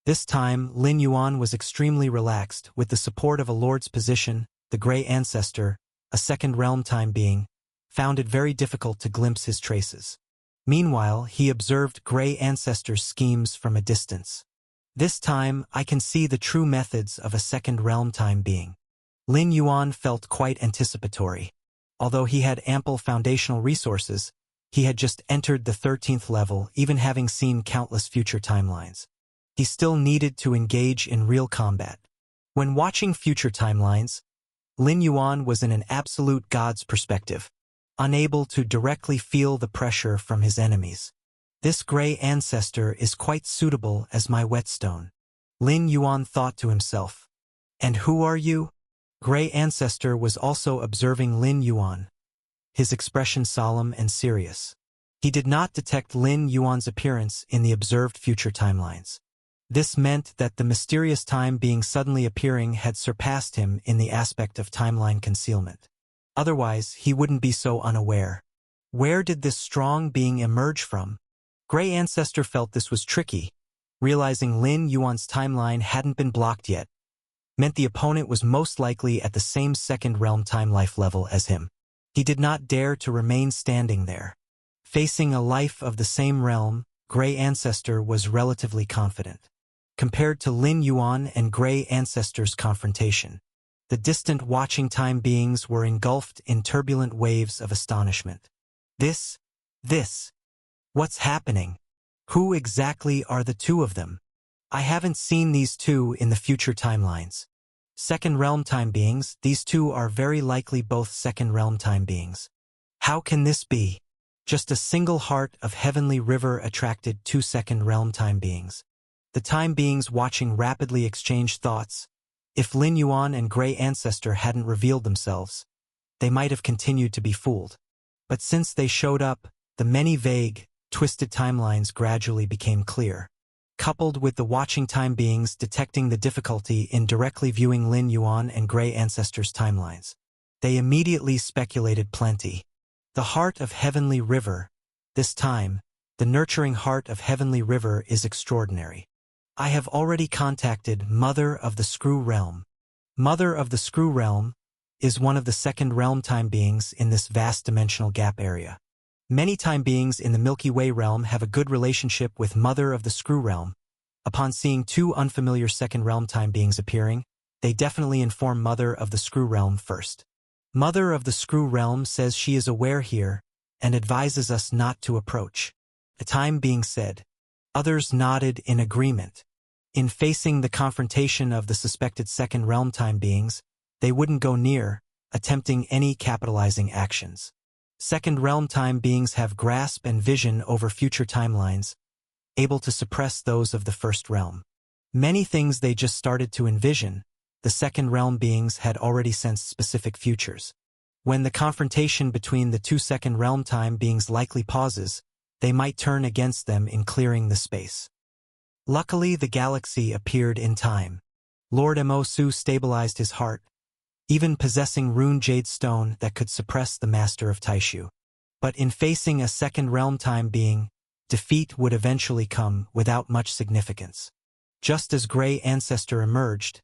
This time, Lin Yuan was extremely relaxed. With the support of a lord's position, the Grey Ancestor, a second realm time being, found it very difficult to glimpse his traces. Meanwhile, he observed Grey Ancestor's schemes from a distance. This time, I can see the true methods of a second realm time being. Lin Yuan felt quite anticipatory. Although he had ample foundational resources, he had just entered the 13th level, even having seen countless future timelines. He still needed to engage in real combat. When watching future timelines, Lin Yuan was in an absolute god's perspective, unable to directly feel the pressure from his enemies. This Grey Ancestor is quite suitable as my whetstone, Lin Yuan thought to himself. And who are you? Grey Ancestor was also observing Lin Yuan, his expression solemn and serious. He did not detect Lin Yuan's appearance in the observed future timelines. This meant that the mysterious time being suddenly appearing had surpassed him in the aspect of timeline concealment. Otherwise, he wouldn't be so unaware. Where did this strong being emerge from? Grey Ancestor felt this was tricky. Realizing Lin Yuan's timeline hadn't been blocked yet meant the opponent was most likely at the same second realm time life level as him. He did not dare to remain standing there. Facing a life of the same realm, Grey Ancestor was relatively confident. Compared to Lin Yuan and Grey Ancestor's confrontation, the distant watching time beings were engulfed in turbulent waves of astonishment. This, what's happening? Who exactly are the two of them? I haven't seen these two in the future timelines. Second realm time beings, these two are very likely both second realm time beings. How can this be? Just a single heart of heavenly river attracted two second realm time beings. The time beings watching rapidly exchanged thoughts. If Lin Yuan and Grey Ancestor hadn't revealed themselves, they might have continued to be fooled. But since they showed up, the many vague, twisted timelines gradually became clear. Coupled with the watching time beings detecting the difficulty in directly viewing Lin Yuan and Grey Ancestor's timelines, they immediately speculated plenty. The heart of heavenly river. This time, the nurturing heart of heavenly river is extraordinary. I have already contacted Mother of the Screw Realm. Mother of the Screw Realm is one of the second realm time beings in this vast dimensional gap area. Many time beings in the Milky Way realm have a good relationship with Mother of the Screw Realm. Upon seeing two unfamiliar second realm time beings appearing, they definitely inform Mother of the Screw Realm first. Mother of the Screw Realm says she is aware here and advises us not to approach. The time being said. Others nodded in agreement. In facing the confrontation of the suspected second realm time beings, they wouldn't go near, attempting any capitalizing actions. Second realm time beings have grasp and vision over future timelines, able to suppress those of the first realm. Many things they just started to envision, the second realm beings had already sensed specific futures. When the confrontation between the two second realm time beings likely pauses, they might turn against them in clearing the space. Luckily, the galaxy appeared in time. Lord Mo Su stabilized his heart, even possessing rune jade stone that could suppress the master of Taishu. But in facing a second realm time being, defeat would eventually come without much significance. Just as Grey Ancestor emerged,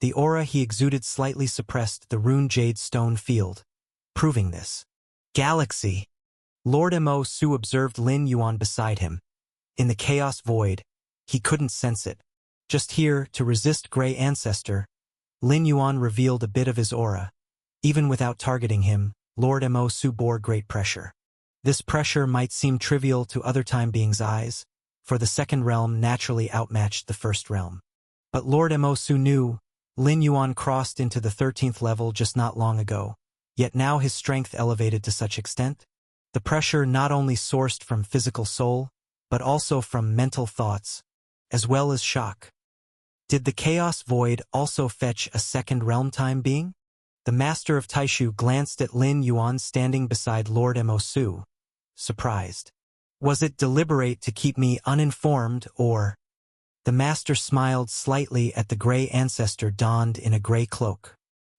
the aura he exuded slightly suppressed the rune jade stone field, proving this. Galaxy. Lord Mo Su observed Lin Yuan beside him. In the chaos void, he couldn't sense it. Just here, to resist Grey Ancestor, Lin Yuan revealed a bit of his aura. Even without targeting him, Lord Mo Su bore great pressure. This pressure might seem trivial to other time beings' eyes, for the second realm naturally outmatched the first realm. But Lord Mo Su knew, Lin Yuan crossed into the 13th level just not long ago, yet now his strength elevated to such extent. The pressure not only sourced from physical soul, but also from mental thoughts, as well as shock. Did the chaos void also fetch a second realm time being? The master of Taishu glanced at Lin Yuan standing beside Lord Mo Su, surprised. Was it deliberate to keep me uninformed, or? The master smiled slightly at the Grey Ancestor donned in a grey cloak.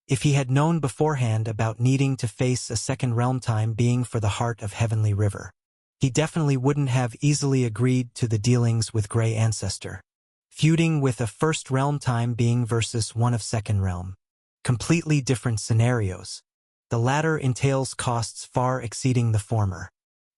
If he had known beforehand about needing to face a second realm time being for the heart of Heavenly River, he definitely wouldn't have easily agreed to the dealings with Grey Ancestor. feuding with a first realm time being versus one of second realm. Completely different scenarios. The latter entails costs far exceeding the former.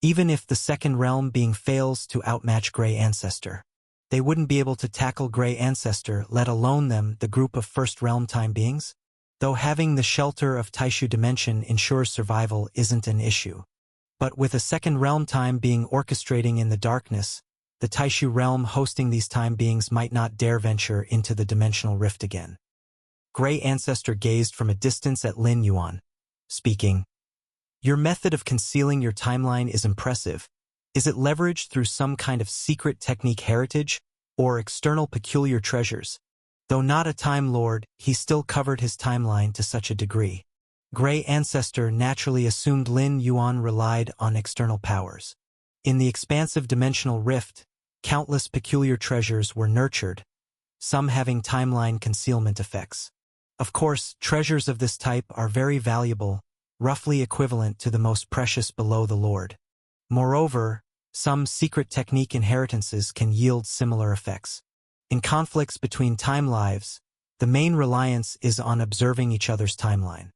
Even if the second realm being fails to outmatch Gray Ancestor, they wouldn't be able to tackle Gray Ancestor, let alone them, the group of first realm time beings. Though having the shelter of Taishu dimension ensures survival isn't an issue. But with a second realm time being orchestrating in the darkness, the Taishu realm hosting these time beings might not dare venture into the dimensional rift again. Gray Ancestor gazed from a distance at Lin Yuan, speaking, "Your method of concealing your timeline is impressive. Is it leveraged through some kind of secret technique heritage, or external peculiar treasures?" Though not a Time Lord, he still covered his timeline to such a degree. Gray Ancestor naturally assumed Lin Yuan relied on external powers. In the expansive dimensional rift, countless peculiar treasures were nurtured, some having timeline concealment effects. Of course, treasures of this type are very valuable, roughly equivalent to the most precious below the Lord. Moreover, some secret technique inheritances can yield similar effects. In conflicts between time lives, the main reliance is on observing each other's timeline.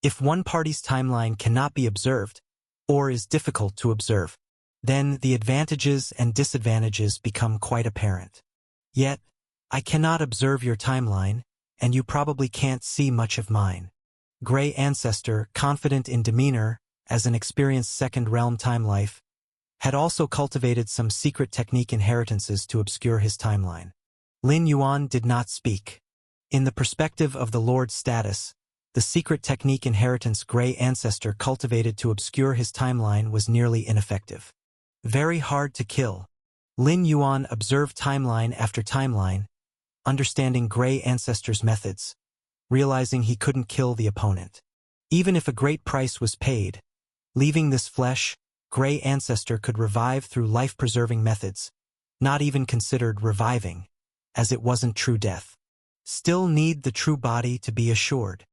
If one party's timeline cannot be observed, or is difficult to observe, then the advantages and disadvantages become quite apparent. Yet, I cannot observe your timeline, and you probably can't see much of mine. Gray Ancestor, confident in demeanor, as an experienced second realm time life, had also cultivated some secret technique inheritances to obscure his timeline. Lin Yuan did not speak. In the perspective of the Lord's status, the secret technique inheritance Gray Ancestor cultivated to obscure his timeline was nearly ineffective. Very hard to kill. Lin Yuan observed timeline after timeline, understanding Gray Ancestor's methods, realizing he couldn't kill the opponent. Even if a great price was paid, leaving this flesh, Gray Ancestor could revive through life-preserving methods, not even considered reviving, as it wasn't true death. Still need the true body to be assured.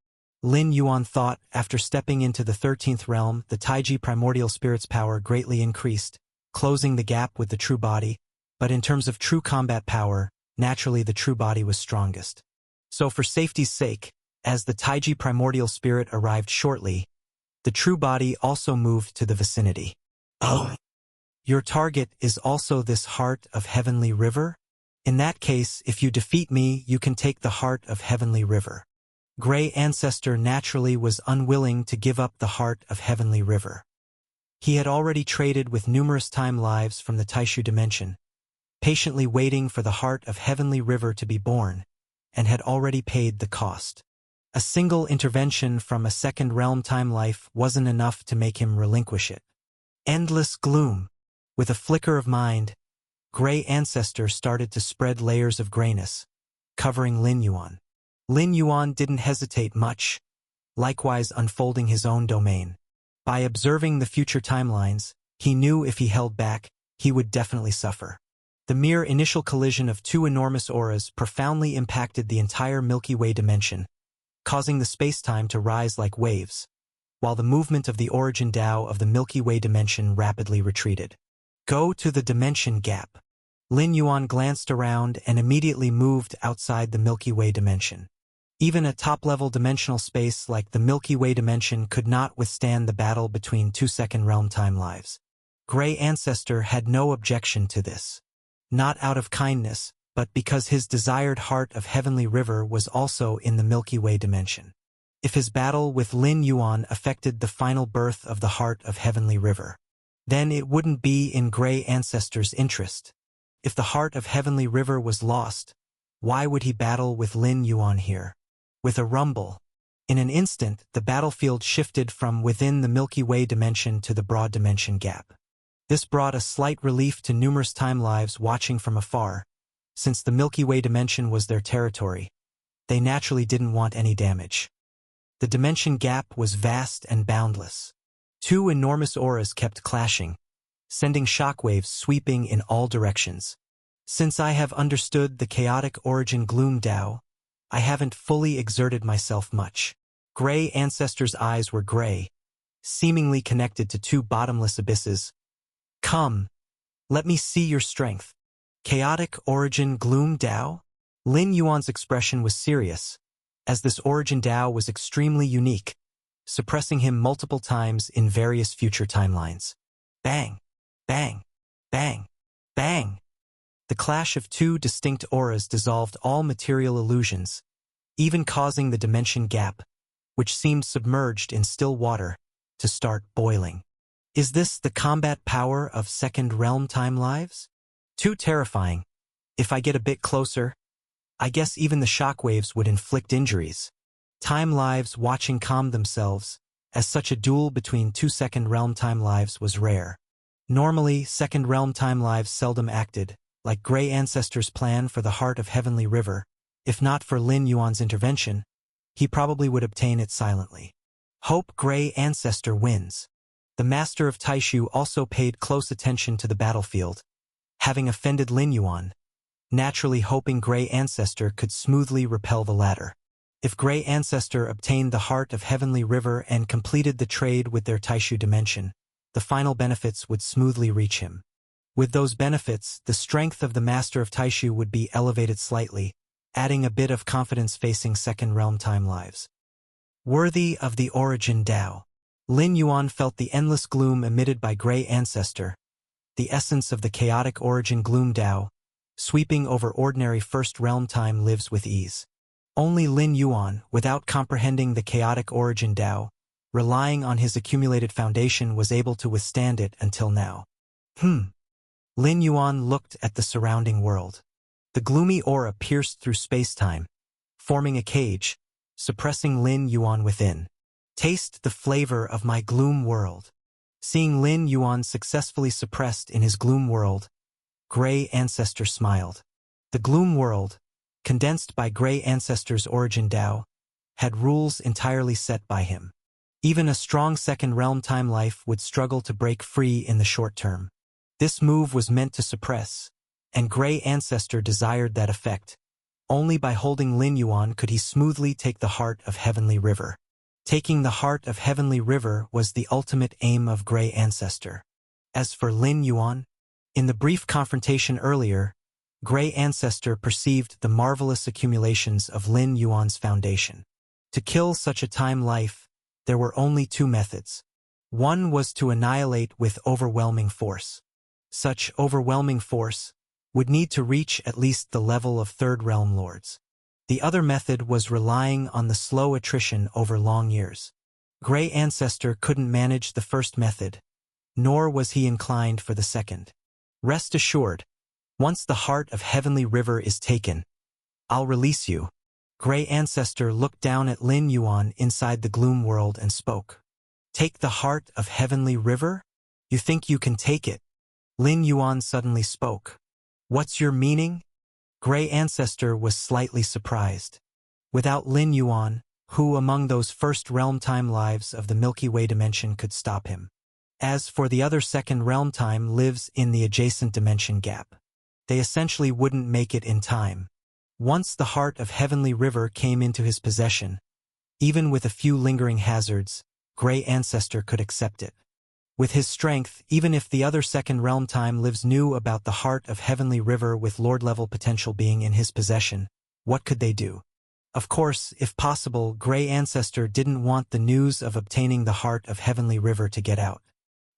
Lin Yuan thought, after stepping into the 13th realm, the Taiji primordial spirit's power greatly increased, closing the gap with the true body, but in terms of true combat power, naturally the true body was strongest. So for safety's sake, as the Taiji primordial spirit arrived shortly, the true body also moved to the vicinity. "Oh, your target is also this heart of Heavenly River? In that case, if you defeat me, you can take the heart of Heavenly River." Gray Ancestor naturally was unwilling to give up the heart of Heavenly River. He had already traded with numerous time lives from the Taishu dimension, patiently waiting for the heart of Heavenly River to be born, and had already paid the cost. A single intervention from a second realm time life wasn't enough to make him relinquish it. Endless gloom. With a flicker of mind, Gray Ancestor started to spread layers of grayness, covering Lin Yuan. Lin Yuan didn't hesitate much, likewise unfolding his own domain. By observing the future timelines, he knew if he held back, he would definitely suffer. The mere initial collision of two enormous auras profoundly impacted the entire Milky Way dimension, causing the space-time to rise like waves, while the movement of the origin Tao of the Milky Way dimension rapidly retreated. Go to the dimension gap. Lin Yuan glanced around and immediately moved outside the Milky Way dimension. Even a top-level dimensional space like the Milky Way dimension could not withstand the battle between two second-realm time lives. Gray Ancestor had no objection to this. Not out of kindness, but because his desired heart of Heavenly River was also in the Milky Way dimension. If his battle with Lin Yuan affected the final birth of the heart of Heavenly River, then it wouldn't be in Gray Ancestor's interest. If the heart of Heavenly River was lost, why would he battle with Lin Yuan here? With a rumble, in an instant, the battlefield shifted from within the Milky Way dimension to the broad dimension gap. This brought a slight relief to numerous time lives watching from afar. Since the Milky Way dimension was their territory, they naturally didn't want any damage. The dimension gap was vast and boundless. Two enormous auras kept clashing, sending shockwaves sweeping in all directions. Since I have understood the chaotic origin gloom Tao, I haven't fully exerted myself much. Gray Ancestor's eyes were gray, seemingly connected to two bottomless abysses. Come, let me see your strength. Chaotic Origin Gloom Dao? Lin Yuan's expression was serious, as this origin Dao was extremely unique, suppressing him multiple times in various future timelines. Bang! Bang! Bang! Bang! The clash of two distinct auras dissolved all material illusions, even causing the dimension gap, which seemed submerged in still water, to start boiling. Is this the combat power of second realm time lives? Too terrifying. If I get a bit closer, I guess even the shockwaves would inflict injuries. Time lives watching calmed themselves, as such a duel between two second realm time lives was rare. Normally, second realm time lives seldom acted, like Grey Ancestor's plan for the heart of Heavenly River. If not for Lin Yuan's intervention, he probably would obtain it silently. Hope Grey Ancestor wins. The Master of Taishu also paid close attention to the battlefield, having offended Lin Yuan, naturally hoping Grey Ancestor could smoothly repel the latter. If Grey Ancestor obtained the heart of Heavenly River and completed the trade with their Taishu dimension, the final benefits would smoothly reach him. With those benefits, the strength of the Master of Taishu would be elevated slightly, adding a bit of confidence facing second realm time lives. Worthy of the Origin Dao. Lin Yuan felt the endless gloom emitted by Grey Ancestor, the essence of the chaotic origin gloom Dao, sweeping over ordinary first realm time lives with ease. Only Lin Yuan, without comprehending the chaotic origin Dao, relying on his accumulated foundation, was able to withstand it until now. Lin Yuan looked at the surrounding world. The gloomy aura pierced through space-time, forming a cage, suppressing Lin Yuan within. Taste the flavor of my gloom world. Seeing Lin Yuan successfully suppressed in his gloom world, Grey Ancestor smiled. The gloom world, condensed by Grey Ancestor's origin Dao, had rules entirely set by him. Even a strong second realm time life would struggle to break free in the short term. This move was meant to suppress, and Grey Ancestor desired that effect. Only by holding Lin Yuan could he smoothly take the heart of Heavenly River. Taking the heart of Heavenly River was the ultimate aim of Grey Ancestor. As for Lin Yuan, in the brief confrontation earlier, Grey Ancestor perceived the marvelous accumulations of Lin Yuan's foundation. To kill such a time life, there were only two methods. One was to annihilate with overwhelming force. Such overwhelming force would need to reach at least the level of third realm lords. The other method was relying on the slow attrition over long years. Grey Ancestor couldn't manage the first method, nor was he inclined for the second. Rest assured, once the heart of Heavenly River is taken, I'll release you. Grey Ancestor looked down at Lin Yuan inside the gloom world and spoke. Take the heart of Heavenly River? You think you can take it? Lin Yuan suddenly spoke. What's your meaning? Grey Ancestor was slightly surprised. Without Lin Yuan, who among those first realm time lives of the Milky Way dimension could stop him? As for the other second realm time lives in the adjacent dimension gap, they essentially wouldn't make it in time. Once the heart of Heavenly River came into his possession, even with a few lingering hazards, Grey Ancestor could accept it. With his strength, even if the other second realm time lives knew about the heart of Heavenly River with Lord-level potential being in his possession, what could they do? Of course, if possible, Grey Ancestor didn't want the news of obtaining the heart of Heavenly River to get out.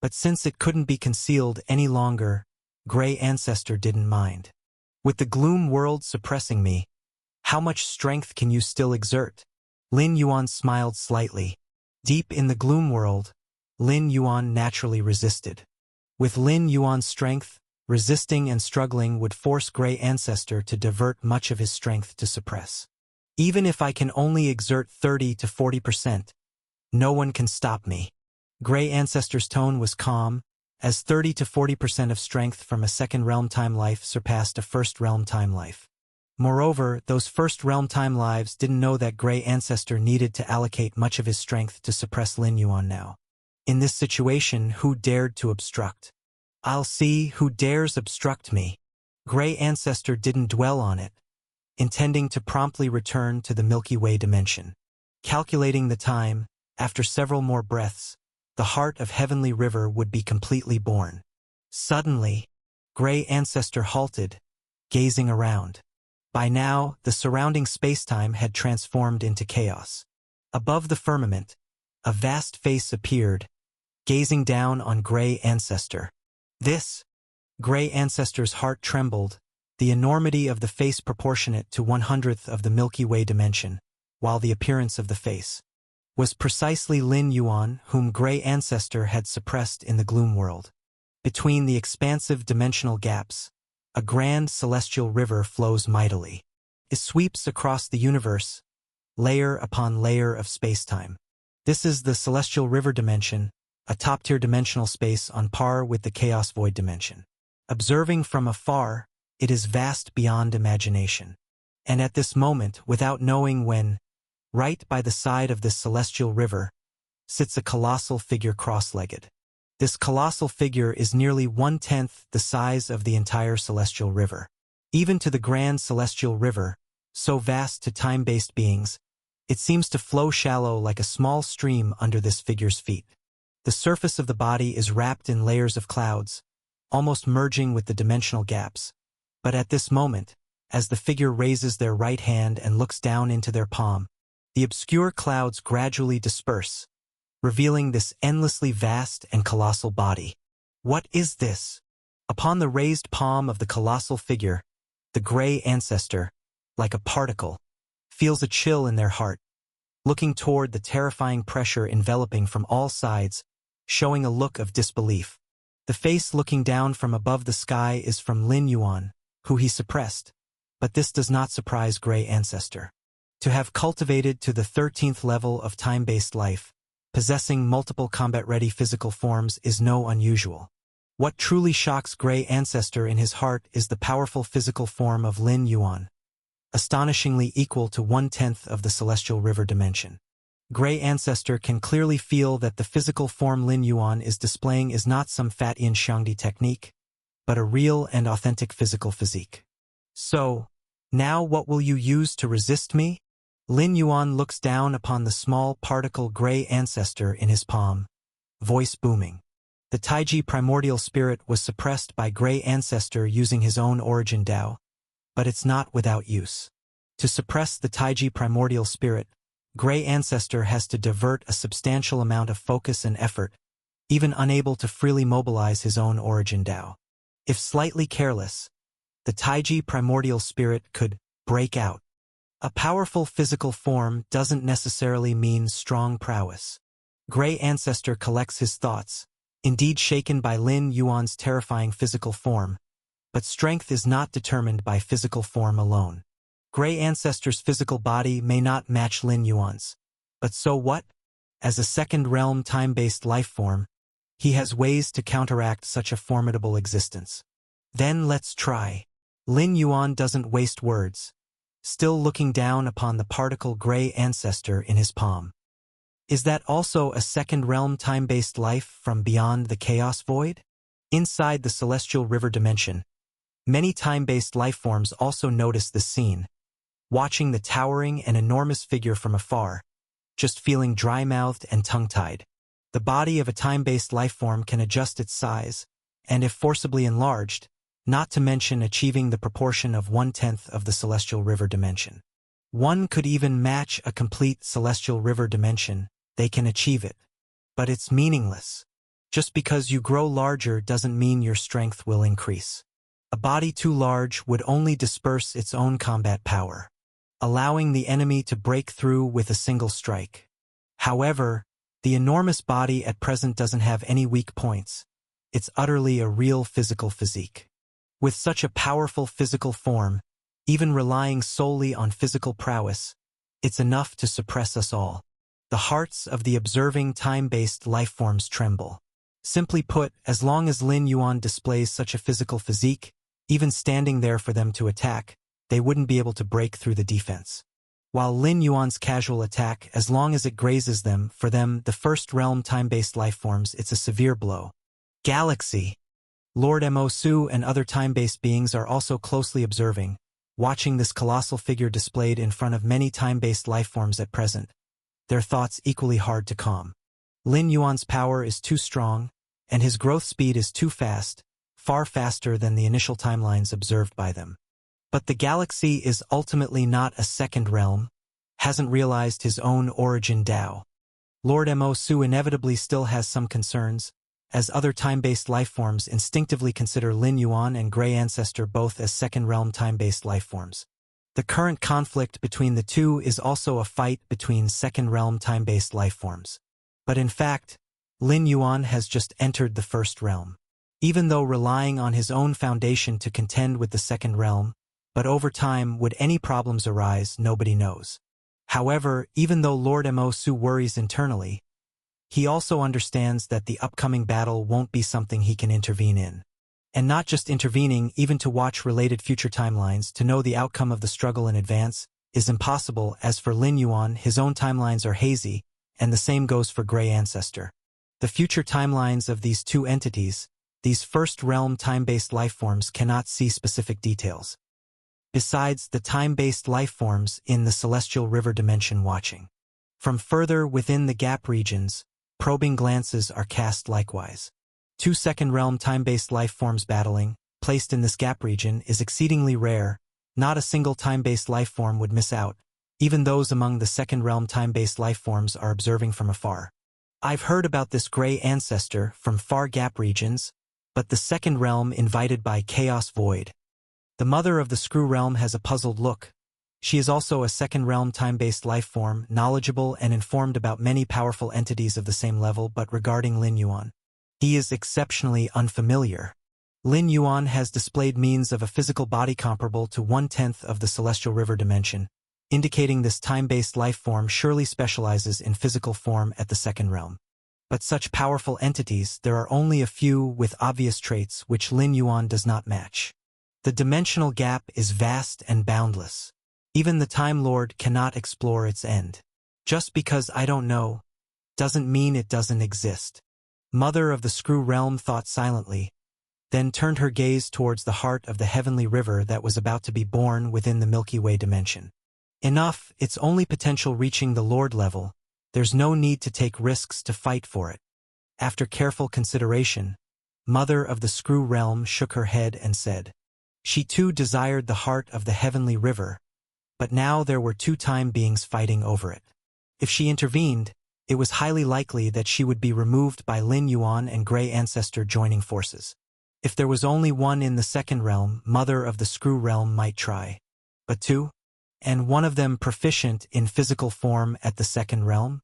But since it couldn't be concealed any longer, Grey Ancestor didn't mind. With the gloom world suppressing me, how much strength can you still exert? Lin Yuan smiled slightly. Deep in the gloom world, Lin Yuan naturally resisted. With Lin Yuan's strength, resisting and struggling would force Grey Ancestor to divert much of his strength to suppress. Even if I can only exert 30 to 40%, no one can stop me. Grey Ancestor's tone was calm, as 30 to 40% of strength from a second realm time life surpassed a first realm time life. Moreover, those first realm time lives didn't know that Grey Ancestor needed to allocate much of his strength to suppress Lin Yuan now. In this situation, who dared to obstruct? I'll see who dares obstruct me. Grey Ancestor didn't dwell on it, intending to promptly return to the Milky Way dimension. Calculating the time, after several more breaths, the heart of Heavenly River would be completely born. Suddenly, Grey Ancestor halted, gazing around. By now, the surrounding spacetime had transformed into chaos. Above the firmament, a vast face appeared, gazing down on Gray Ancestor. This, Gray Ancestor's heart trembled, the enormity of the face proportionate to 1/100th of the Milky Way dimension, while the appearance of the face was precisely Lin Yuan, whom Gray Ancestor had suppressed in the gloom world. Between the expansive dimensional gaps, a grand celestial river flows mightily. It sweeps across the universe, layer upon layer of spacetime. This is the celestial river dimension, a top-tier dimensional space on par with the chaos void dimension. Observing from afar, it is vast beyond imagination. And at this moment, without knowing when, right by the side of this celestial river, sits a colossal figure cross-legged. This colossal figure is nearly 1/10 the size of the entire celestial river. Even to the grand celestial river, so vast to time-based beings, it seems to flow shallow like a small stream under this figure's feet. The surface of the body is wrapped in layers of clouds, almost merging with the dimensional gaps. But at this moment, as the figure raises their right hand and looks down into their palm, the obscure clouds gradually disperse, revealing this endlessly vast and colossal body. What is this? Upon the raised palm of the colossal figure, the Gray Ancestor, like a particle, feels a chill in their heart, looking toward the terrifying pressure enveloping from all sides, showing a look of disbelief. The face looking down from above the sky is from Lin Yuan, who he suppressed, but this does not surprise Gray Ancestor. To have cultivated to the 13th level of time-based life, possessing multiple combat-ready physical forms is no unusual. What truly shocks Gray Ancestor in his heart is the powerful physical form of Lin Yuan, astonishingly equal to 1/10 of the celestial river dimension. Gray Ancestor can clearly feel that the physical form Lin Yuan is displaying is not some fat yin shangdi technique, but a real and authentic physical physique. So, now what will you use to resist me? Lin Yuan looks down upon the small particle Gray Ancestor in his palm, voice booming. The Taiji primordial spirit was suppressed by Gray Ancestor using his own origin Tao, but it's not without use. To suppress the Taiji primordial spirit, Gray Ancestor has to divert a substantial amount of focus and effort, even unable to freely mobilize his own origin Tao. If slightly careless, the Taiji primordial spirit could break out. A powerful physical form doesn't necessarily mean strong prowess. Gray Ancestor collects his thoughts, indeed shaken by Lin Yuan's terrifying physical form, but strength is not determined by physical form alone. Gray Ancestor's physical body may not match Lin Yuan's, but so what? As a second-realm time-based life form, he has ways to counteract such a formidable existence. Then let's try. Lin Yuan doesn't waste words, still looking down upon the particle Gray Ancestor in his palm. Is that also a second-realm time-based life from beyond the chaos void? Inside the celestial river dimension, many time-based life forms also notice this scene, watching the towering and enormous figure from afar, just feeling dry-mouthed and tongue-tied. The body of a time-based life form can adjust its size, and if forcibly enlarged, not to mention achieving the proportion of 1/10 of the celestial river dimension. One could even match a complete celestial river dimension, they can achieve it. But it's meaningless. Just because you grow larger doesn't mean your strength will increase. A body too large would only disperse its own combat power, allowing the enemy to break through with a single strike. However, the enormous body at present doesn't have any weak points. It's utterly a real physical physique. With such a powerful physical form, even relying solely on physical prowess, it's enough to suppress us all. The hearts of the observing time-based life forms tremble. Simply put, as long as Lin Yuan displays such a physical physique, even standing there for them to attack, they wouldn't be able to break through the defense. While Lin Yuan's casual attack, as long as it grazes them, for them, the first-realm time-based life forms, it's a severe blow. Galaxy. Lord Mo Su and other time-based beings are also closely observing, watching this colossal figure displayed in front of many time-based life forms at present, their thoughts equally hard to calm. Lin Yuan's power is too strong, and his growth speed is too fast, far faster than the initial timelines observed by them. But the galaxy is ultimately not a second realm, hasn't realized his own origin Tao. Lord Mo Su inevitably still has some concerns, as other time-based lifeforms instinctively consider Lin Yuan and Grey Ancestor both as second-realm time-based lifeforms. The current conflict between the two is also a fight between second-realm time-based lifeforms. But in fact, Lin Yuan has just entered the first realm. Even though relying on his own foundation to contend with the second realm, but over time, would any problems arise, nobody knows. However, even though Lord Mo Su worries internally, he also understands that the upcoming battle won't be something he can intervene in. And not just intervening, even to watch related future timelines to know the outcome of the struggle in advance, is impossible. As for Lin Yuan, his own timelines are hazy, and the same goes for Grey Ancestor. The future timelines of these two entities, these first-realm time-based lifeforms, cannot see specific details. Besides the time-based lifeforms in the Celestial River dimension watching. From further within the gap regions, probing glances are cast likewise. Two second-realm time-based lifeforms battling, placed in this gap region, is exceedingly rare. Not a single time-based lifeform would miss out. Even those among the second-realm time-based lifeforms are observing from afar. I've heard about this Grey Ancestor from far gap regions, but the second realm invited by Chaos Void. The mother of the Screw Realm has a puzzled look. She is also a second-realm time-based lifeform, knowledgeable and informed about many powerful entities of the same level, but regarding Lin Yuan, he is exceptionally unfamiliar. Lin Yuan has displayed means of a physical body comparable to 1/10 of the Celestial River dimension, indicating this time-based lifeform surely specializes in physical form at the second realm. But such powerful entities, there are only a few with obvious traits which Lin Yuan does not match. The dimensional gap is vast and boundless. Even the Time Lord cannot explore its end. Just because I don't know, doesn't mean it doesn't exist. Mother of the Screw Realm thought silently, then turned her gaze towards the heart of the heavenly river that was about to be born within the Milky Way dimension. Enough, its only potential reaching the Lord level. There's no need to take risks to fight for it. After careful consideration, Mother of the Screw Realm shook her head and said, she too desired the heart of the heavenly river, but now there were two time beings fighting over it. If she intervened, it was highly likely that she would be removed by Lin Yuan and Grey Ancestor joining forces. If there was only one in the second realm, Mother of the Screw Realm might try. But two? And one of them proficient in physical form at the second realm?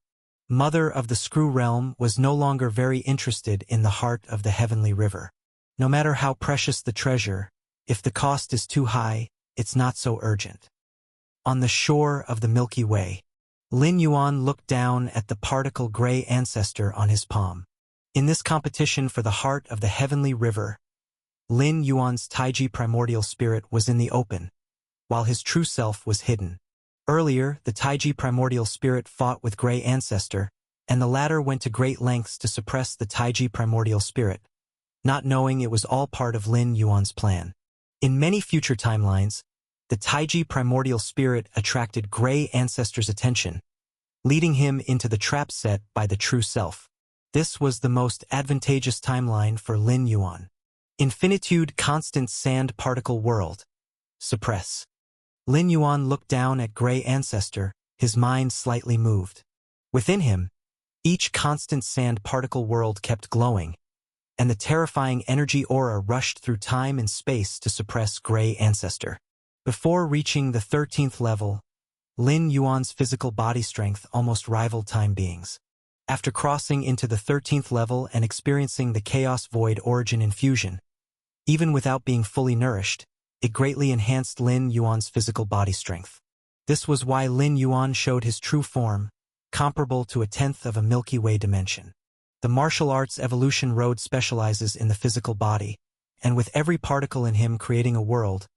Mother of the Screw Realm was no longer very interested in the heart of the heavenly river. No matter how precious the treasure, if the cost is too high, it's not so urgent. On the shore of the Milky Way, Lin Yuan looked down at the particle Grey Ancestor on his palm. In this competition for the heart of the heavenly river, Lin Yuan's Taiji primordial spirit was in the open, while his true self was hidden. Earlier, the Taiji primordial spirit fought with Grey Ancestor, and the latter went to great lengths to suppress the Taiji primordial spirit, not knowing it was all part of Lin Yuan's plan. In many future timelines, the Taiji primordial spirit attracted Grey Ancestor's attention, leading him into the trap set by the true self. This was the most advantageous timeline for Lin Yuan. Infinitude constant sand particle world. Suppress. Lin Yuan looked down at Grey Ancestor, his mind slightly moved. Within him, each constant sand particle world kept glowing, and the terrifying energy aura rushed through time and space to suppress Grey Ancestor. Before reaching the 13th level, Lin Yuan's physical body strength almost rivaled time beings. After crossing into the 13th level and experiencing the Chaos Void origin infusion, even without being fully nourished, it greatly enhanced Lin Yuan's physical body strength. This was why Lin Yuan showed his true form, comparable to 1/10 of a Milky Way dimension. The martial arts evolution road specializes in the physical body, and with every particle in him creating a world,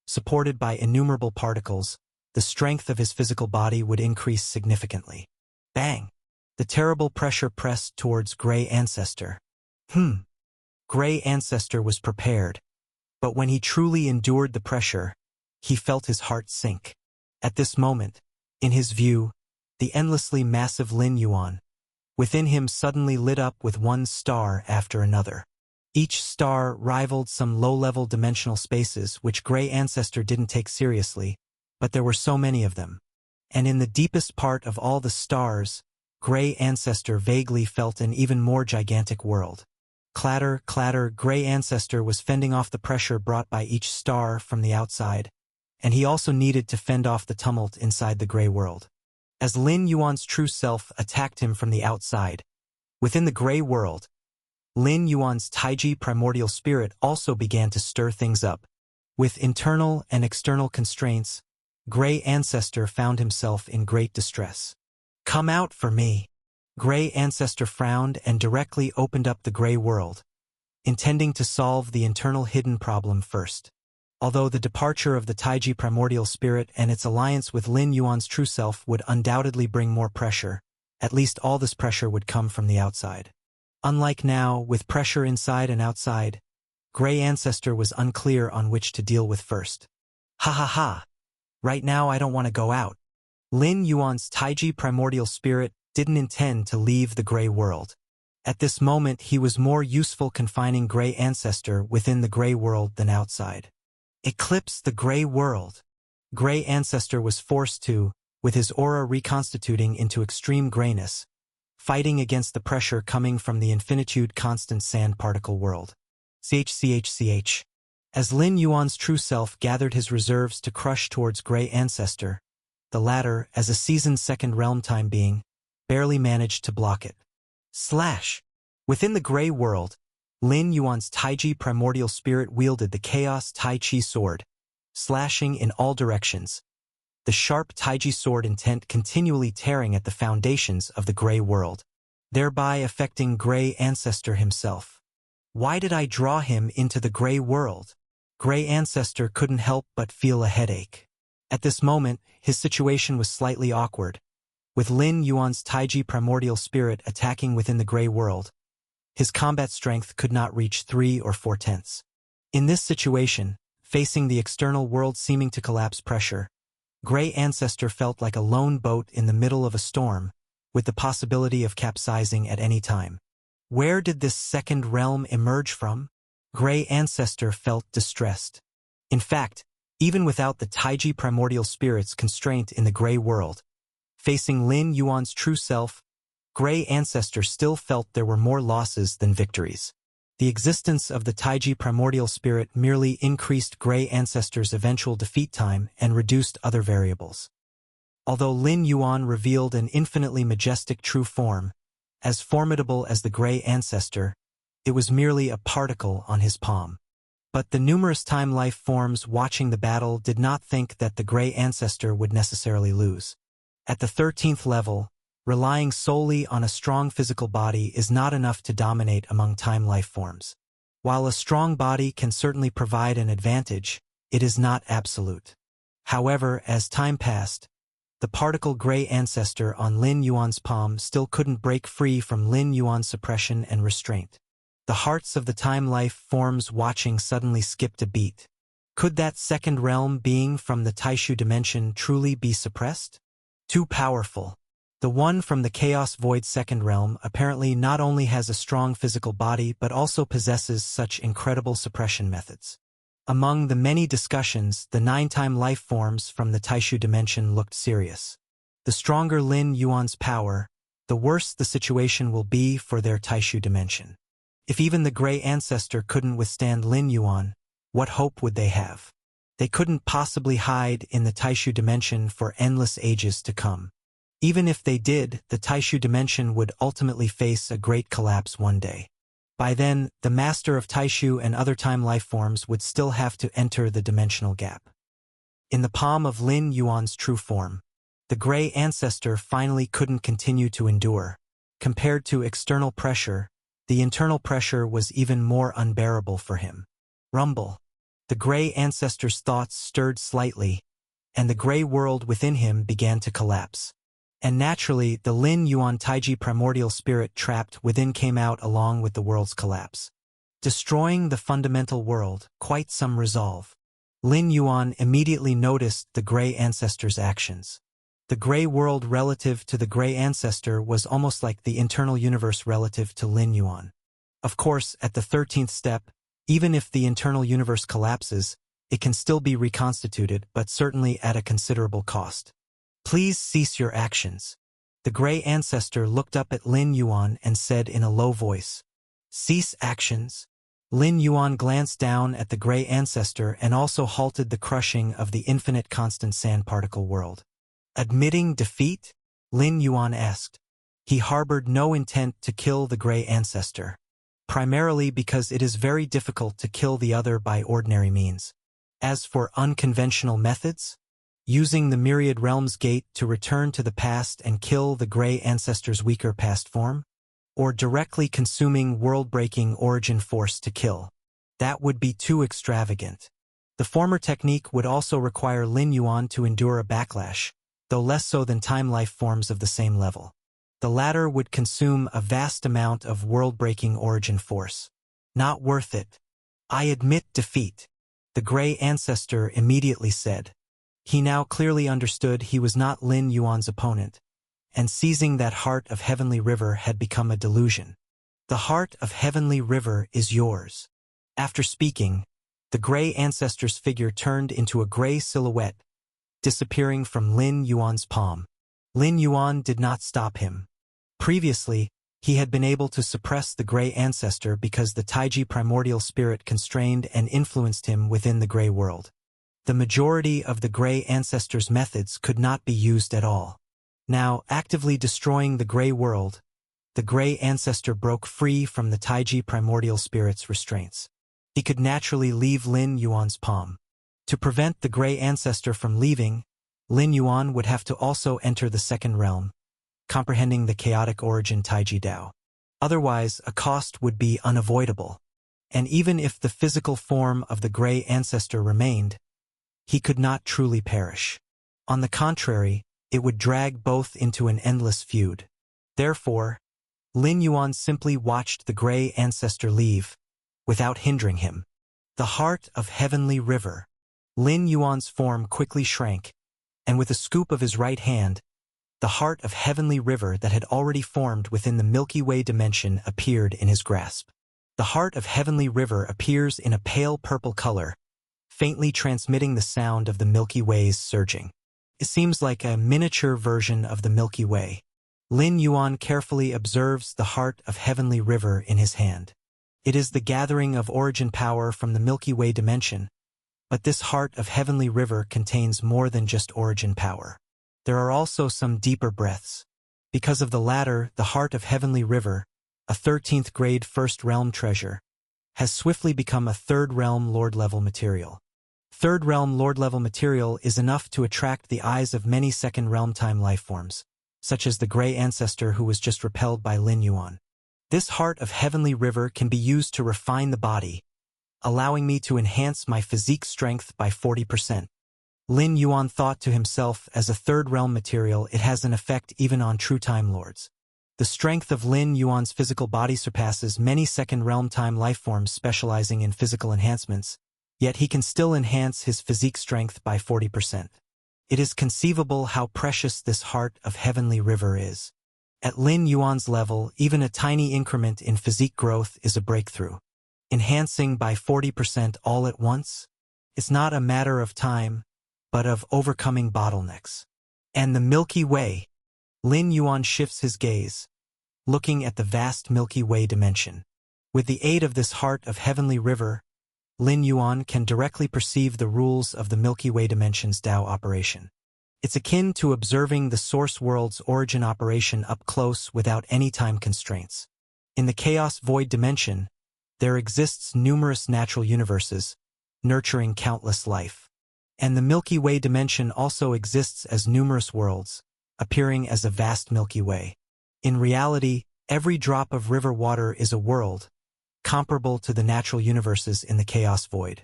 supported by innumerable particles, the strength of his physical body would increase significantly. Bang! The terrible pressure pressed towards Grey Ancestor. Grey Ancestor was prepared, but when he truly endured the pressure, he felt his heart sink. At this moment, in his view, the endlessly massive Lin Yuan, within him suddenly lit up with one star after another. Each star rivaled some low-level dimensional spaces which Gray Ancestor didn't take seriously, but there were so many of them. And in the deepest part of all the stars, Gray Ancestor vaguely felt an even more gigantic world. Clatter, clatter, Gray Ancestor was fending off the pressure brought by each star from the outside, and he also needed to fend off the tumult inside the Gray world. As Lin Yuan's true self attacked him from the outside, within the Gray world, Lin Yuan's Taiji primordial spirit also began to stir things up. With internal and external constraints, Gray Ancestor found himself in great distress. "Come out for me." Gray Ancestor frowned and directly opened up the Gray world, intending to solve the internal hidden problem first. Although the departure of the Taiji primordial spirit and its alliance with Lin Yuan's true self would undoubtedly bring more pressure, at least all this pressure would come from the outside. Unlike now, with pressure inside and outside, Gray Ancestor was unclear on which to deal with first. "Ha ha ha! Right now I don't want to go out." Lin Yuan's Taiji primordial spirit didn't intend to leave the Gray world. At this moment he was more useful confining Gray Ancestor within the Gray world than outside. Eclipse the Gray world. Gray Ancestor was forced to, with his aura reconstituting into extreme grayness, fighting against the pressure coming from the infinitude constant sand particle world. CHCHCH. As Lin Yuan's true self gathered his reserves to crush towards Gray Ancestor, the latter, as a seasoned second realm time being, barely managed to block it. Slash! Within the Gray world, Lin Yuan's Taiji primordial spirit wielded the Chaos Tai Chi sword, slashing in all directions, the sharp Taiji sword intent continually tearing at the foundations of the Gray world, thereby affecting Gray Ancestor himself. Why did I draw him into the Gray world? Gray Ancestor couldn't help but feel a headache. At this moment, his situation was slightly awkward. With Lin Yuan's Taiji primordial spirit attacking within the Gray world, his combat strength could not reach 3 or 4/10. In this situation, facing the external world seeming to collapse pressure, Gray Ancestor felt like a lone boat in the middle of a storm, with the possibility of capsizing at any time. Where did this second realm emerge from? Gray Ancestor felt distressed. In fact, even without the Taiji primordial spirit's constraint in the Gray world, facing Lin Yuan's true self, Gray Ancestor still felt there were more losses than victories. The existence of the Taiji primordial spirit merely increased Gray Ancestor's eventual defeat time and reduced other variables. Although Lin Yuan revealed an infinitely majestic true form, as formidable as the Gray Ancestor, it was merely a particle on his palm. But the numerous time life forms watching the battle did not think that the Gray Ancestor would necessarily lose. At the 13th level, relying solely on a strong physical body is not enough to dominate among time life forms. While a strong body can certainly provide an advantage, it is not absolute. However, as time passed, the particle Gray Ancestor on Lin Yuan's palm still couldn't break free from Lin Yuan's suppression and restraint. The hearts of the time life forms watching suddenly skipped a beat. Could that second realm being from the Taishu dimension truly be suppressed? Too powerful. The one from the Chaos Void second realm apparently not only has a strong physical body but also possesses such incredible suppression methods. Among the many discussions, the 9-time life forms from the Taishu dimension looked serious. The stronger Lin Yuan's power, the worse the situation will be for their Taishu dimension. If even the Gray Ancestor couldn't withstand Lin Yuan, what hope would they have? They couldn't possibly hide in the Taishu dimension for endless ages to come. Even if they did, the Taishu dimension would ultimately face a great collapse one day. By then, the Master of Taishu and other time life forms would still have to enter the dimensional gap. In the palm of Lin Yuan's true form, the Gray Ancestor finally couldn't continue to endure. Compared to external pressure, the internal pressure was even more unbearable for him. Rumble. The Gray Ancestor's thoughts stirred slightly, and the Gray world within him began to collapse. And naturally, the Lin Yuan Taiji primordial spirit trapped within came out along with the world's collapse. Destroying the fundamental world, quite some resolve. Lin Yuan immediately noticed the Gray Ancestor's actions. The Gray world relative to the Gray Ancestor was almost like the internal universe relative to Lin Yuan. Of course, at the 13th step, even if the internal universe collapses, it can still be reconstituted, but certainly at a considerable cost. Please cease your actions. The gray ancestor looked up at Lin Yuan and said in a low voice, "Cease actions." Lin Yuan glanced down at the gray ancestor and also halted the crushing of the infinite constant sand particle world. Admitting defeat? Lin Yuan asked. He harbored no intent to kill the gray ancestor, primarily because it is very difficult to kill the other by ordinary means. As for unconventional methods, using the Myriad Realms Gate to return to the past and kill the gray ancestor's weaker past form, or directly consuming world-breaking origin force to kill, that would be too extravagant. The former technique would also require Lin Yuan to endure a backlash, though less so than time life forms of the same level. The latter would consume a vast amount of world-breaking origin force. Not worth it. I admit defeat, the gray ancestor immediately said. He now clearly understood he was not Lin Yuan's opponent, and seizing that heart of Heavenly River had become a delusion. The heart of Heavenly River is yours. After speaking, the gray ancestor's figure turned into a gray silhouette, disappearing from Lin Yuan's palm. Lin Yuan did not stop him. Previously, he had been able to suppress the gray ancestor because the Taiji primordial spirit constrained and influenced him within the gray world. The majority of the gray ancestor's methods could not be used at all. Now, actively destroying the gray world, the gray ancestor broke free from the Taiji primordial spirit's restraints. He could naturally leave Lin Yuan's palm. To prevent the gray ancestor from leaving, Lin Yuan would have to also enter the second realm, comprehending the chaotic origin Taiji Dao. Otherwise, a cost would be unavoidable. And even if the physical form of the gray ancestor remained, he could not truly perish. On the contrary, it would drag both into an endless feud. Therefore, Lin Yuan simply watched the gray ancestor leave, without hindering him. The heart of Heavenly River. Lin Yuan's form quickly shrank, and with a scoop of his right hand, the heart of Heavenly River that had already formed within the Milky Way dimension appeared in his grasp. The heart of Heavenly River appears in a pale purple color, faintly transmitting the sound of the Milky Way's surging. It seems like a miniature version of the Milky Way. Lin Yuan carefully observes the heart of Heavenly River in his hand. It is the gathering of origin power from the Milky Way dimension, but this heart of Heavenly River contains more than just origin power. There are also some deeper breaths. Because of the latter, the heart of Heavenly River, a 13th grade first realm treasure, has swiftly become a third realm lord level material. Third realm lord level material is enough to attract the eyes of many second realm time life forms, such as the gray ancestor who was just repelled by Lin Yuan. This heart of Heavenly River can be used to refine the body, allowing me to enhance my physique strength by 40%. Lin Yuan thought to himself, as a third realm material, it has an effect even on true time lords. The strength of Lin Yuan's physical body surpasses many second realm time life forms specializing in physical enhancements, yet he can still enhance his physique strength by 40%. It is conceivable how precious this heart of Heavenly River is. At Lin Yuan's level, even a tiny increment in physique growth is a breakthrough. Enhancing by 40% all at once? It's not a matter of time, but of overcoming bottlenecks. And the Milky Way. Lin Yuan shifts his gaze, looking at the vast Milky Way dimension. With the aid of this heart of Heavenly River, Lin Yuan can directly perceive the rules of the Milky Way dimension's Tao operation. It's akin to observing the source world's origin operation up close without any time constraints. In the chaos void dimension, there exists numerous natural universes, nurturing countless life. And the Milky Way dimension also exists as numerous worlds, appearing as a vast Milky Way. In reality, every drop of river water is a world, comparable to the natural universes in the chaos void.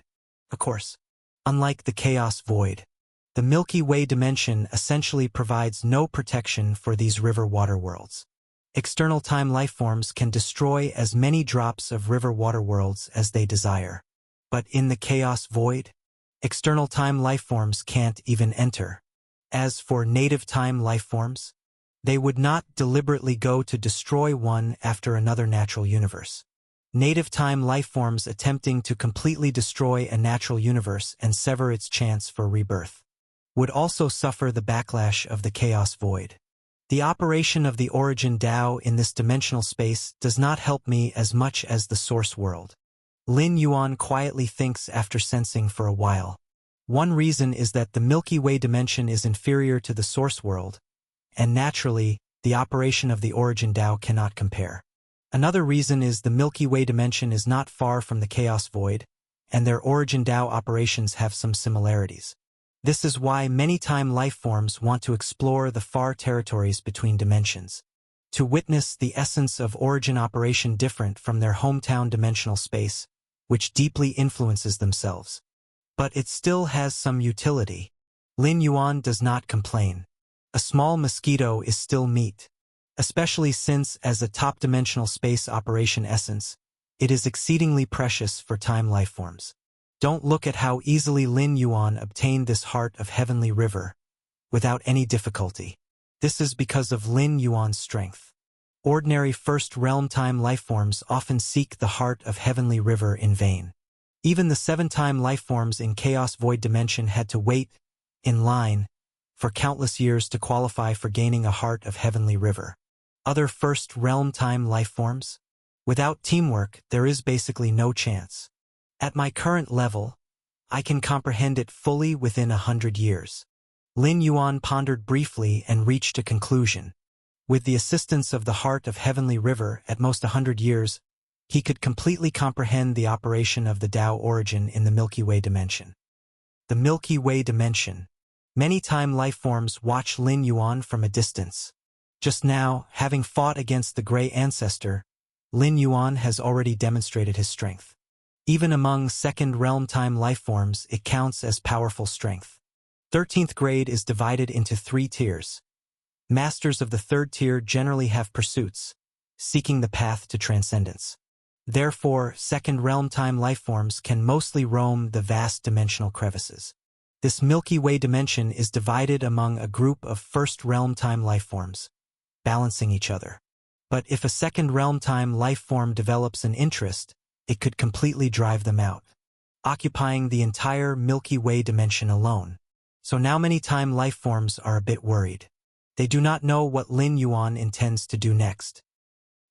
Of course, unlike the chaos void, the Milky Way dimension essentially provides no protection for these river water worlds. External time life forms can destroy as many drops of river water worlds as they desire. But in the chaos void, external time life forms can't even enter. As for native time life forms, they would not deliberately go to destroy one after another natural universe. native time lifeforms attempting to completely destroy a natural universe and sever its chance for rebirth, would also suffer the backlash of the chaos void. The operation of the origin Tao in this dimensional space does not help me as much as the source world. Lin Yuan quietly thinks after sensing for a while. One reason is that the Milky Way dimension is inferior to the source world, and naturally, the operation of the origin Tao cannot compare. Another reason is the Milky Way dimension is not far from the chaos void, and their origin Tao operations have some similarities. This is why many time lifeforms want to explore the far territories between dimensions, to witness the essence of origin operation different from their hometown dimensional space, which deeply influences themselves. But it still has some utility. Lin Yuan does not complain. A small mosquito is still meat, especially since, as a top-dimensional space operation essence, it is exceedingly precious for time lifeforms. Don't look at how easily Lin Yuan obtained this heart of heavenly river, without any difficulty. This is because of Lin Yuan's strength. Ordinary first-realm time lifeforms often seek the heart of heavenly river in vain. Even the 7-time lifeforms in Chaos Void Dimension had to wait, in line, for countless years to qualify for gaining a heart of heavenly river. Other first-realm time lifeforms? Without teamwork, there is basically no chance. At my current level, I can comprehend it fully within 100 years. Lin Yuan pondered briefly and reached a conclusion. With the assistance of the heart of heavenly river, at most 100 years, he could completely comprehend the operation of the Tao origin in the Milky Way dimension. The Milky Way dimension. Many time lifeforms watch Lin Yuan from a distance. Just now, having fought against the Gray Ancestor, Lin Yuan has already demonstrated his strength. Even among second-realm time lifeforms, it counts as powerful strength. 13th grade is divided into 3 tiers. Masters of the 3rd tier generally have pursuits, seeking the path to transcendence. Therefore, second-realm time lifeforms can mostly roam the vast dimensional crevices. This Milky Way dimension is divided among a group of first-realm time lifeforms, balancing each other. But if a second-realm time lifeform develops an interest, it could completely drive them out, occupying the entire Milky Way dimension alone. So now many time lifeforms are a bit worried. They do not know what Lin Yuan intends to do next.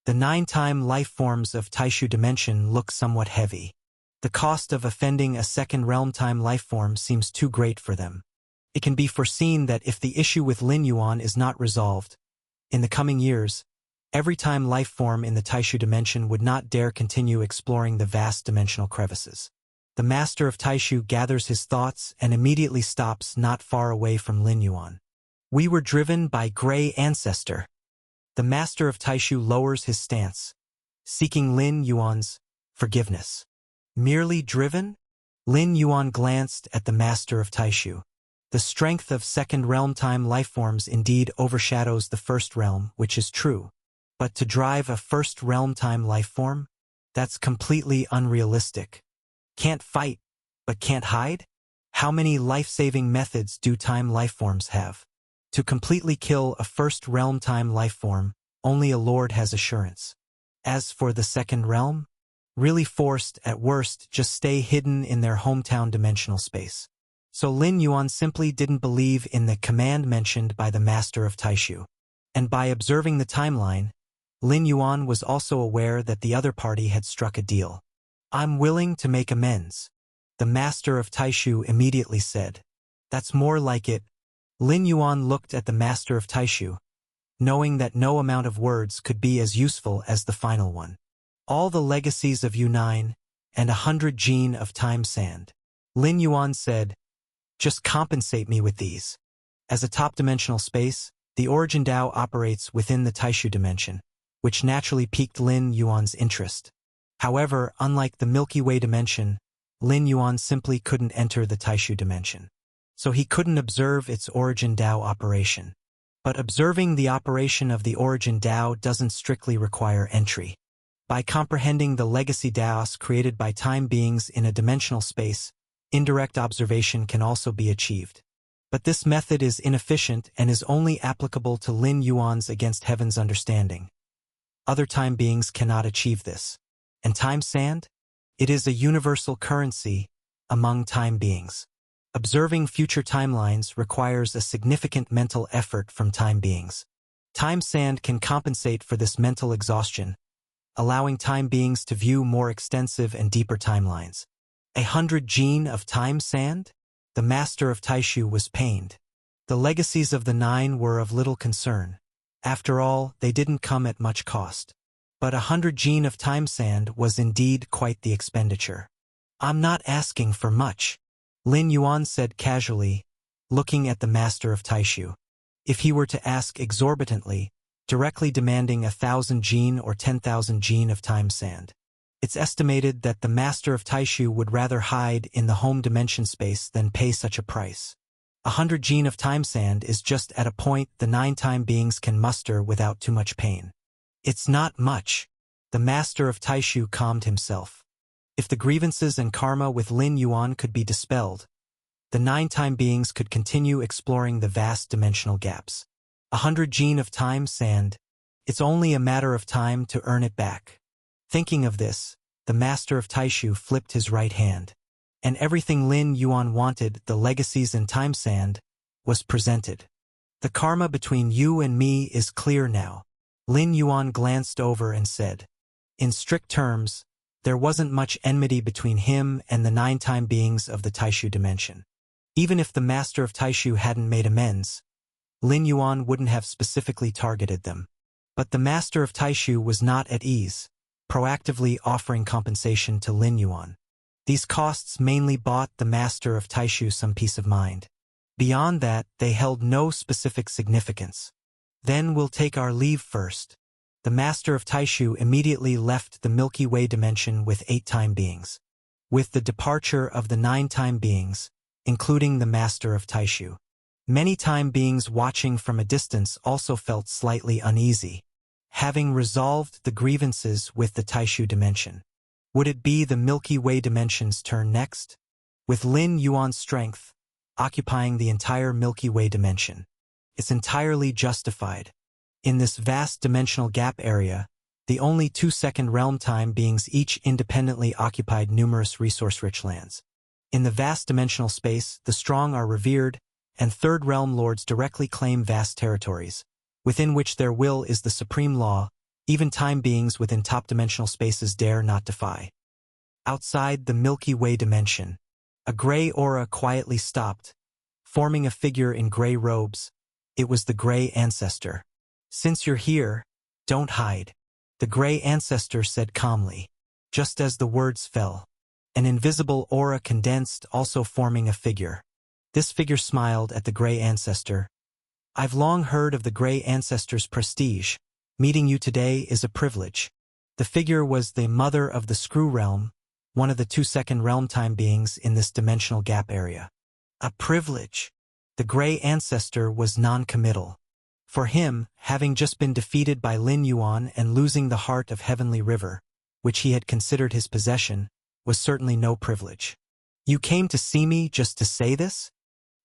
The 9-time lifeforms of Taishu dimension look somewhat heavy. The cost of offending a second-realm time lifeform seems too great for them. It can be foreseen that if the issue with Lin Yuan is not resolved, in the coming years, every time lifeform in the Taishu dimension would not dare continue exploring the vast dimensional crevices. The master of Taishu gathers his thoughts and immediately stops not far away from Lin Yuan. We were driven by Gray Ancestor. The master of Taishu lowers his stance, seeking Lin Yuan's forgiveness. Merely driven? Lin Yuan glanced at the master of Taishu. The strength of second-realm time lifeforms indeed overshadows the first realm, which is true. But to drive a first-realm time lifeform? That's completely unrealistic. Can't fight, but can't hide? How many life-saving methods do time lifeforms have? To completely kill a first-realm time lifeform, only a lord has assurance. As for the second realm? Really forced, at worst, just stay hidden in their hometown dimensional space. So Lin Yuan simply didn't believe in the command mentioned by the master of Taishu. And by observing the timeline, Lin Yuan was also aware that the other party had struck a deal. I'm willing to make amends, the master of Taishu immediately said. That's more like it. Lin Yuan looked at the master of Taishu, knowing that no amount of words could be as useful as the final one. All the legacies of U9 and 100 gene of time sand. Lin Yuan said, just compensate me with these. As a top-dimensional space, the origin Tao operates within the Taishu dimension, which naturally piqued Lin Yuan's interest. However, unlike the Milky Way dimension, Lin Yuan simply couldn't enter the Taishu dimension. So he couldn't observe its origin Tao operation. But observing the operation of the origin Tao doesn't strictly require entry. By comprehending the legacy Taos created by time beings in a dimensional space, indirect observation can also be achieved. But this method is inefficient and is only applicable to Lin Yuan's against heaven's understanding. Other time beings cannot achieve this. And time sand? It is a universal currency among time beings. Observing future timelines requires a significant mental effort from time beings. Time sand can compensate for this mental exhaustion, allowing time beings to view more extensive and deeper timelines. 100 gene of time sand? The master of Taishu was pained. The legacies of the 9 were of little concern. After all, they didn't come at much cost. But 100 gene of time sand was indeed quite the expenditure. I'm not asking for much, Lin Yuan said casually, looking at the master of Taishu. If he were to ask exorbitantly, directly demanding 1,000 gene or 10,000 gene of time sand, it's estimated that the master of Taishu would rather hide in the home dimension space than pay such a price. 100 gene of time sand is just at a point the 9 time beings can muster without too much pain. It's not much. The master of Taishu calmed himself. If the grievances and karma with Lin Yuan could be dispelled, the 9 time beings could continue exploring the vast dimensional gaps. 100 gene of time sand, it's only a matter of time to earn it back. Thinking of this, the master of Taishu flipped his right hand, and everything Lin Yuan wanted, the legacies and time sand, was presented. The karma between you and me is clear now. Lin Yuan glanced over and said, in strict terms, there wasn't much enmity between him and the 9 time beings of the Taishu dimension. Even if the master of Taishu hadn't made amends, Lin Yuan wouldn't have specifically targeted them. But the master of Taishu was not at ease, proactively offering compensation to Lin Yuan. These costs mainly bought the master of Taishu some peace of mind. Beyond that, they held no specific significance. Then we'll take our leave first. The master of Taishu immediately left the Milky Way dimension with 8 time beings. With the departure of the 9 time beings, including the master of Taishu, many time beings watching from a distance also felt slightly uneasy. Having resolved the grievances with the Taishu dimension, would it be the Milky Way dimension's turn next? With Lin Yuan's strength occupying the entire Milky Way dimension, it's entirely justified. In this vast dimensional gap area, the only 2 second realm time beings each independently occupied numerous resource-rich lands. In the vast dimensional space, the strong are revered, and third realm lords directly claim vast territories, within which their will is the supreme law. Even time beings within top dimensional spaces dare not defy. Outside the Milky Way dimension, a gray aura quietly stopped, forming a figure in gray robes. It was the gray ancestor. Since you're here, don't hide, the gray ancestor said calmly. Just as the words fell, an invisible aura condensed, also forming a figure. This figure smiled at the gray ancestor. I've long heard of the gray ancestor's prestige. Meeting you today is a privilege. The figure was the mother of the Screw Realm, one of the 2 second realm time beings in this dimensional gap area. A privilege. The gray ancestor was non-committal. For him, having just been defeated by Lin Yuan and losing the heart of Heavenly River, which he had considered his possession, was certainly no privilege. You came to see me just to say this?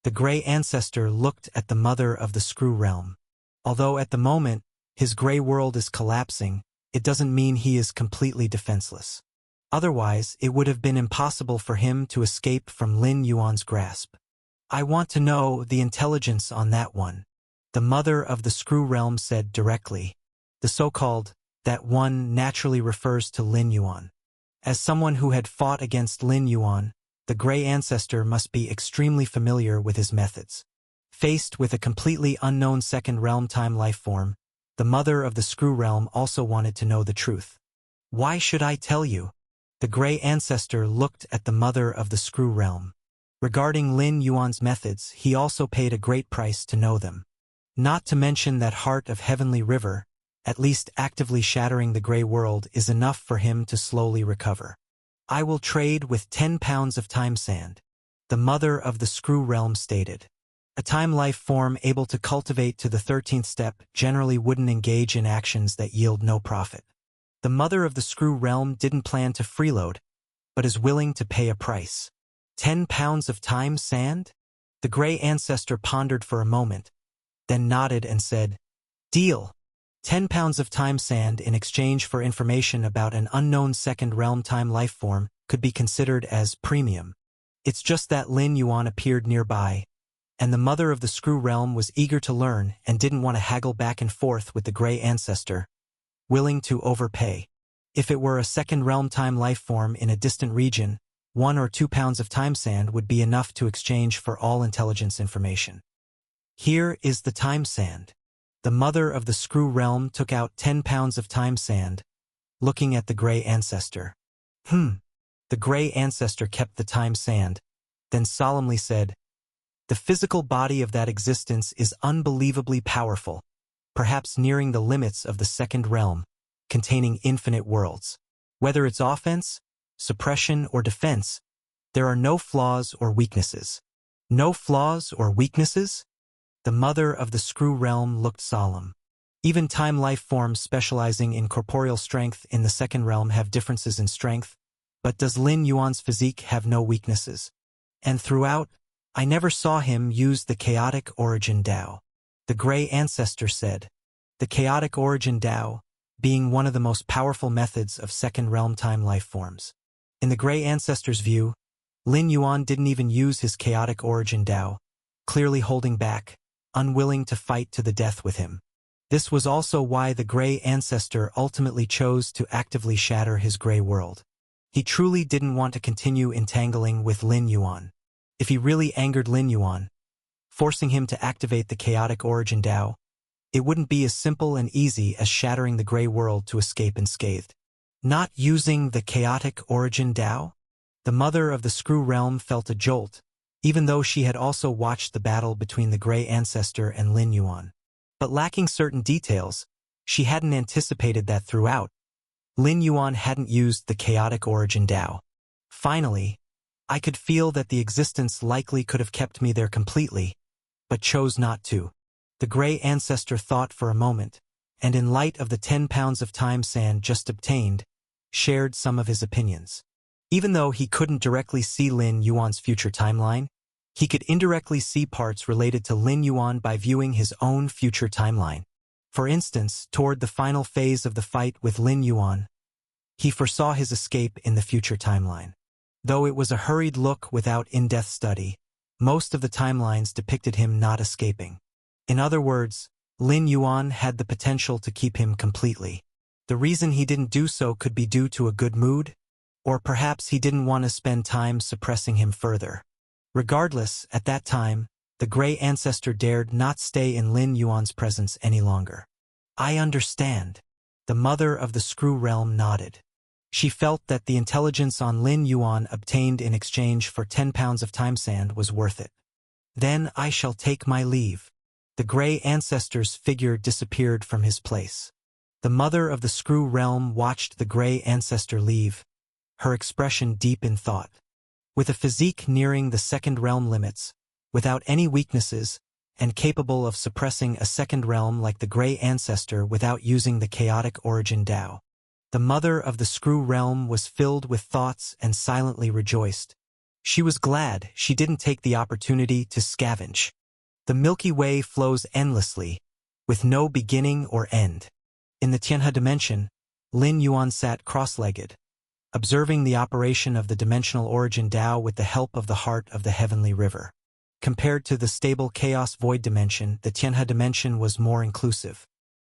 The gray ancestor looked at the mother of the Screw Realm. Although at the moment, his gray world is collapsing, it doesn't mean he is completely defenseless. Otherwise, it would have been impossible for him to escape from Lin Yuan's grasp. I want to know the intelligence on that one, the mother of the Screw Realm said directly. The so-called, that one naturally refers to Lin Yuan. As someone who had fought against Lin Yuan, the gray ancestor must be extremely familiar with his methods. Faced with a completely unknown second realm time life form, the mother of the Screw Realm also wanted to know the truth. Why should I tell you? The gray ancestor looked at the mother of the Screw Realm. Regarding Lin Yuan's methods, he also paid a great price to know them. Not to mention that heart of Heavenly River, at least actively shattering the gray world, is enough for him to slowly recover. I will trade with 10 pounds of time sand, the mother of the Screw Realm stated. A time life form able to cultivate to the 13th step generally wouldn't engage in actions that yield no profit. The mother of the Screw Realm didn't plan to freeload, but is willing to pay a price. 10 pounds of time sand? The gray ancestor pondered for a moment, then nodded and said, Deal. 10 pounds of time sand in exchange for information about an unknown second realm time life form could be considered as premium. It's just that Lin Yuan appeared nearby, and the mother of the Screw realm was eager to learn and didn't want to haggle back and forth with the Gray Ancestor, willing to overpay. If it were a second realm time life form in a distant region, 1 or 2 pounds of time sand would be enough to exchange for all intelligence information. Here is the time sand. The mother of the Screw realm took out 10 pounds of time sand, looking at the Gray Ancestor. The Gray Ancestor kept the time sand, then solemnly said, "The physical body of that existence is unbelievably powerful, perhaps nearing the limits of the second realm, containing infinite worlds. Whether it's offense, suppression, or defense, there are no flaws or weaknesses." No flaws or weaknesses? The mother of the Screw realm looked solemn. Even time life forms specializing in corporeal strength in the second realm have differences in strength, but does Lin Yuan's physique have no weaknesses? And throughout, I never saw him use the chaotic origin Tao. The Gray Ancestor said, the chaotic origin Tao being one of the most powerful methods of second realm time life forms. In the Gray Ancestor's view, Lin Yuan didn't even use his chaotic origin Tao, clearly holding back, unwilling to fight to the death with him. This was also why the Gray Ancestor ultimately chose to actively shatter his gray world. He truly didn't want to continue entangling with Lin Yuan. If he really angered Lin Yuan, forcing him to activate the chaotic origin Tao, it wouldn't be as simple and easy as shattering the gray world to escape unscathed. Not using the chaotic origin Tao? The mother of the Screw realm felt a jolt, even though she had also watched the battle between the Gray Ancestor and Lin Yuan. But lacking certain details, she hadn't anticipated that throughout, Lin Yuan hadn't used the chaotic origin Tao. Finally, I could feel that the existence likely could have kept me there completely, but chose not to. The Gray Ancestor thought for a moment, and in light of the 10 pounds of time sand just obtained, shared some of his opinions. Even though he couldn't directly see Lin Yuan's future timeline, he could indirectly see parts related to Lin Yuan by viewing his own future timeline. For instance, toward the final phase of the fight with Lin Yuan, he foresaw his escape in the future timeline. Though it was a hurried look without in-depth study, most of the timelines depicted him not escaping. In other words, Lin Yuan had the potential to keep him completely. The reason he didn't do so could be due to a good mood, or perhaps he didn't want to spend time suppressing him further. Regardless, at that time, the Gray Ancestor dared not stay in Lin Yuan's presence any longer. I understand. The mother of the Screw realm nodded. She felt that the intelligence on Lin Yuan obtained in exchange for 10 pounds of time sand was worth it. Then I shall take my leave. The Gray Ancestor's figure disappeared from his place. The mother of the Screw realm watched the Gray Ancestor leave, her expression deep in thought. With a physique nearing the second realm limits, without any weaknesses, and capable of suppressing a second realm like the Gray Ancestor without using the chaotic origin Tao, the mother of the Screw realm was filled with thoughts and silently rejoiced. She was glad she didn't take the opportunity to scavenge. The Milky Way flows endlessly, with no beginning or end. In the Tianhe dimension, Lin Yuan sat cross-legged, observing the operation of the dimensional origin Tao with the help of the heart of the heavenly river. Compared to the stable chaos void dimension, the Tianhe dimension was more inclusive.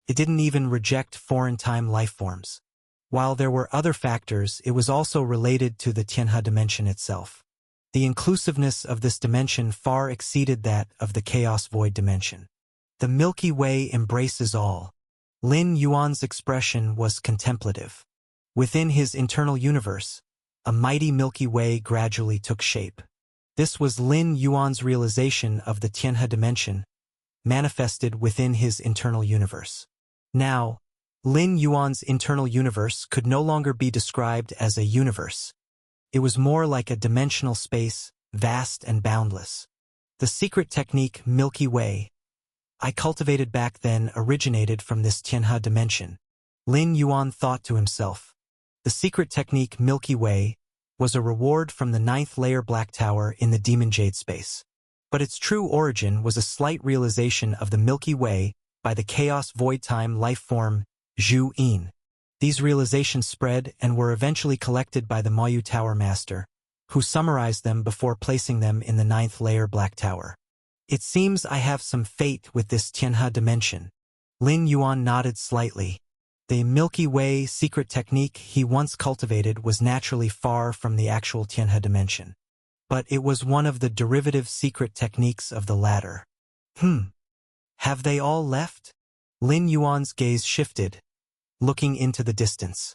It didn't even reject foreign time life forms. While there were other factors, it was also related to the Tianhe dimension itself. The inclusiveness of this dimension far exceeded that of the chaos void dimension. The Milky Way embraces all. Lin Yuan's expression was contemplative. Within his internal universe, a mighty Milky Way gradually took shape. This was Lin Yuan's realization of the Tianhe dimension, manifested within his internal universe. Now, Lin Yuan's internal universe could no longer be described as a universe. It was more like a dimensional space, vast and boundless. The secret technique Milky Way I cultivated back then originated from this Tianhe dimension. Lin Yuan thought to himself. The secret technique Milky Way was a reward from the 9th layer Black Tower in the Demon Jade space. But its true origin was a slight realization of the Milky Way by by the chaos void-time life-form Zhu Yin. These realizations spread and were eventually collected by the Mayu Tower Master, who summarized them before placing them in the 9th layer Black Tower. It seems I have some fate with this Tianhe dimension. Lin Yuan nodded slightly. The Milky Way secret technique he once cultivated was naturally far from the actual Tianhe dimension. But it was one of the derivative secret techniques of the latter. Have they all left? Lin Yuan's gaze shifted, looking into the distance.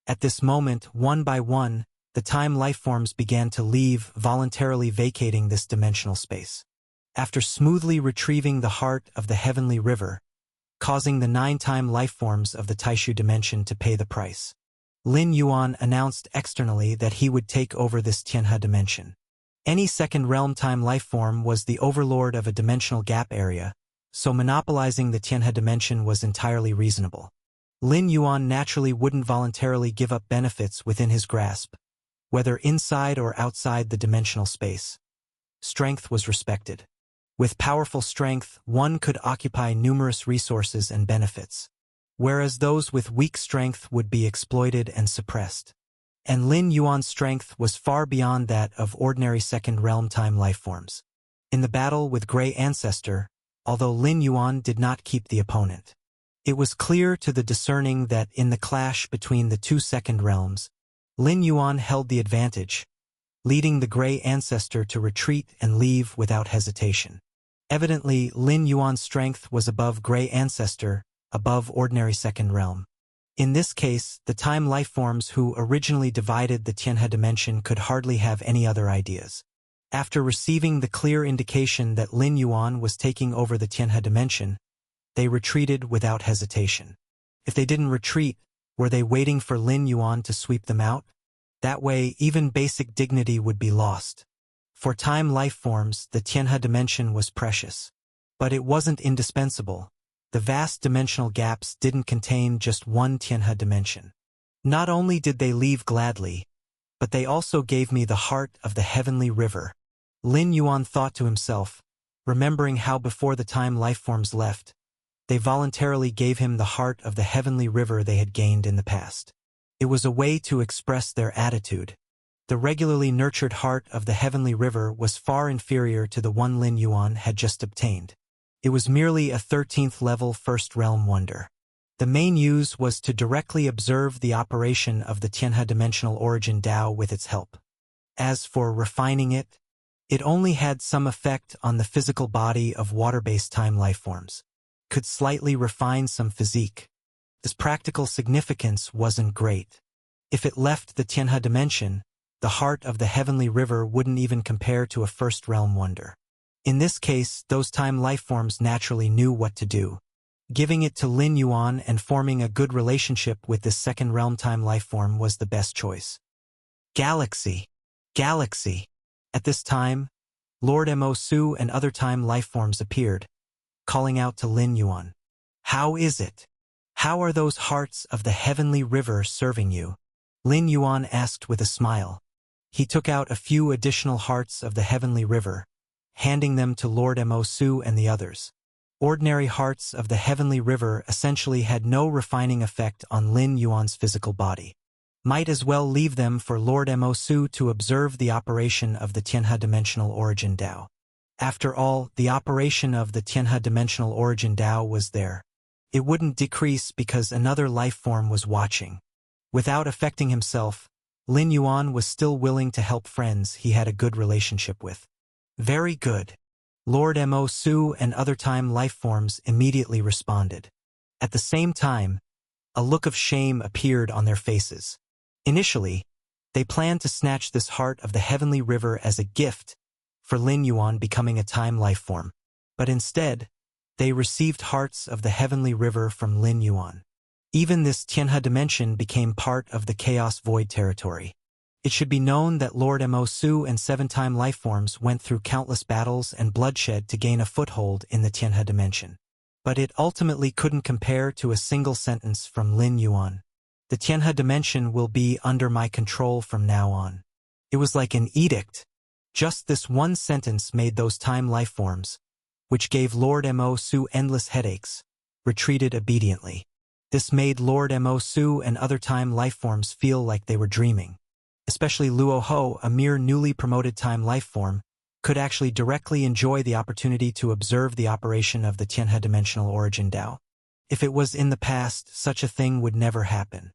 At this moment, one by one, the time lifeforms began to leave, voluntarily vacating this dimensional space. After smoothly retrieving the heart of the heavenly river, causing the 9-time lifeforms of the Taishu dimension to pay the price, Lin Yuan announced externally that he would take over this Tianhe dimension. Any second realm time lifeform was the overlord of a dimensional gap area, so monopolizing the Tianhe dimension was entirely reasonable. Lin Yuan naturally wouldn't voluntarily give up benefits within his grasp, whether inside or outside the dimensional space. Strength was respected. With powerful strength, one could occupy numerous resources and benefits, whereas those with weak strength would be exploited and suppressed. And Lin Yuan's strength was far beyond that of ordinary second realm time lifeforms. In the battle with Grey Ancestor, although Lin Yuan did not keep the opponent, it was clear to the discerning that in the clash between the two second realms, Lin Yuan held the advantage, leading the Grey Ancestor to retreat and leave without hesitation. Evidently, Lin Yuan's strength was above Grey Ancestor, above ordinary second realm. In this case, the time lifeforms who originally divided the Tianhe dimension could hardly have any other ideas. After receiving the clear indication that Lin Yuan was taking over the Tianhe dimension, they retreated without hesitation. If they didn't retreat, were they waiting for Lin Yuan to sweep them out? That way, even basic dignity would be lost. For time lifeforms, the Tianhe dimension was precious. But it wasn't indispensable. The vast dimensional gaps didn't contain just one Tianhe dimension. Not only did they leave gladly, but they also gave me the heart of the heavenly river. Lin Yuan thought to himself, remembering how before the time lifeforms left, they voluntarily gave him the heart of the heavenly river they had gained in the past. It was a way to express their attitude. The regularly nurtured heart of the heavenly river was far inferior to the one Lin Yuan had just obtained. It was merely a 13th level first realm wonder. The main use was to directly observe the operation of the Tianhe dimensional origin Tao with its help. As for refining it, it only had some effect on the physical body of water-based time lifeforms. Could slightly refine some physique. This practical significance wasn't great. If it left the Tianhe dimension, the heart of the heavenly river wouldn't even compare to a first realm wonder. In this case, those time lifeforms naturally knew what to do. Giving it to Lin Yuan and forming a good relationship with this second realm time lifeform was the best choice. Galaxy! Galaxy! At this time, Lord Mo Su and other time lifeforms appeared, calling out to Lin Yuan. How is it? How are those hearts of the heavenly river serving you? Lin Yuan asked with a smile. He took out a few additional hearts of the heavenly river, handing them to Lord Mo Su and the others. Ordinary hearts of the heavenly river essentially had no refining effect on Lin Yuan's physical body. Might as well leave them for Lord Mo Su to observe the operation of the Tianhe dimensional origin Tao. After all, the operation of the Tianhe dimensional origin Tao was there. It wouldn't decrease because another life form was watching. Without affecting himself, Lin Yuan was still willing to help friends he had a good relationship with. Very good. Lord Mo Su and other time life forms immediately responded. At the same time, a look of shame appeared on their faces. Initially, they planned to snatch this heart of the heavenly river as a gift for Lin Yuan becoming a time life form. But instead, they received hearts of the heavenly river from Lin Yuan. Even this Tianhe dimension became part of the Chaos Void territory. It should be known that Lord Mo Su and 7 time lifeforms went through countless battles and bloodshed to gain a foothold in the Tianhe dimension. But it ultimately couldn't compare to a single sentence from Lin Yuan. The Tianhe dimension will be under my control from now on. It was like an edict. Just this one sentence made those time lifeforms, which gave Lord Mo Su endless headaches, retreated obediently. This made Lord Mo Su and other time lifeforms feel like they were dreaming. Especially Luo Ho, a mere newly promoted time lifeform, could actually directly enjoy the opportunity to observe the operation of the Tianhe dimensional origin Dao. If it was in the past, such a thing would never happen.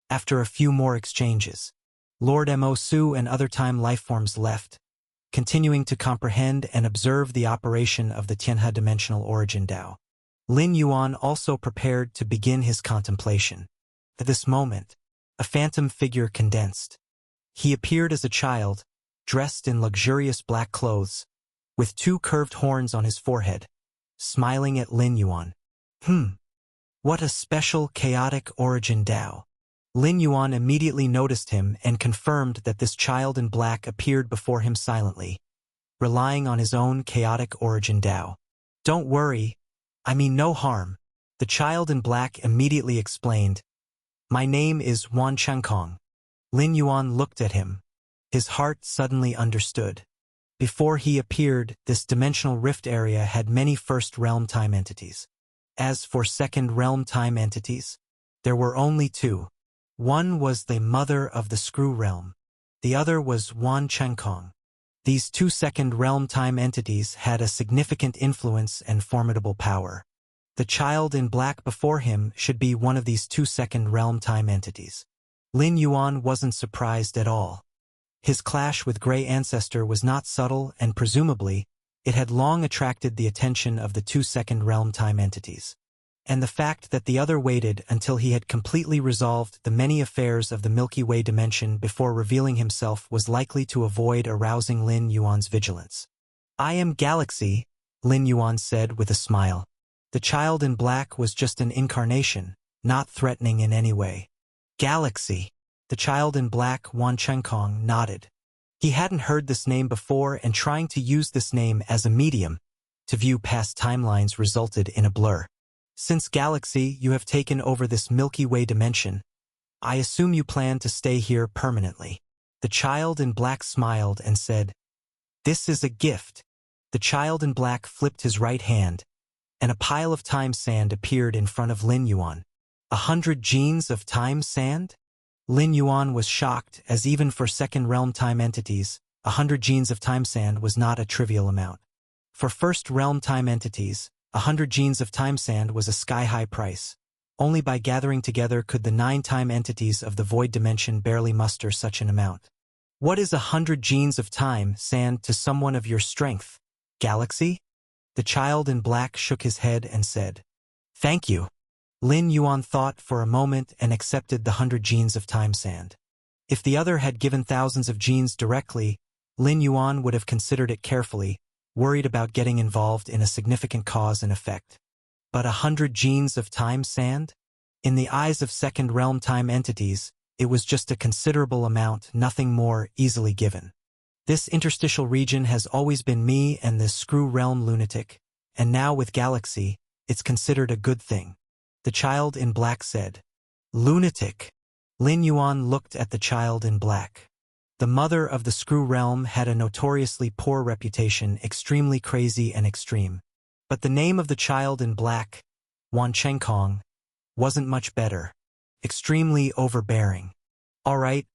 After a few more exchanges, Lord Mo Su and other time lifeforms left, continuing to comprehend and observe the operation of the Tianhe dimensional origin Dao. Lin Yuan also prepared to begin his contemplation. At this moment, a phantom figure condensed. He appeared as a child, dressed in luxurious black clothes, with two curved horns on his forehead, smiling at Lin Yuan. What a special chaotic origin Dao. Lin Yuan immediately noticed him and confirmed that this child in black appeared before him silently, relying on his own chaotic origin Dao. Don't worry, I mean no harm, the child in black immediately explained. My name is Wan Chengkong. Lin Yuan looked at him. His heart suddenly understood. Before he appeared, this dimensional rift area had many first realm time entities. As for second realm time entities, there were only two. One was the mother of the screw realm. The other was Wan Chengkong. These two second realm time entities had a significant influence and formidable power. The child in black before him should be one of these two second realm time entities. Lin Yuan wasn't surprised at all. His clash with Grey Ancestor was not subtle and presumably, it had long attracted the attention of the two second realm time entities. And the fact that the other waited until he had completely resolved the many affairs of the Milky Way dimension before revealing himself was likely to avoid arousing Lin Yuan's vigilance. I am Galaxy, Lin Yuan said with a smile. The child in black was just an incarnation, not threatening in any way. Galaxy. The child in black, Wan Chengkong, nodded. He hadn't heard this name before and trying to use this name as a medium to view past timelines resulted in a blur. Since Galaxy, you have taken over this Milky Way dimension, I assume you plan to stay here permanently. The child in black smiled and said, This is a gift. The child in black flipped his right hand, and a pile of time sand appeared in front of Lin Yuan. 100 genes of time sand? Lin Yuan was shocked, as even for second realm time entities, 100 genes of time sand was not a trivial amount. For first realm time entities, 100 genes of time sand was a sky-high price. Only by gathering together could the 9 time entities of the void dimension barely muster such an amount. What is 100 genes of time sand to someone of your strength, Galaxy? The child in black shook his head and said, Thank you. Lin Yuan thought for a moment and accepted the 100 genes of time sand. If the other had given thousands of genes directly, Lin Yuan would have considered it carefully, worried about getting involved in a significant cause and effect. But 100 genes of time sand? In the eyes of second realm time entities, it was just a considerable amount, nothing more easily given. This interstitial region has always been me and this screw realm lunatic, and now with Galaxy, it's considered a good thing. The child in black said. Lunatic. Lin Yuan looked at the child in black. The mother of the screw realm had a notoriously poor reputation, extremely crazy and extreme. But the name of the child in black, Wan Chengkong, wasn't much better. Extremely overbearing. All right,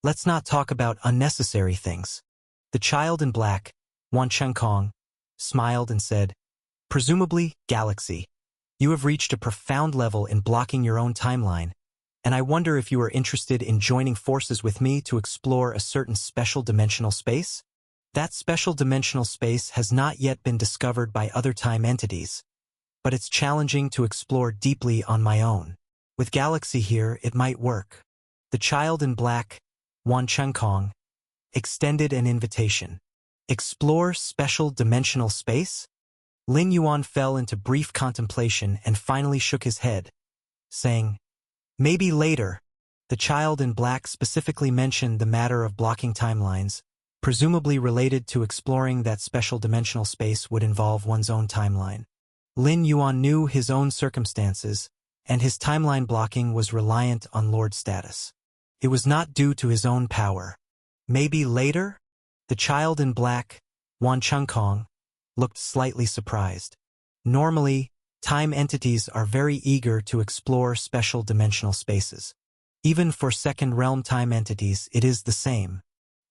let's not talk about unnecessary things. The child in black, Wan Chengkong, smiled and said, Presumably, Galaxy, you have reached a profound level in blocking your own timeline, and I wonder if you are interested in joining forces with me to explore a certain special dimensional space? That special dimensional space has not yet been discovered by other time entities, but it's challenging to explore deeply on my own. With Galaxy here, it might work. The child in black, Wan Chengkong, extended an invitation. Explore special dimensional space? Lin Yuan fell into brief contemplation and finally shook his head, saying, Maybe later. The child in black specifically mentioned the matter of blocking timelines, presumably related to exploring that special dimensional space would involve one's own timeline. Lin Yuan knew his own circumstances, and his timeline blocking was reliant on Lord status. It was not due to his own power. Maybe later? The child in black, Wan Chengkong, looked slightly surprised. Normally, time entities are very eager to explore special dimensional spaces. Even for second-realm time entities, it is the same.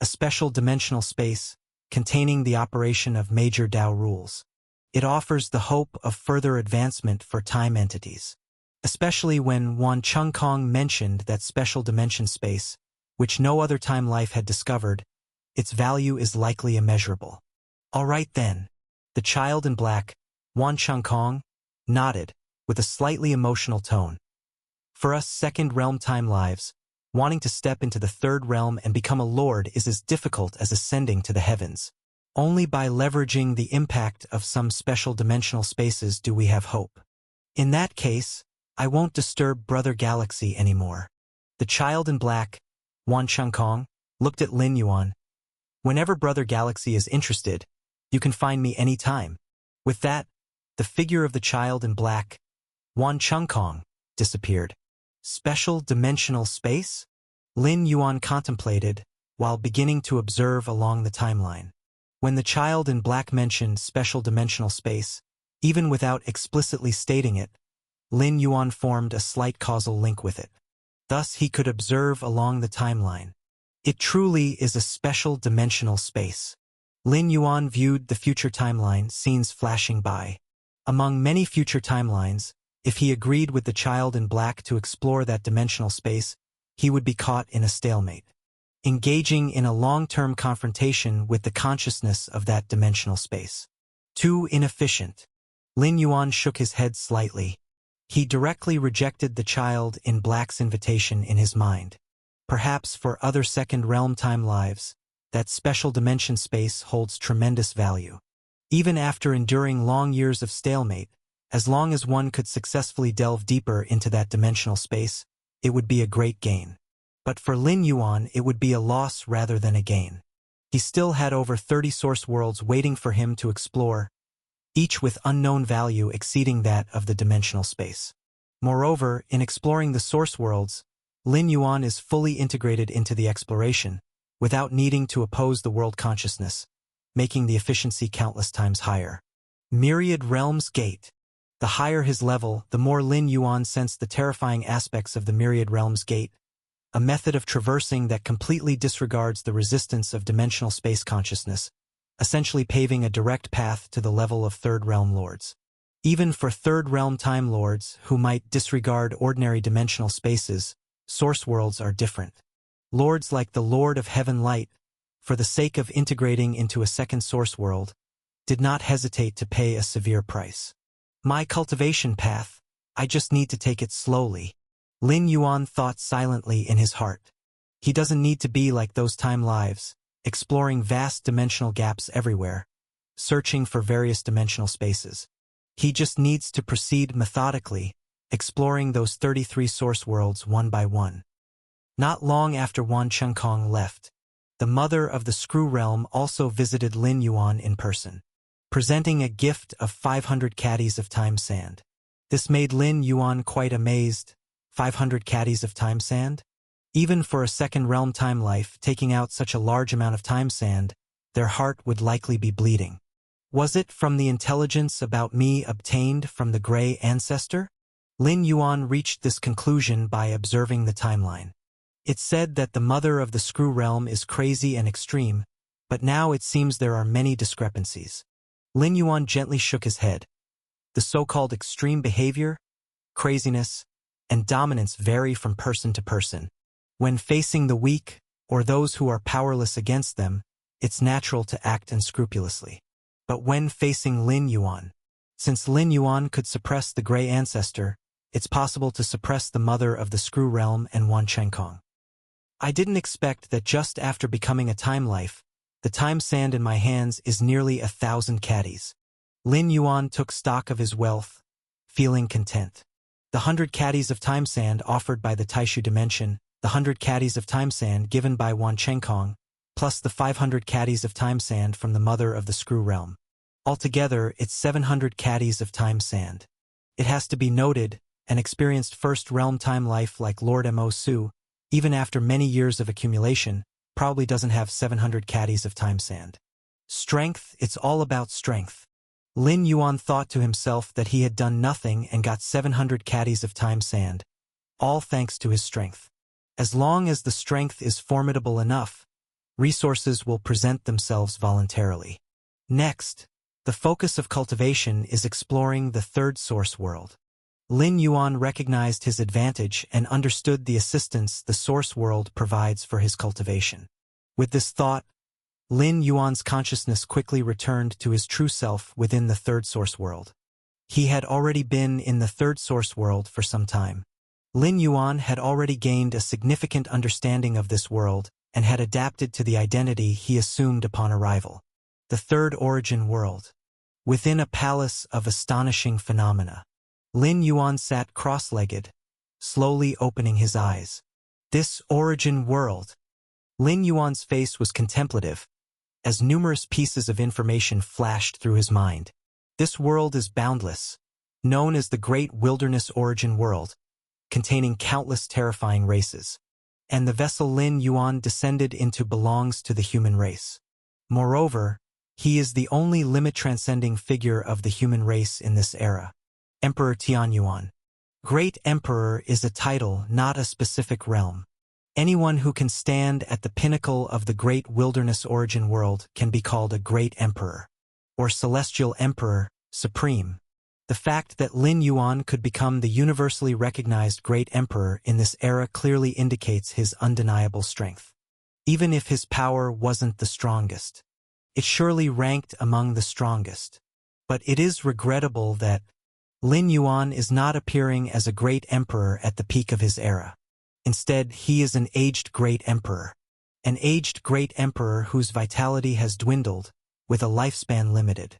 A special dimensional space, containing the operation of major Tao rules. It offers the hope of further advancement for time entities. Especially when Wan Chengkong mentioned that special dimension space, which no other time life had discovered, its value is likely immeasurable. All right then. The child in black, Wan Chengkong, nodded, with a slightly emotional tone. For us second-realm time lives, wanting to step into the third realm and become a lord is as difficult as ascending to the heavens. Only by leveraging the impact of some special dimensional spaces do we have hope. In that case, I won't disturb Brother Galaxy anymore. The child in black, Wan Chengkong, looked at Lin Yuan. Whenever Brother Galaxy is interested, you can find me anytime. With that, the figure of the child in black, Wan Chengkong, disappeared. Special dimensional space? Lin Yuan contemplated, while beginning to observe along the timeline. When the child in black mentioned special dimensional space, even without explicitly stating it, Lin Yuan formed a slight causal link with it. Thus he could observe along the timeline. It truly is a special dimensional space. Lin Yuan viewed the future timeline, scenes flashing by. Among many future timelines, if he agreed with the child in black to explore that dimensional space, he would be caught in a stalemate, engaging in a long-term confrontation with the consciousness of that dimensional space. Too inefficient. Lin Yuan shook his head slightly. He directly rejected the child in black's invitation in his mind. Perhaps for other second-realm time lives, that special dimension space holds tremendous value. Even after enduring long years of stalemate, as long as one could successfully delve deeper into that dimensional space, it would be a great gain. But for Lin Yuan, it would be a loss rather than a gain. He still had over 30 source worlds waiting for him to explore, each with unknown value exceeding that of the dimensional space. Moreover, in exploring the source worlds, Lin Yuan is fully integrated into the exploration, without needing to oppose the world consciousness, making the efficiency countless times higher. Myriad Realms Gate. The higher his level, the more Lin Yuan sensed the terrifying aspects of the Myriad Realms Gate, a method of traversing that completely disregards the resistance of dimensional space consciousness, essentially paving a direct path to the level of third-realm lords. Even for third-realm time lords who might disregard ordinary dimensional spaces, source worlds are different. Lords like the Lord of Heaven Light, for the sake of integrating into a second source world, did not hesitate to pay a severe price. My cultivation path, I just need to take it slowly. Lin Yuan thought silently in his heart. He doesn't need to be like those time lives, exploring vast dimensional gaps everywhere, searching for various dimensional spaces. He just needs to proceed methodically, exploring those 33 source worlds one by one. Not long after Wan Chengkong left, the mother of the Screw Realm also visited Lin Yuan in person, presenting a gift of 500 caddies of time sand. This made Lin Yuan quite amazed. 500 caddies of time sand? Even for a second realm time life taking out such a large amount of time sand, their heart would likely be bleeding. Was it from the intelligence about me obtained from the Gray Ancestor? Lin Yuan reached this conclusion by observing the timeline. It said that the mother of the Screw Realm is crazy and extreme, but now it seems there are many discrepancies. Lin Yuan gently shook his head. The so-called extreme behavior, craziness, and dominance vary from person to person. When facing the weak, or those who are powerless against them, it's natural to act unscrupulously. But when facing Lin Yuan, since Lin Yuan could suppress the Gray Ancestor, it's possible to suppress the mother of the Screw Realm and Wan Chengkong. I didn't expect that just after becoming a time life, the time sand in my hands is nearly 1,000 caddies. Lin Yuan took stock of his wealth, feeling content. The 100 caddies of time sand offered by the Taishu dimension, the 100 caddies of time sand given by Wan Chengkong, plus the 500 caddies of time sand from the mother of the Screw Realm. Altogether, it's 700 caddies of time sand. It has to be noted, an experienced first realm time life like Lord Mo Su, even after many years of accumulation, probably doesn't have 700 caddies of time sand. Strength, it's all about strength. Lin Yuan thought to himself that he had done nothing and got 700 caddies of time sand, all thanks to his strength. As long as the strength is formidable enough, resources will present themselves voluntarily. Next, the focus of cultivation is exploring the third source world. Lin Yuan recognized his advantage and understood the assistance the source world provides for his cultivation. With this thought, Lin Yuan's consciousness quickly returned to his true self within the third source world. He had already been in the third source world for some time. Lin Yuan had already gained a significant understanding of this world and had adapted to the identity he assumed upon arrival. The third origin world. Within a palace of astonishing phenomena, Lin Yuan sat cross-legged, slowly opening his eyes. This origin world. Lin Yuan's face was contemplative, as numerous pieces of information flashed through his mind. This world is boundless, known as the Great Wilderness Origin World, containing countless terrifying races. And the vessel Lin Yuan descended into belongs to the human race. Moreover, he is the only limit-transcending figure of the human race in this era. Emperor Tianyuan. Great Emperor is a title, not a specific realm. Anyone who can stand at the pinnacle of the Great Wilderness Origin World can be called a Great Emperor, or Celestial Emperor, Supreme. The fact that Lin Yuan could become the universally recognized Great Emperor in this era clearly indicates his undeniable strength. Even if his power wasn't the strongest, it surely ranked among the strongest. But it is regrettable that Lin Yuan is not appearing as a Great Emperor at the peak of his era. Instead, he is an aged Great Emperor. An aged Great Emperor whose vitality has dwindled, with a lifespan limited.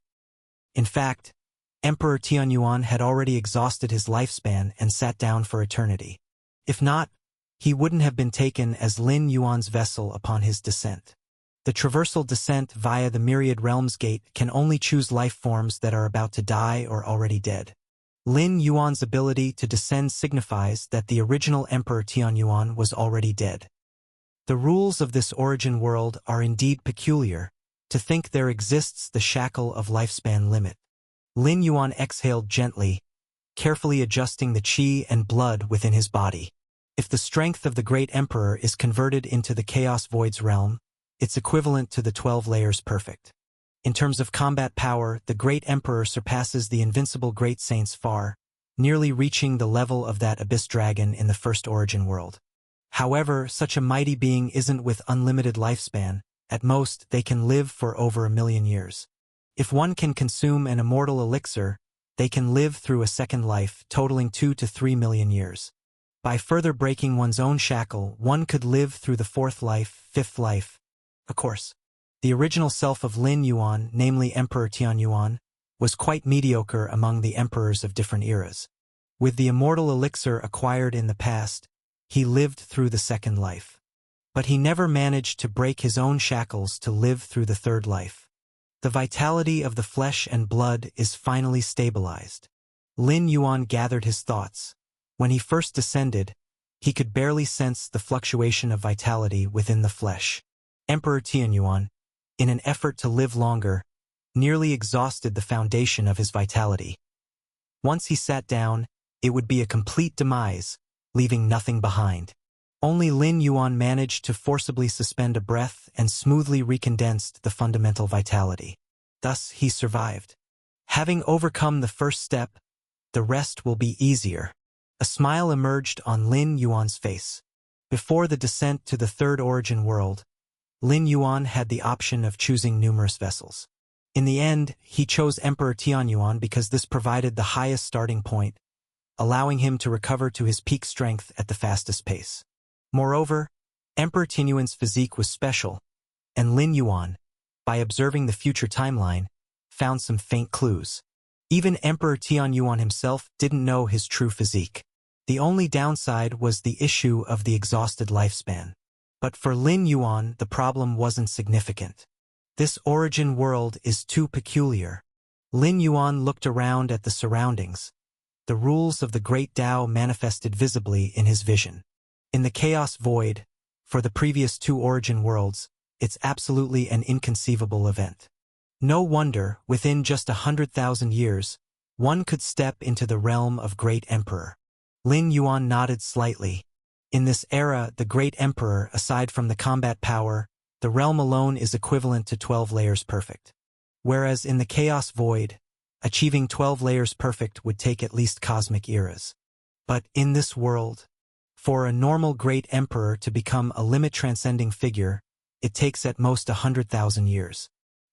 In fact, Emperor Tianyuan had already exhausted his lifespan and sat down for eternity. If not, he wouldn't have been taken as Lin Yuan's vessel upon his descent. The traversal descent via the Myriad Realms Gate can only choose life forms that are about to die or already dead. Lin Yuan's ability to descend signifies that the original Emperor Tianyuan was already dead. The rules of this origin world are indeed peculiar. To think there exists the shackle of lifespan limit. Lin Yuan exhaled gently, carefully adjusting the qi and blood within his body. If the strength of the Great Emperor is converted into the Chaos Void's realm, it's equivalent to the 12 layers perfect. In terms of combat power, the Great Emperor surpasses the invincible Great Saints far, nearly reaching the level of that Abyss Dragon in the first origin world. However, such a mighty being isn't with unlimited lifespan. At most, they can live for over 1,000,000 years. If one can consume an immortal elixir, they can live through a second life, totaling 2 to 3 million years. By further breaking one's own shackle, one could live through the fourth life, fifth life. Of course, the original self of Lin Yuan, namely Emperor Tianyuan, was quite mediocre among the emperors of different eras. With the immortal elixir acquired in the past, he lived through the second life. But he never managed to break his own shackles to live through the third life. The vitality of the flesh and blood is finally stabilized. Lin Yuan gathered his thoughts. When he first descended, he could barely sense the fluctuation of vitality within the flesh. Emperor Tianyuan, in an effort to live longer, nearly exhausted the foundation of his vitality. Once he sat down, it would be a complete demise, leaving nothing behind. Only Lin Yuan managed to forcibly suspend a breath and smoothly recondensed the fundamental vitality. Thus, he survived. Having overcome the first step, the rest will be easier. A smile emerged on Lin Yuan's face. Before the descent to the third origin world, Lin Yuan had the option of choosing numerous vessels. In the end, he chose Emperor Tianyuan because this provided the highest starting point, allowing him to recover to his peak strength at the fastest pace. Moreover, Emperor Tianyuan's physique was special, and Lin Yuan, by observing the future timeline, found some faint clues. Even Emperor Tianyuan himself didn't know his true physique. The only downside was the issue of the exhausted lifespan. But for Lin Yuan, the problem wasn't significant. This origin world is too peculiar. Lin Yuan looked around at the surroundings. The rules of the Great Tao manifested visibly in his vision. In the Chaos Void, for the previous two origin worlds, it's absolutely an inconceivable event. No wonder, within just 100,000 years, one could step into the realm of Great Emperor. Lin Yuan nodded slightly. In this era, the Great Emperor, aside from the combat power, the realm alone is equivalent to 12 layers perfect. Whereas in the Chaos Void, achieving 12 layers perfect would take at least cosmic eras. But in this world, for a normal Great Emperor to become a limit-transcending figure, it takes at most 100,000 years.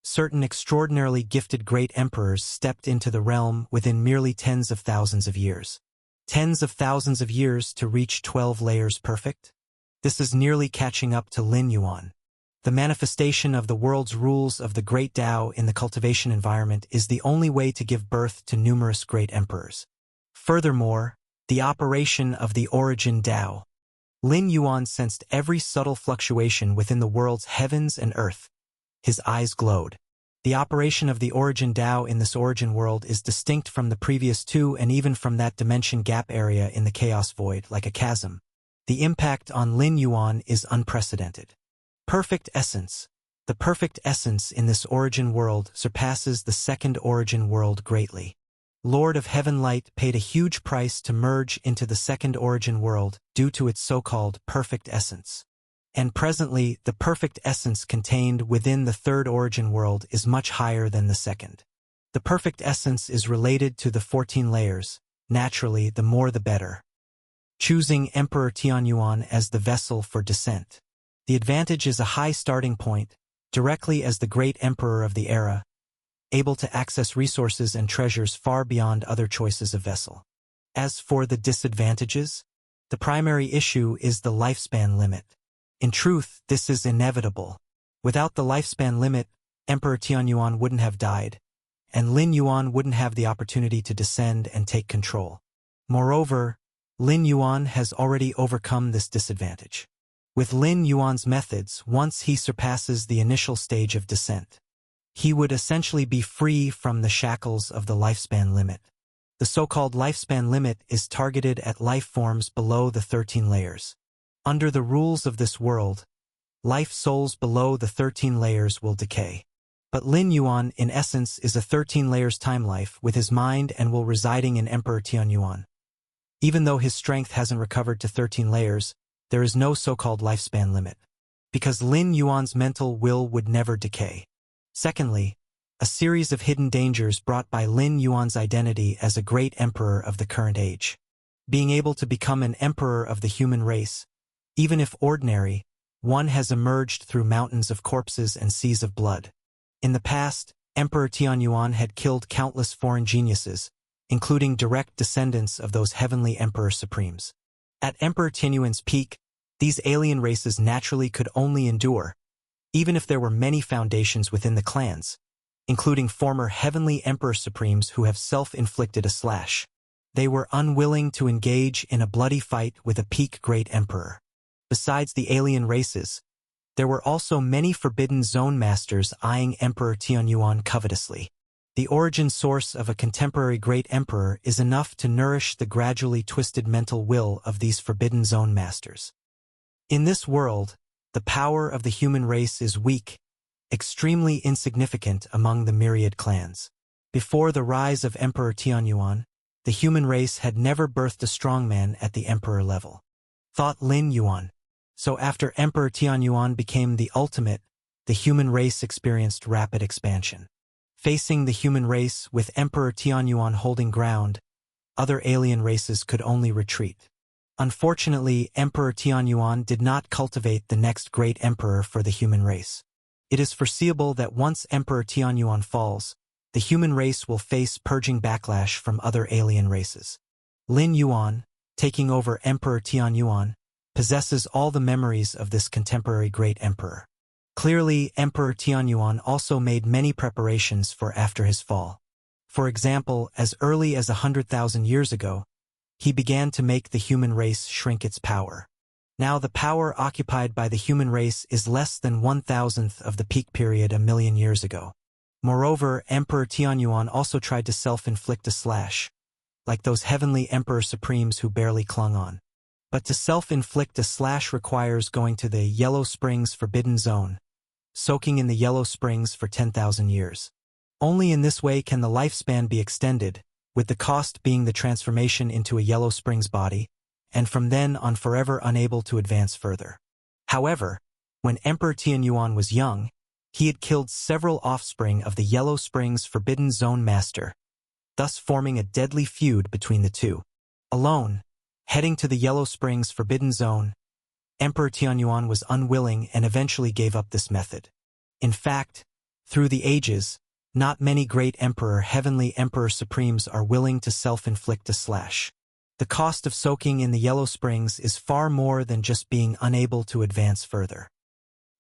Certain extraordinarily gifted Great Emperors stepped into the realm within merely tens of thousands of years. Tens of thousands of years to reach 12 layers perfect? This is nearly catching up to Lin Yuan. The manifestation of the world's rules of the Great Tao in the cultivation environment is the only way to give birth to numerous Great Emperors. Furthermore, the operation of the Origin Tao. Lin Yuan sensed every subtle fluctuation within the world's heavens and earth. His eyes glowed. The operation of the Origin Tao in this origin world is distinct from the previous two and even from that dimension gap area in the Chaos Void, like a chasm. The impact on Lin Yuan is unprecedented. Perfect essence. The perfect essence in this origin world surpasses the second origin world greatly. Lord of Heaven Light paid a huge price to merge into the second origin world due to its so-called perfect essence. And presently, the perfect essence contained within the third origin world is much higher than the second. The perfect essence is related to the 14 layers. Naturally, the more the better. Choosing Emperor Tianyuan as the vessel for descent. The advantage is a high starting point, directly as the great emperor of the era, able to access resources and treasures far beyond other choices of vessel. As for the disadvantages, the primary issue is the lifespan limit. In truth, this is inevitable. Without the lifespan limit, Emperor Tianyuan wouldn't have died, and Lin Yuan wouldn't have the opportunity to descend and take control. Moreover, Lin Yuan has already overcome this disadvantage. With Lin Yuan's methods, once he surpasses the initial stage of descent, he would essentially be free from the shackles of the lifespan limit. The so-called lifespan limit is targeted at life forms below the 13 layers. Under the rules of this world, life souls below the 13 layers will decay. But Lin Yuan, in essence, is a 13 layers time life with his mind and will residing in Emperor Tianyuan. Even though his strength hasn't recovered to 13 layers, there is no so-called lifespan limit, because Lin Yuan's mental will would never decay. Secondly, a series of hidden dangers brought by Lin Yuan's identity as a great emperor of the current age. Being able to become an emperor of the human race, even if ordinary, one has emerged through mountains of corpses and seas of blood. In the past, Emperor Tianyuan had killed countless foreign geniuses, including direct descendants of those heavenly Emperor Supremes. At Emperor Tianyuan's peak, these alien races naturally could only endure, even if there were many foundations within the clans, including former heavenly Emperor Supremes who have self-inflicted a slash. They were unwilling to engage in a bloody fight with a peak great emperor. Besides the alien races, there were also many Forbidden Zone masters eyeing Emperor Tianyuan covetously. The origin source of a contemporary great emperor is enough to nourish the gradually twisted mental will of these Forbidden Zone masters. In this world, the power of the human race is weak, extremely insignificant among the myriad clans. Before the rise of Emperor Tianyuan, the human race had never birthed a strongman at the emperor level. Thought Lin Yuan. So after Emperor Tianyuan became the ultimate, the human race experienced rapid expansion. Facing the human race with Emperor Tianyuan holding ground, other alien races could only retreat. Unfortunately, Emperor Tianyuan did not cultivate the next great emperor for the human race. It is foreseeable that once Emperor Tianyuan falls, the human race will face purging backlash from other alien races. Lin Yuan, taking over Emperor Tianyuan, possesses all the memories of this contemporary great emperor. Clearly, Emperor Tianyuan also made many preparations for after his fall. For example, as early as 100,000 years ago, he began to make the human race shrink its power. Now the power occupied by the human race is less than 1,000th of the peak period a million years ago. Moreover, Emperor Tianyuan also tried to self-inflict a slash, like those heavenly Emperor Supremes who barely clung on. But to self-inflict a slash requires going to the Yellow Springs Forbidden Zone, soaking in the Yellow Springs for 10,000 years. Only in this way can the lifespan be extended, with the cost being the transformation into a Yellow Springs body, and from then on forever unable to advance further. However, when Emperor Tianyuan was young, he had killed several offspring of the Yellow Springs Forbidden Zone Master, thus forming a deadly feud between the two. Alone, heading to the Yellow Springs Forbidden Zone, Emperor Tianyuan was unwilling and eventually gave up this method. In fact, through the ages, not many great heavenly emperor supremes are willing to self-inflict a slash. The cost of soaking in the Yellow Springs is far more than just being unable to advance further.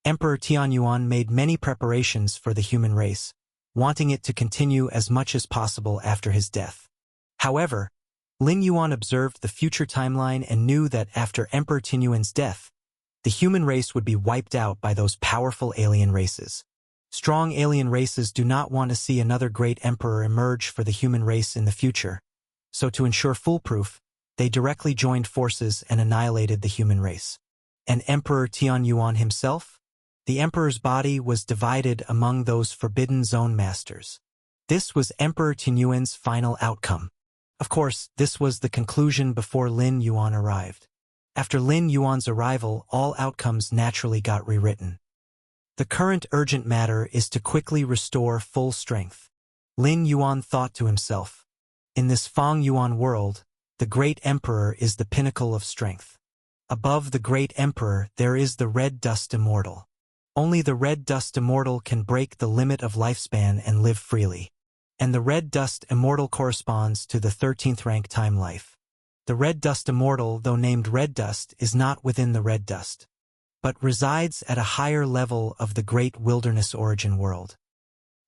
Emperor Tianyuan made many preparations for the human race, wanting it to continue as much as possible after his death. However, Lin Yuan observed the future timeline and knew that after Emperor Tianyuan's death, the human race would be wiped out by those powerful alien races. Strong alien races do not want to see another great emperor emerge for the human race in the future, so to ensure foolproof, they directly joined forces and annihilated the human race. And Emperor Tianyuan himself? The emperor's body was divided among those Forbidden Zone Masters. This was Emperor Tianyuan's final outcome. Of course, this was the conclusion before Lin Yuan arrived. After Lin Yuan's arrival, all outcomes naturally got rewritten. The current urgent matter is to quickly restore full strength. Lin Yuan thought to himself, in this Feng Yuan world, the great emperor is the pinnacle of strength. Above the great emperor there is the Red Dust Immortal. Only the Red Dust Immortal can break the limit of lifespan and live freely. And the Red Dust Immortal corresponds to the 13th rank time life. The Red Dust Immortal, though named Red Dust, is not within the Red Dust, but resides at a higher level of the great wilderness origin world.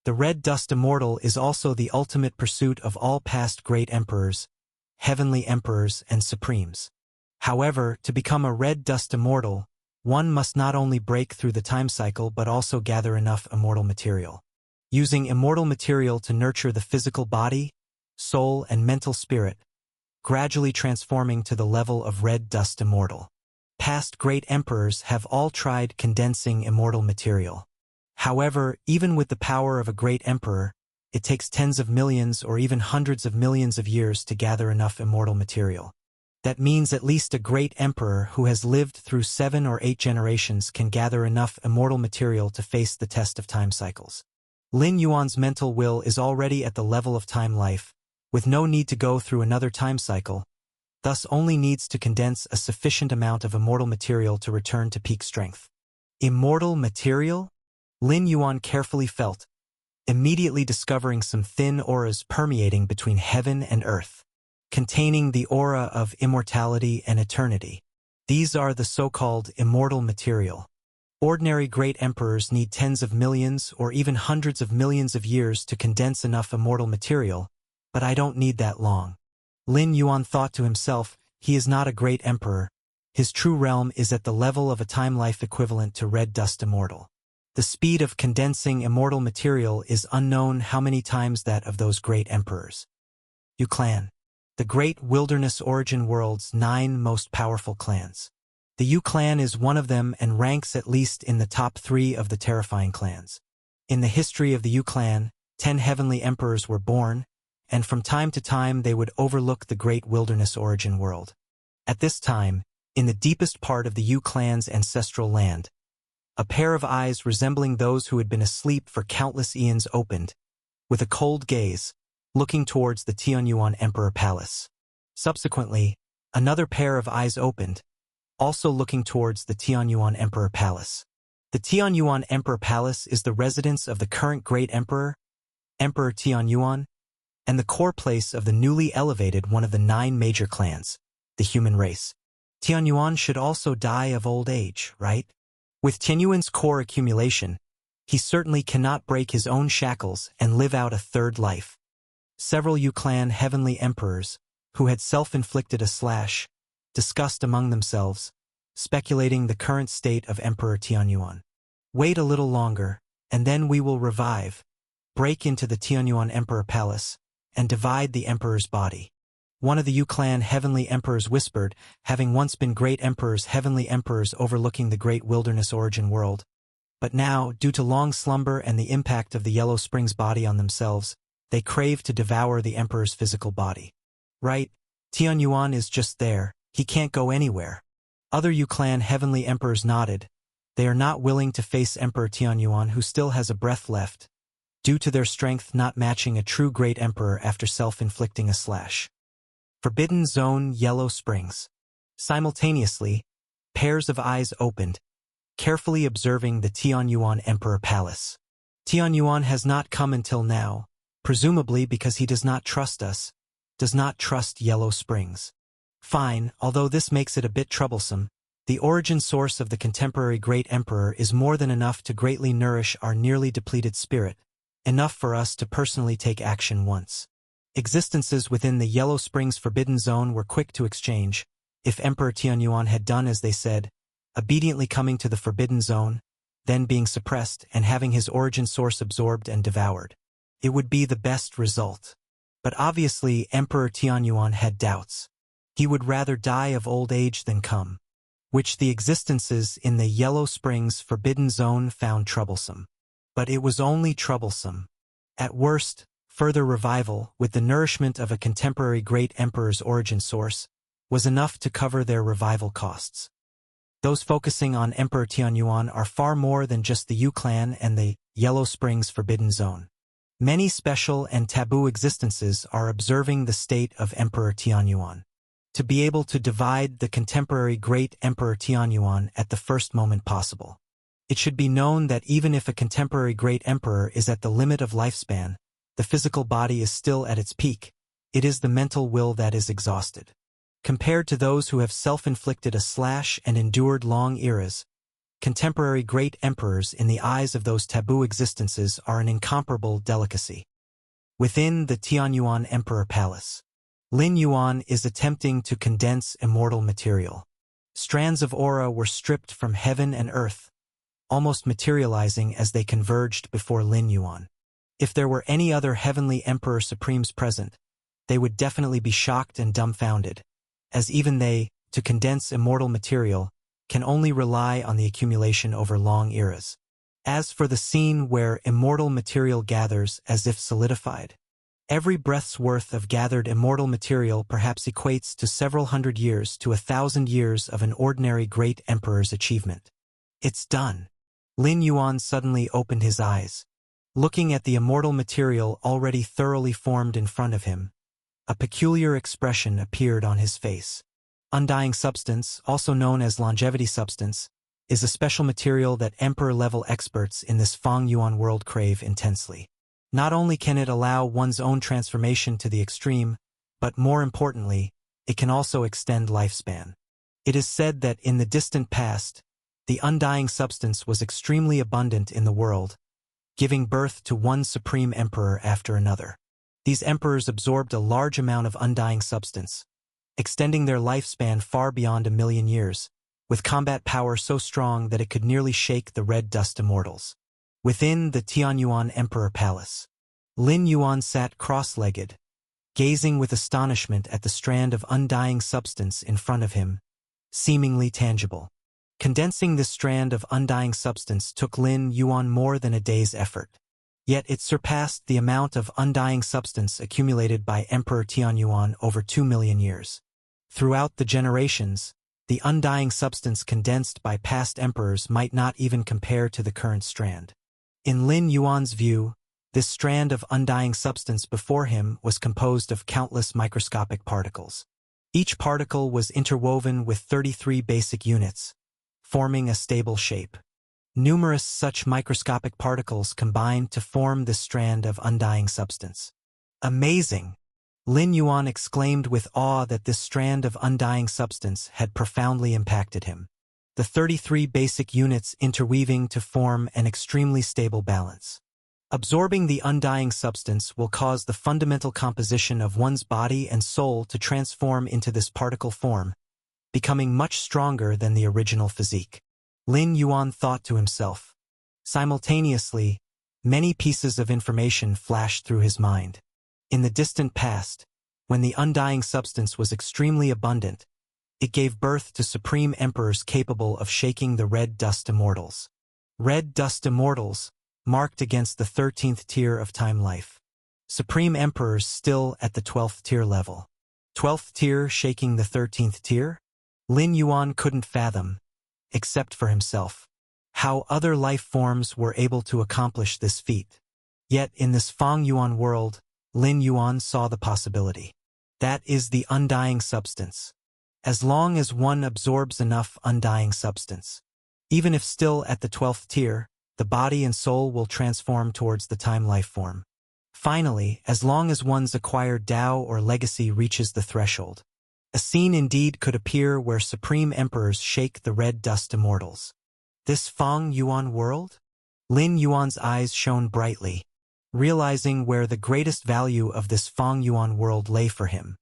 The Red Dust Immortal is also the ultimate pursuit of all past great emperors, heavenly emperors, and supremes. However, to become a Red Dust Immortal, one must not only break through the time cycle but also gather enough immortal material. Using immortal material to nurture the physical body, soul, and mental spirit, gradually transforming to the level of Red Dust Immortal. Past great emperors have all tried condensing immortal material. However, even with the power of a great emperor, it takes tens of millions or even hundreds of millions of years to gather enough immortal material. That means at least a great emperor who has lived through 7 or 8 generations can gather enough immortal material to face the test of time cycles. Lin Yuan's mental will is already at the level of time life, with no need to go through another time cycle, thus only needs to condense a sufficient amount of immortal material to return to peak strength. Immortal material? Lin Yuan carefully felt, immediately discovering some thin auras permeating between heaven and earth, containing the aura of immortality and eternity. These are the so-called immortal material. Ordinary great emperors need tens of millions or even hundreds of millions of years to condense enough immortal material, but I don't need that long. Lin Yuan thought to himself, he is not a great emperor. His true realm is at the level of a time-life equivalent to Red Dust Immortal. The speed of condensing immortal material is unknown how many times that of those great emperors. Yu Clan. The great wilderness origin world's 9 most powerful clans. The Yu Clan is one of them and ranks at least in the top 3 of the terrifying clans. In the history of the Yu Clan, 10 heavenly emperors were born, and from time to time they would overlook the great wilderness origin world. At this time, in the deepest part of the Yu Clan's ancestral land, a pair of eyes resembling those who had been asleep for countless eons opened, with a cold gaze, looking towards the Tianyuan Emperor Palace. Subsequently, another pair of eyes opened, also looking towards the Tianyuan Emperor Palace. The Tianyuan Emperor Palace is the residence of the current Great Emperor, Emperor Tianyuan, and the core place of the newly elevated one of the 9 major clans, the human race. Tianyuan should also die of old age, right? With Tianyuan's core accumulation, he certainly cannot break his own shackles and live out a third life. Several Yu Clan heavenly emperors, who had self-inflicted a slash, discussed among themselves, speculating the current state of Emperor Tianyuan. Wait a little longer, and then we will revive, break into the Tianyuan Emperor Palace, and divide the emperor's body. One of the Yu Clan heavenly emperors whispered, having once been great emperors, heavenly emperors overlooking the great wilderness origin world. But now, due to long slumber and the impact of the Yellow Springs body on themselves, they crave to devour the Emperor's physical body. Right? Tianyuan is just there, he can't go anywhere. Other Yu clan heavenly emperors nodded. They are not willing to face Emperor Tianyuan, who still has a breath left, due to their strength not matching a true great emperor after self-inflicting a slash. Forbidden Zone Yellow Springs. Simultaneously, pairs of eyes opened, carefully observing the Tianyuan Emperor Palace. Tianyuan has not come until now, presumably because he does not trust us, does not trust Yellow Springs. Fine, although this makes it a bit troublesome, the origin source of the contemporary great emperor is more than enough to greatly nourish our nearly depleted spirit, enough for us to personally take action once. Existences within the Yellow Springs Forbidden Zone were quick to exchange. If Emperor Tianyuan had done as they said, obediently coming to the Forbidden Zone, then being suppressed and having his origin source absorbed and devoured, it would be the best result. But obviously Emperor Tianyuan had doubts. He would rather die of old age than come, which the existences in the Yellow Springs Forbidden Zone found troublesome. But it was only troublesome. At worst, further revival, with the nourishment of a contemporary great emperor's origin source, was enough to cover their revival costs. Those focusing on Emperor Tianyuan are far more than just the Yu clan and the Yellow Springs Forbidden Zone. Many special and taboo existences are observing the state of Emperor Tianyuan. To be able to divide the contemporary great Emperor Tianyuan at the first moment possible. It should be known that even if a contemporary great emperor is at the limit of lifespan, the physical body is still at its peak. It is the mental will that is exhausted. Compared to those who have self-inflicted a slash and endured long eras, contemporary great emperors in the eyes of those taboo existences are an incomparable delicacy. Within the Tianyuan Emperor Palace, Lin Yuan is attempting to condense immortal material. Strands of aura were stripped from heaven and earth, almost materializing as they converged before Lin Yuan. If there were any other heavenly emperor supremes present, they would definitely be shocked and dumbfounded, as even they, to condense immortal material, can only rely on the accumulation over long eras. As for the scene where immortal material gathers as if solidified, every breath's worth of gathered immortal material perhaps equates to several hundred years to 1,000 years of an ordinary great emperor's achievement. It's done. Lin Yuan suddenly opened his eyes. Looking at the immortal material already thoroughly formed in front of him, a peculiar expression appeared on his face. Undying substance, also known as longevity substance, is a special material that emperor-level experts in this Fang Yuan world crave intensely. Not only can it allow one's own transformation to the extreme, but more importantly, it can also extend lifespan. It is said that in the distant past, the undying substance was extremely abundant in the world, giving birth to one supreme emperor after another. These emperors absorbed a large amount of undying substance, extending their lifespan far beyond 1,000,000 years, with combat power so strong that it could nearly shake the red dust immortals. Within the Tianyuan Emperor Palace, Lin Yuan sat cross-legged, gazing with astonishment at the strand of undying substance in front of him, seemingly tangible. Condensing this strand of undying substance took Lin Yuan more than a day's effort. Yet it surpassed the amount of undying substance accumulated by Emperor Tianyuan over 2,000,000 years. Throughout the generations, the undying substance condensed by past emperors might not even compare to the current strand. In Lin Yuan's view, this strand of undying substance before him was composed of countless microscopic particles. Each particle was interwoven with 33 basic units, forming a stable shape. Numerous such microscopic particles combined to form this strand of undying substance. Amazing! Lin Yuan exclaimed with awe that this strand of undying substance had profoundly impacted him. The 33 basic units interweaving to form an extremely stable balance. Absorbing the undying substance will cause the fundamental composition of one's body and soul to transform into this particle form, becoming much stronger than the original physique. Lin Yuan thought to himself. Simultaneously, many pieces of information flashed through his mind. In the distant past, when the undying substance was extremely abundant, it gave birth to supreme emperors capable of shaking the red dust immortals. Red dust immortals, marked against the 13th tier of time life. Supreme Emperors still at the 12th tier level. 12th tier shaking the 13th tier? Lin Yuan couldn't fathom, except for himself, how other life forms were able to accomplish this feat. Yet in this Fang Yuan world, Lin Yuan saw the possibility. That is the undying substance. As long as one absorbs enough undying substance, even if still at the 12th tier, the body and soul will transform towards the time life form. Finally, as long as one's acquired Tao or legacy reaches the threshold, a scene indeed could appear where Supreme Emperors shake the red dust immortals. This Fang Yuan world? Lin Yuan's eyes shone brightly, realizing where the greatest value of this Fang Yuan world lay for him.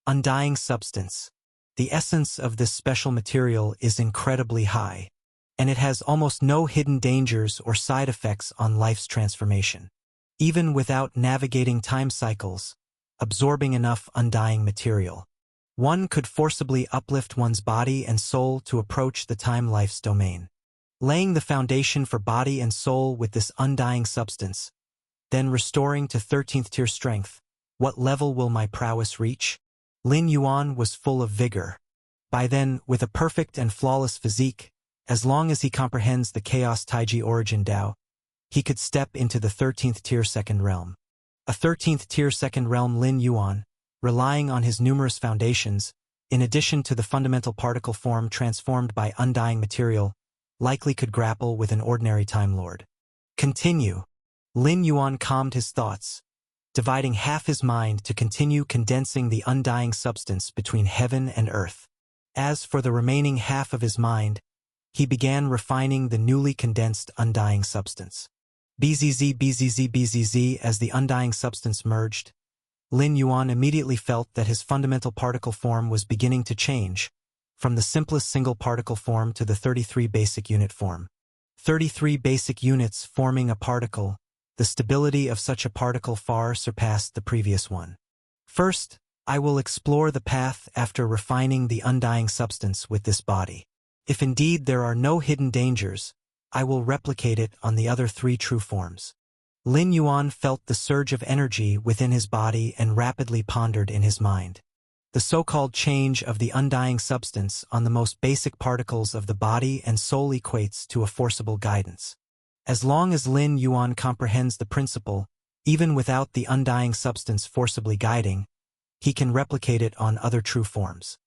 Undying substance. The essence of this special material is incredibly high, and it has almost no hidden dangers or side effects on life's transformation. Even without navigating time cycles, absorbing enough undying material, one could forcibly uplift one's body and soul to approach the time life's domain. Laying the foundation for body and soul with this undying substance, then restoring to 13th tier strength, what level will my prowess reach? Lin Yuan was full of vigor. By then, with a perfect and flawless physique, as long as he comprehends the Chaos Taiji origin Tao, he could step into the 13th tier second realm. A 13th tier second realm Lin Yuan, relying on his numerous foundations, in addition to the fundamental particle form transformed by undying material, likely could grapple with an ordinary Time Lord. Continue. Lin Yuan calmed his thoughts, dividing half his mind to continue condensing the undying substance between heaven and earth. As for the remaining half of his mind, he began refining the newly condensed undying substance. BZZ as the undying substance merged, Lin Yuan immediately felt that his fundamental particle form was beginning to change, from the simplest single particle form to the 33 basic unit form. 33 basic units forming a particle, the stability of such a particle far surpassed the previous one. First, I will explore the path after refining the undying substance with this body. If indeed there are no hidden dangers, I will replicate it on the other three true forms. Lin Yuan felt the surge of energy within his body and rapidly pondered in his mind. The so-called change of the undying substance on the most basic particles of the body and soul equates to a forcible guidance. As long as Lin Yuan comprehends the principle, even without the undying substance forcibly guiding, he can replicate it on other true forms.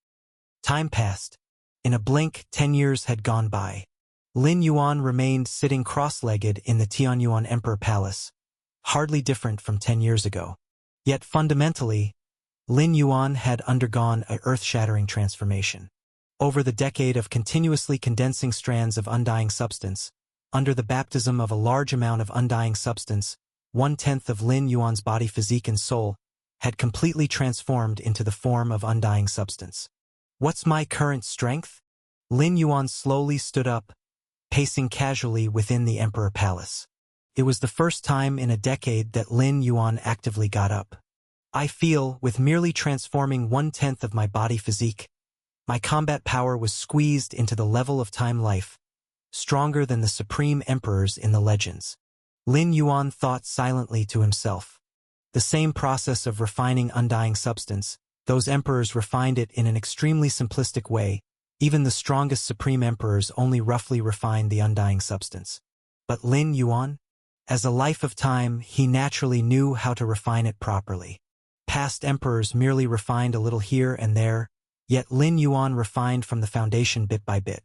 Time passed. In a blink, 10 years had gone by. Lin Yuan remained sitting cross-legged in the Tianyuan Emperor Palace, hardly different from 10 years ago. Yet fundamentally, Lin Yuan had undergone an earth-shattering transformation. Over the decade of continuously condensing strands of undying substance, under the baptism of a large amount of undying substance, 1/10 of Lin Yuan's body, physique, and soul had completely transformed into the form of undying substance. What's my current strength? Lin Yuan slowly stood up, pacing casually within the Emperor Palace. It was the first time in a decade that Lin Yuan actively got up. I feel, with merely transforming 1/10 of my body physique, my combat power was squeezed into the level of time life, stronger than the supreme emperors in the legends. Lin Yuan thought silently to himself. The same process of refining undying substance, those emperors refined it in an extremely simplistic way. Even the strongest supreme emperors only roughly refined the undying substance. But Lin Yuan? As a life of time, he naturally knew how to refine it properly. Past emperors merely refined a little here and there, yet Lin Yuan refined from the foundation bit by bit.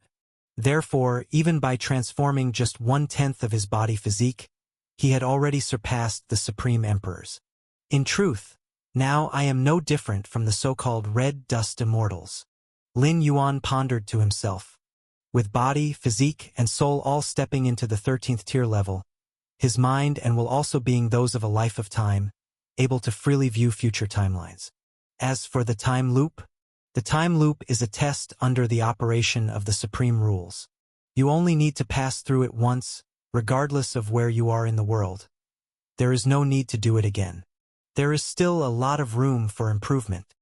Therefore, even by transforming just 1/10 of his body physique, he had already surpassed the supreme emperors. In truth, now I am no different from the so-called red dust immortals. Lin Yuan pondered to himself. With body, physique, and soul all stepping into the 13th tier level, his mind and will also being those of a life of time, able to freely view future timelines. As for the time loop is a test under the operation of the supreme rules. You only need to pass through it once, regardless of where you are in the world. There is no need to do it again. There is still a lot of room for improvement.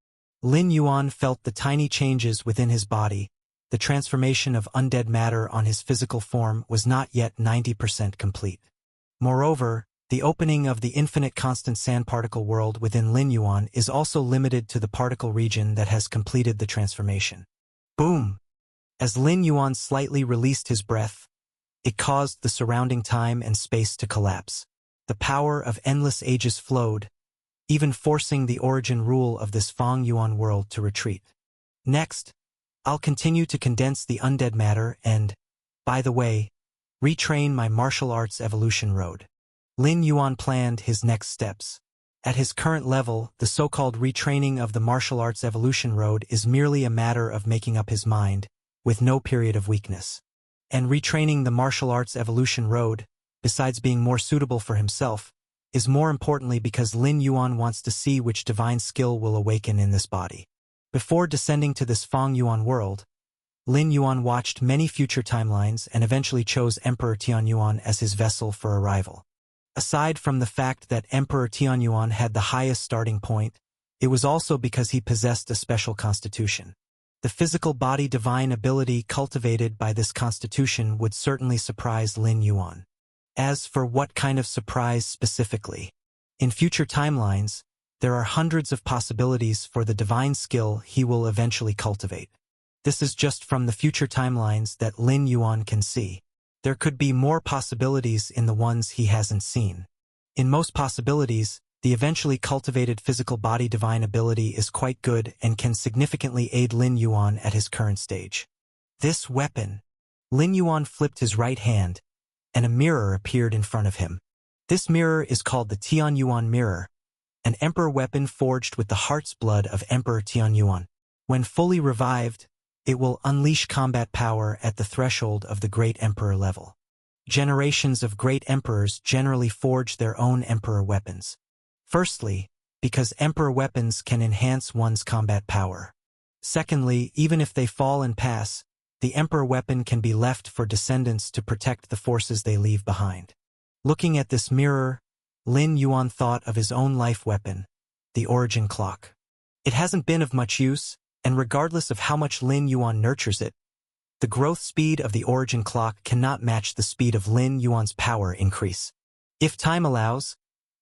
Lin Yuan felt the tiny changes within his body, the transformation of undead matter on his physical form was not yet 90% complete. Moreover, the opening of the infinite constant sand particle world within Lin Yuan is also limited to the particle region that has completed the transformation. Boom! As Lin Yuan slightly released his breath, it caused the surrounding time and space to collapse. The power of endless ages flowed, even forcing the origin rule of this Fang Yuan world to retreat. Next, I'll continue to condense the undead matter and, by the way, retrain my martial arts evolution road. Lin Yuan planned his next steps. At his current level, the so-called retraining of the martial arts evolution road is merely a matter of making up his mind, with no period of weakness. And retraining the martial arts evolution road, besides being more suitable for himself, is more importantly because Lin Yuan wants to see which divine skill will awaken in this body. Before descending to this Fang Yuan world, Lin Yuan watched many future timelines and eventually chose Emperor Tianyuan as his vessel for arrival. Aside from the fact that Emperor Tianyuan had the highest starting point, it was also because he possessed a special constitution. The physical body divine ability cultivated by this constitution would certainly surprise Lin Yuan. As for what kind of surprise specifically, in future timelines, there are hundreds of possibilities for the divine skill he will eventually cultivate. This is just from the future timelines that Lin Yuan can see. There could be more possibilities in the ones he hasn't seen. In most possibilities, the eventually cultivated physical body divine ability is quite good and can significantly aid Lin Yuan at his current stage. This weapon. Lin Yuan flipped his right hand, and a mirror appeared in front of him. This mirror is called the Tianyuan mirror, an emperor weapon forged with the heart's blood of Emperor Tianyuan. When fully revived, it will unleash combat power at the threshold of the Great Emperor level. Generations of Great Emperors generally forge their own Emperor weapons. Firstly, because Emperor weapons can enhance one's combat power. Secondly, even if they fall and pass, the Emperor weapon can be left for descendants to protect the forces they leave behind. Looking at this mirror, Lin Yuan thought of his own life weapon, the origin clock. It hasn't been of much use, and regardless of how much Lin Yuan nurtures it, the growth speed of the origin clock cannot match the speed of Lin Yuan's power increase. If time allows,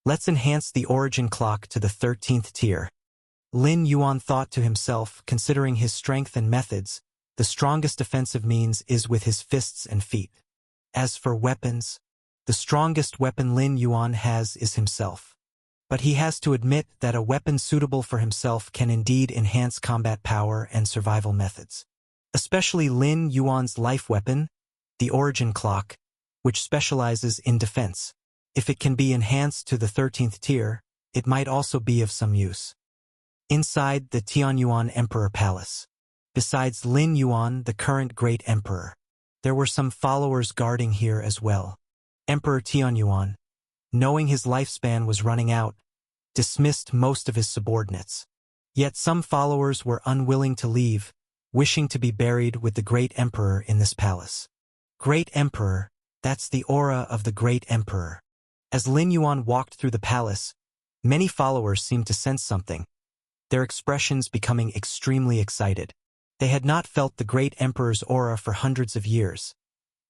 let's enhance the origin clock to the 13th tier. Lin Yuan thought to himself, considering his strength and methods, the strongest defensive means is with his fists and feet. As for weapons, the strongest weapon Lin Yuan has is himself. But he has to admit that a weapon suitable for himself can indeed enhance combat power and survival methods. Especially Lin Yuan's life weapon, the origin clock, which specializes in defense. If it can be enhanced to the 13th tier, it might also be of some use. Inside the Tianyuan Emperor Palace, besides Lin Yuan, the current Great Emperor, there were some followers guarding here as well. Emperor Tianyuan, knowing his lifespan was running out, dismissed most of his subordinates. Yet some followers were unwilling to leave, wishing to be buried with the Great Emperor in this palace. Great Emperor, that's the aura of the Great Emperor. As Lin Yuan walked through the palace, many followers seemed to sense something, their expressions becoming extremely excited. They had not felt the Great Emperor's aura for hundreds of years.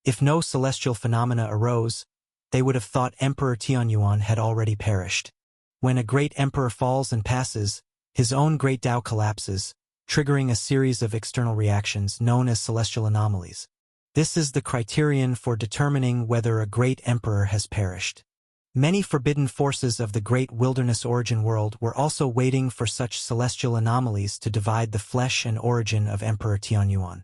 If no celestial phenomena arose, they would have thought Emperor Tianyuan had already perished. When a great emperor falls and passes, his own great Tao collapses, triggering a series of external reactions known as celestial anomalies. This is the criterion for determining whether a great emperor has perished. Many forbidden forces of the great wilderness origin world were also waiting for such celestial anomalies to divide the flesh and origin of Emperor Tianyuan.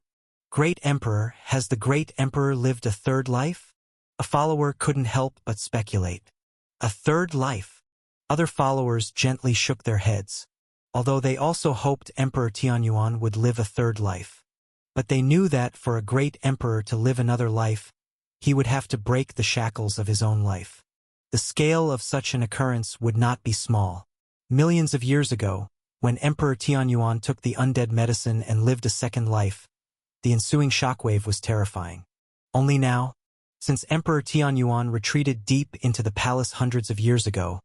Great Emperor, has the Great Emperor lived a third life? A follower couldn't help but speculate. A third life? Other followers gently shook their heads, although they also hoped Emperor Tianyuan would live a third life. But they knew that for a great emperor to live another life, he would have to break the shackles of his own life. The scale of such an occurrence would not be small. Millions of years ago, when Emperor Tianyuan took the undead medicine and lived a second life, the ensuing shockwave was terrifying. Only now, since Emperor Tianyuan retreated deep into the palace hundreds of years ago,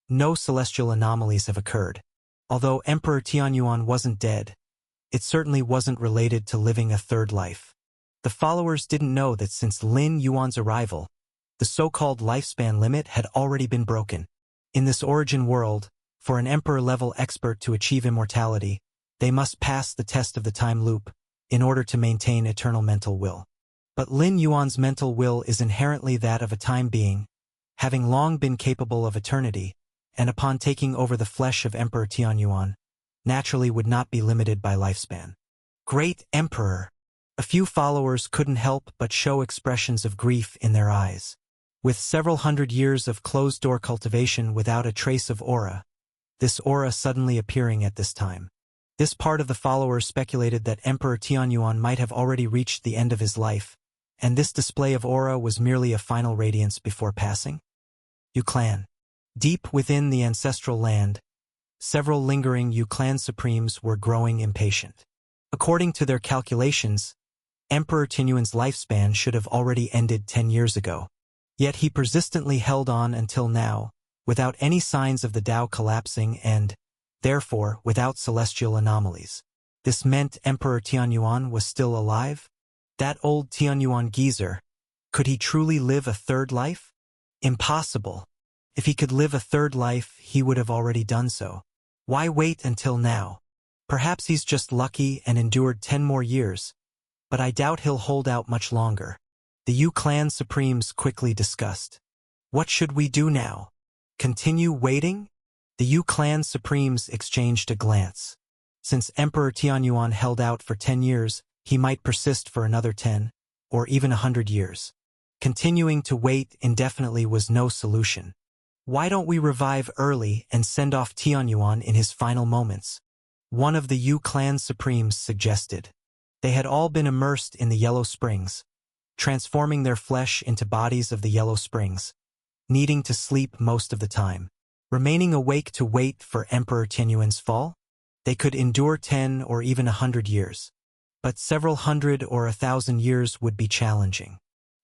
no celestial anomalies have occurred. Although Emperor Tianyuan wasn't dead, It certainly wasn't related to living a third life. The followers didn't know that since Lin Yuan's arrival, the so-called lifespan limit had already been broken. In this origin world, for an emperor-level expert to achieve immortality, they must pass the test of the time loop in order to maintain eternal mental will. But Lin Yuan's mental will is inherently that of a time being, having long been capable of eternity, and upon taking over the flesh of Emperor Tianyuan, naturally would not be limited by lifespan. Great Emperor! A few followers couldn't help but show expressions of grief in their eyes. With several hundred years of closed-door cultivation without a trace of aura, this aura suddenly appearing at this time. This part of the followers speculated that Emperor Tianyuan might have already reached the end of his life, and this display of aura was merely a final radiance before passing. Yu Clan. Deep within the ancestral land, several lingering Yu Clan supremes were growing impatient. According to their calculations, Emperor Tianyuan's lifespan should have already ended 10 years ago. Yet he persistently held on until now, without any signs of the Tao collapsing and, therefore, without celestial anomalies. This meant Emperor Tianyuan was still alive? That old Tianyuan geezer, could he truly live a third life? Impossible. If he could live a third life, he would have already done so. Why wait until now? Perhaps he's just lucky and endured 10 more years, but I doubt he'll hold out much longer. The Yu Clan Supremes quickly discussed. What should we do now? Continue waiting? The Yu Clan Supremes exchanged a glance. Since Emperor Tianyuan held out for 10 years, he might persist for another 10, or even 100 years. Continuing to wait indefinitely was no solution. Why don't we revive early and send off Tianyuan in his final moments? One of the Yu Clan Supremes suggested. They had all been immersed in the Yellow Springs, transforming their flesh into bodies of the Yellow Springs, needing to sleep most of the time, remaining awake to wait for Emperor Tianyuan's fall. They could endure 10 or even 100 years, but several hundred or 1,000 years would be challenging.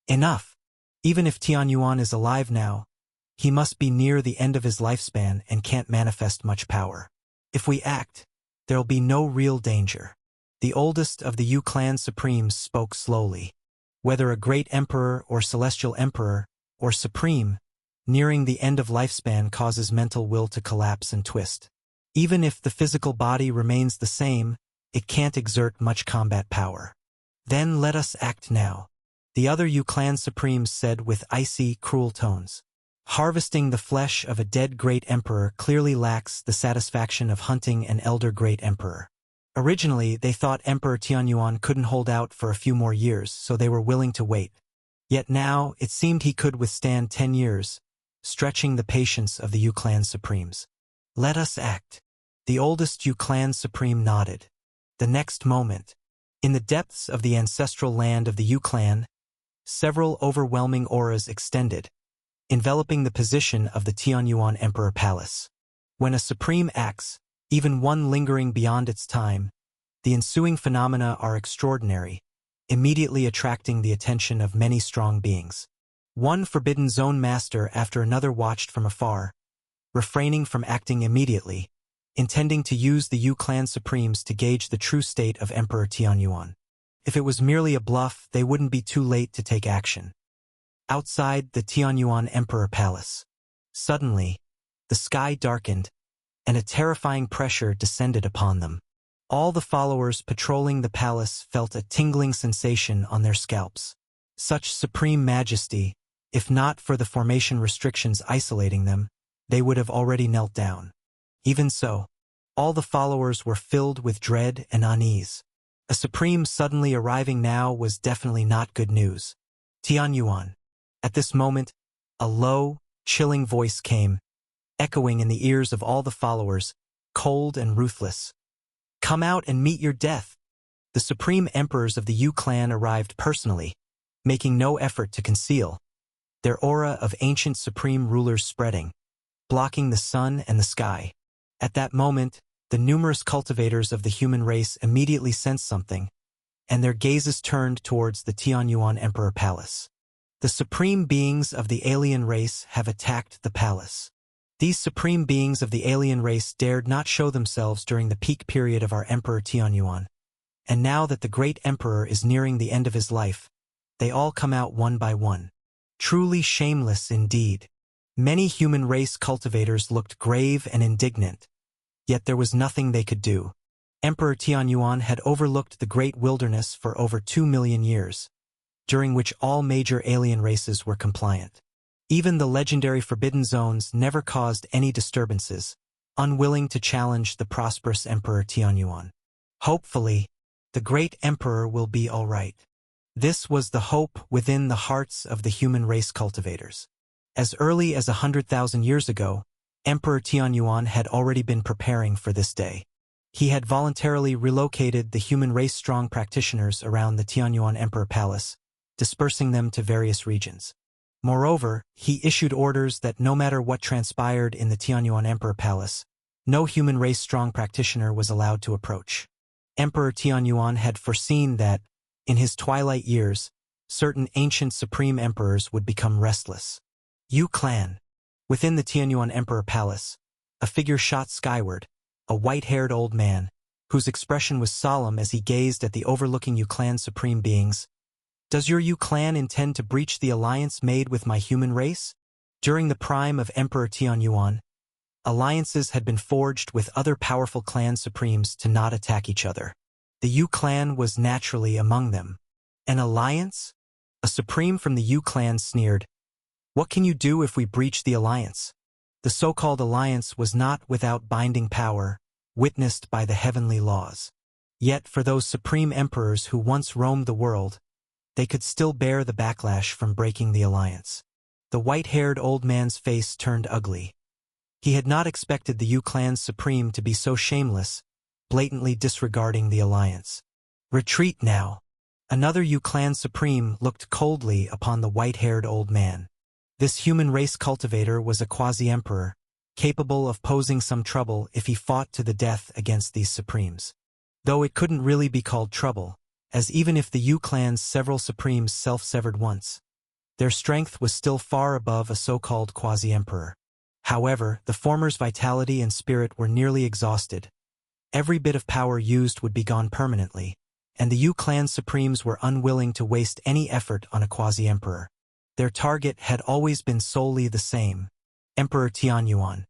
Enough! Even if Tianyuan is alive now, he must be near the end of his lifespan and can't manifest much power. If we act, there'll be no real danger. The oldest of the Yu Clan Supremes spoke slowly. Whether a great emperor or celestial emperor, or supreme, nearing the end of lifespan causes mental will to collapse and twist. Even if the physical body remains the same, it can't exert much combat power. Then let us act now, the other Yu Clan Supremes said with icy, cruel tones. Harvesting the flesh of a dead great emperor clearly lacks the satisfaction of hunting an elder great emperor. Originally, they thought Emperor Tianyuan couldn't hold out for a few more years, so they were willing to wait. Yet now, it seemed he could withstand 10 years, stretching the patience of the Yu Clan Supremes. Let us act. The oldest Yu Clan Supreme nodded. The next moment, in the depths of the ancestral land of the Yu Clan, several overwhelming auras extended, enveloping the position of the Tianyuan Emperor Palace. When a supreme acts, even one lingering beyond its time, the ensuing phenomena are extraordinary, immediately attracting the attention of many strong beings. One forbidden zone master after another watched from afar, refraining from acting immediately, intending to use the Yu Clan Supremes to gauge the true state of Emperor Tianyuan. If it was merely a bluff, they wouldn't be too late to take action. Outside the Tianyuan Emperor Palace, suddenly, the sky darkened, and a terrifying pressure descended upon them. All the followers patrolling the palace felt a tingling sensation on their scalps. Such supreme majesty, if not for the formation restrictions isolating them, they would have already knelt down. Even so, all the followers were filled with dread and unease. A supreme suddenly arriving now was definitely not good news. Tianyuan. At this moment, a low, chilling voice came, echoing in the ears of all the followers, cold and ruthless. Come out and meet your death. The supreme emperors of the Yu Clan arrived personally, making no effort to conceal, their aura of ancient supreme rulers spreading, blocking the sun and the sky. At that moment, the numerous cultivators of the human race immediately sensed something, and their gazes turned towards the Tianyuan Emperor Palace. The supreme beings of the alien race have attacked the palace. These supreme beings of the alien race dared not show themselves during the peak period of our Emperor Tianyuan, and now that the great emperor is nearing the end of his life, they all come out one by one. Truly shameless indeed. Many human race cultivators looked grave and indignant, yet there was nothing they could do. Emperor Tianyuan had overlooked the great wilderness for over 2 million years, during which all major alien races were compliant. Even the legendary Forbidden Zones never caused any disturbances, unwilling to challenge the prosperous Emperor Tianyuan. Hopefully, the great emperor will be all right. This was the hope within the hearts of the human race cultivators. As early as 100,000 years ago, Emperor Tianyuan had already been preparing for this day. He had voluntarily relocated the human race strong practitioners around the Tianyuan Emperor Palace, dispersing them to various regions. Moreover, he issued orders that no matter what transpired in the Tianyuan Emperor Palace, no human race strong practitioner was allowed to approach. Emperor Tianyuan had foreseen that, in his twilight years, certain ancient supreme emperors would become restless. Yu Clan. Within the Tianyuan Emperor Palace, a figure shot skyward, a white-haired old man, whose expression was solemn as he gazed at the overlooking Yu Clan supreme beings. Does your Yu Clan intend to breach the alliance made with my human race? During the prime of Emperor Tianyuan, alliances had been forged with other powerful clan supremes to not attack each other. The Yu Clan was naturally among them. An alliance? A supreme from the Yu Clan sneered. What can you do if we breach the alliance? The so-called alliance was not without binding power, witnessed by the heavenly laws. Yet for those supreme emperors who once roamed the world, they could still bear the backlash from breaking the alliance. The white-haired old man's face turned ugly. He had not expected the Yu Clan's supreme to be so shameless, blatantly disregarding the alliance. Retreat now. Another Yu Clan supreme looked coldly upon the white-haired old man. This human race cultivator was a quasi-emperor, capable of posing some trouble if he fought to the death against these supremes. Though it couldn't really be called trouble, as even if the Yu Clan's several supremes self-severed once, their strength was still far above a so-called quasi-emperor. However, the former's vitality and spirit were nearly exhausted. Every bit of power used would be gone permanently, and the Yu Clan supremes were unwilling to waste any effort on a quasi-emperor. Their target had always been solely the same, Emperor Tianyuan.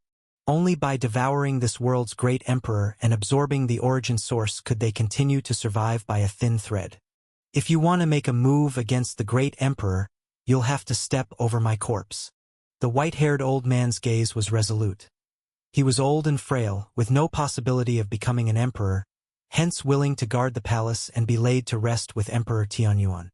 Only by devouring this world's great emperor and absorbing the origin source could they continue to survive by a thin thread. If you want to make a move against the great emperor, you'll have to step over my corpse. The white-haired old man's gaze was resolute. He was old and frail, with no possibility of becoming an emperor, hence willing to guard the palace and be laid to rest with Emperor Tianyuan.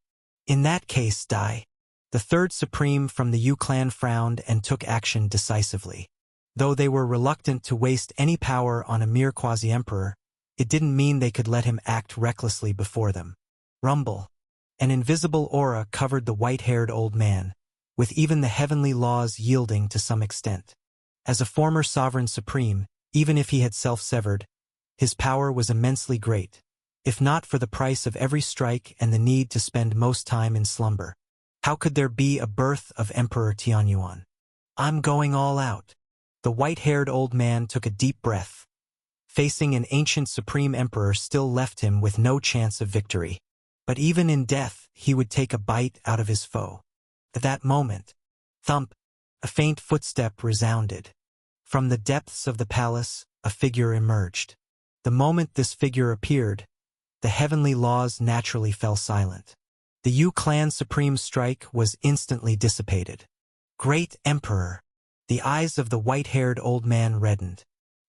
In that case, die. The third supreme from the Yu Clan frowned and took action decisively. Though they were reluctant to waste any power on a mere quasi-emperor, it didn't mean they could let him act recklessly before them. Rumble. An invisible aura covered the white-haired old man, with even the heavenly laws yielding to some extent. As a former sovereign supreme, even if he had self-severed, his power was immensely great, if not for the price of every strike and the need to spend most time in slumber. How could there be a birth of Emperor Tianyuan? I'm going all out. The white-haired old man took a deep breath. Facing an ancient supreme emperor still left him with no chance of victory. But even in death, he would take a bite out of his foe. At that moment, thump, a faint footstep resounded. From the depths of the palace, a figure emerged. The moment this figure appeared, the heavenly laws naturally fell silent. The Yu Clan supreme strike was instantly dissipated. Great Emperor! The eyes of the white-haired old man reddened.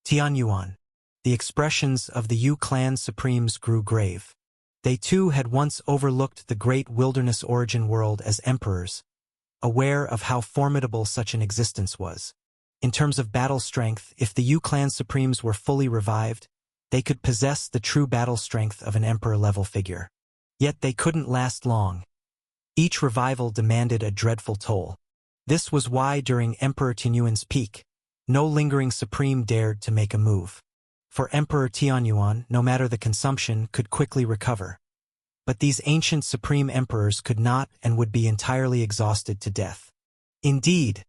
Tianyuan. The expressions of the Yu Clan supremes grew grave. They too had once overlooked the great wilderness origin world as emperors, aware of how formidable such an existence was. In terms of battle strength, if the Yu Clan supremes were fully revived, they could possess the true battle strength of an emperor-level figure. Yet they couldn't last long. Each revival demanded a dreadful toll. This was why during Emperor Tianyuan's peak, no lingering supreme dared to make a move. For Emperor Tianyuan, no matter the consumption, could quickly recover. But these ancient supreme emperors could not and would be entirely exhausted to death. Indeed,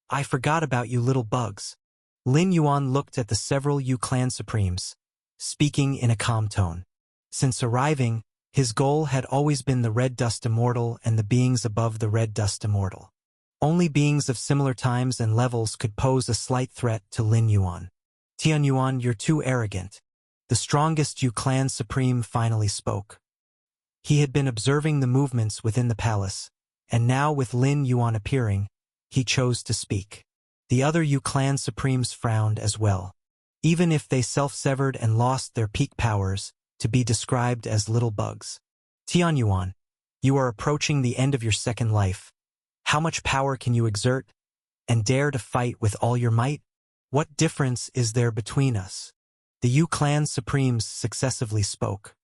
I forgot about you little bugs. Lin Yuan looked at the several Yu Clan supremes, speaking in a calm tone. Since arriving, his goal had always been the Red Dust Immortal and the beings above the Red Dust Immortal. Only beings of similar times and levels could pose a slight threat to Lin Yuan. Tian Yuan, you're too arrogant. The strongest Yu Clan Supreme finally spoke. He had been observing the movements within the palace, and now with Lin Yuan appearing, he chose to speak. The other Yu Clan Supremes frowned as well. Even if they self-severed and lost their peak powers, to be described as little bugs. Tian Yuan, you are approaching the end of your second life. How much power can you exert, and dare to fight with all your might? What difference is there between us? The Yu Clan Supremes successively spoke.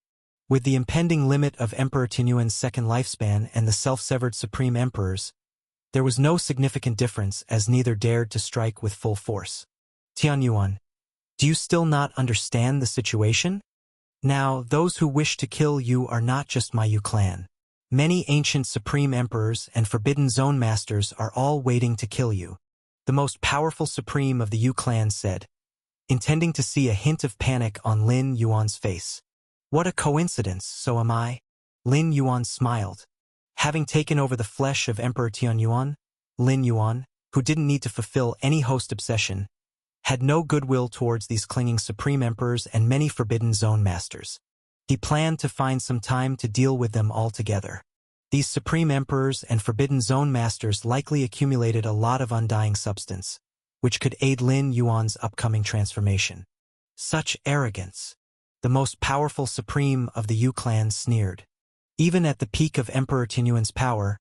With the impending limit of Emperor Tianyuan's second lifespan and the self-severed Supreme Emperors, there was no significant difference as neither dared to strike with full force. Tian Yuan, do you still not understand the situation? Now, those who wish to kill you are not just my Yu Clan. Many ancient Supreme Emperors and Forbidden Zone Masters are all waiting to kill you. The most powerful Supreme of the Yu Clan said, intending to see a hint of panic on Lin Yuan's face. What a coincidence, so am I. Lin Yuan smiled. Having taken over the flesh of Emperor Tian Yuan, Lin Yuan, who didn't need to fulfill any host obsession, had no goodwill towards these clinging Supreme Emperors and many Forbidden Zone Masters. He planned to find some time to deal with them all together. These Supreme Emperors and Forbidden Zone Masters likely accumulated a lot of undying substance, which could aid Lin Yuan's upcoming transformation. Such arrogance. The most powerful Supreme of the Yu Clan sneered. Even at the peak of Emperor Tianyuan's power,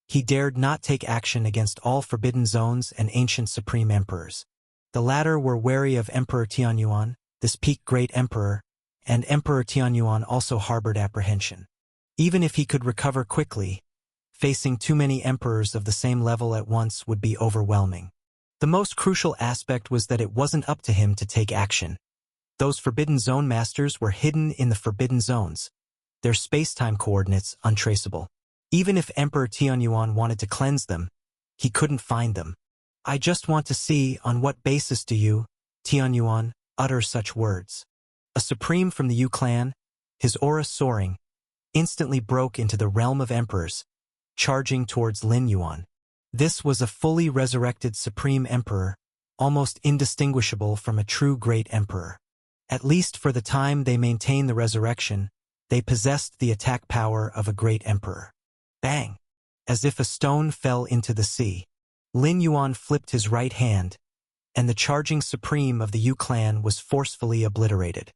he dared not take action against all Forbidden Zones and ancient Supreme Emperors. The latter were wary of Emperor Tianyuan, this peak Great Emperor, and Emperor Tianyuan also harbored apprehension. Even if he could recover quickly, facing too many emperors of the same level at once would be overwhelming. The most crucial aspect was that it wasn't up to him to take action. Those Forbidden Zone Masters were hidden in the Forbidden Zones, their space-time coordinates untraceable. Even if Emperor Tianyuan wanted to cleanse them, he couldn't find them. I just want to see on what basis do you, Tianyuan, utter such words. A Supreme from the Yu Clan, his aura soaring, instantly broke into the realm of emperors, charging towards Lin Yuan. This was a fully resurrected Supreme Emperor, almost indistinguishable from a true Great Emperor. At least for the time they maintained the resurrection, they possessed the attack power of a Great Emperor. Bang! As if a stone fell into the sea. Lin Yuan flipped his right hand, and the charging Supreme of the Yu Clan was forcefully obliterated.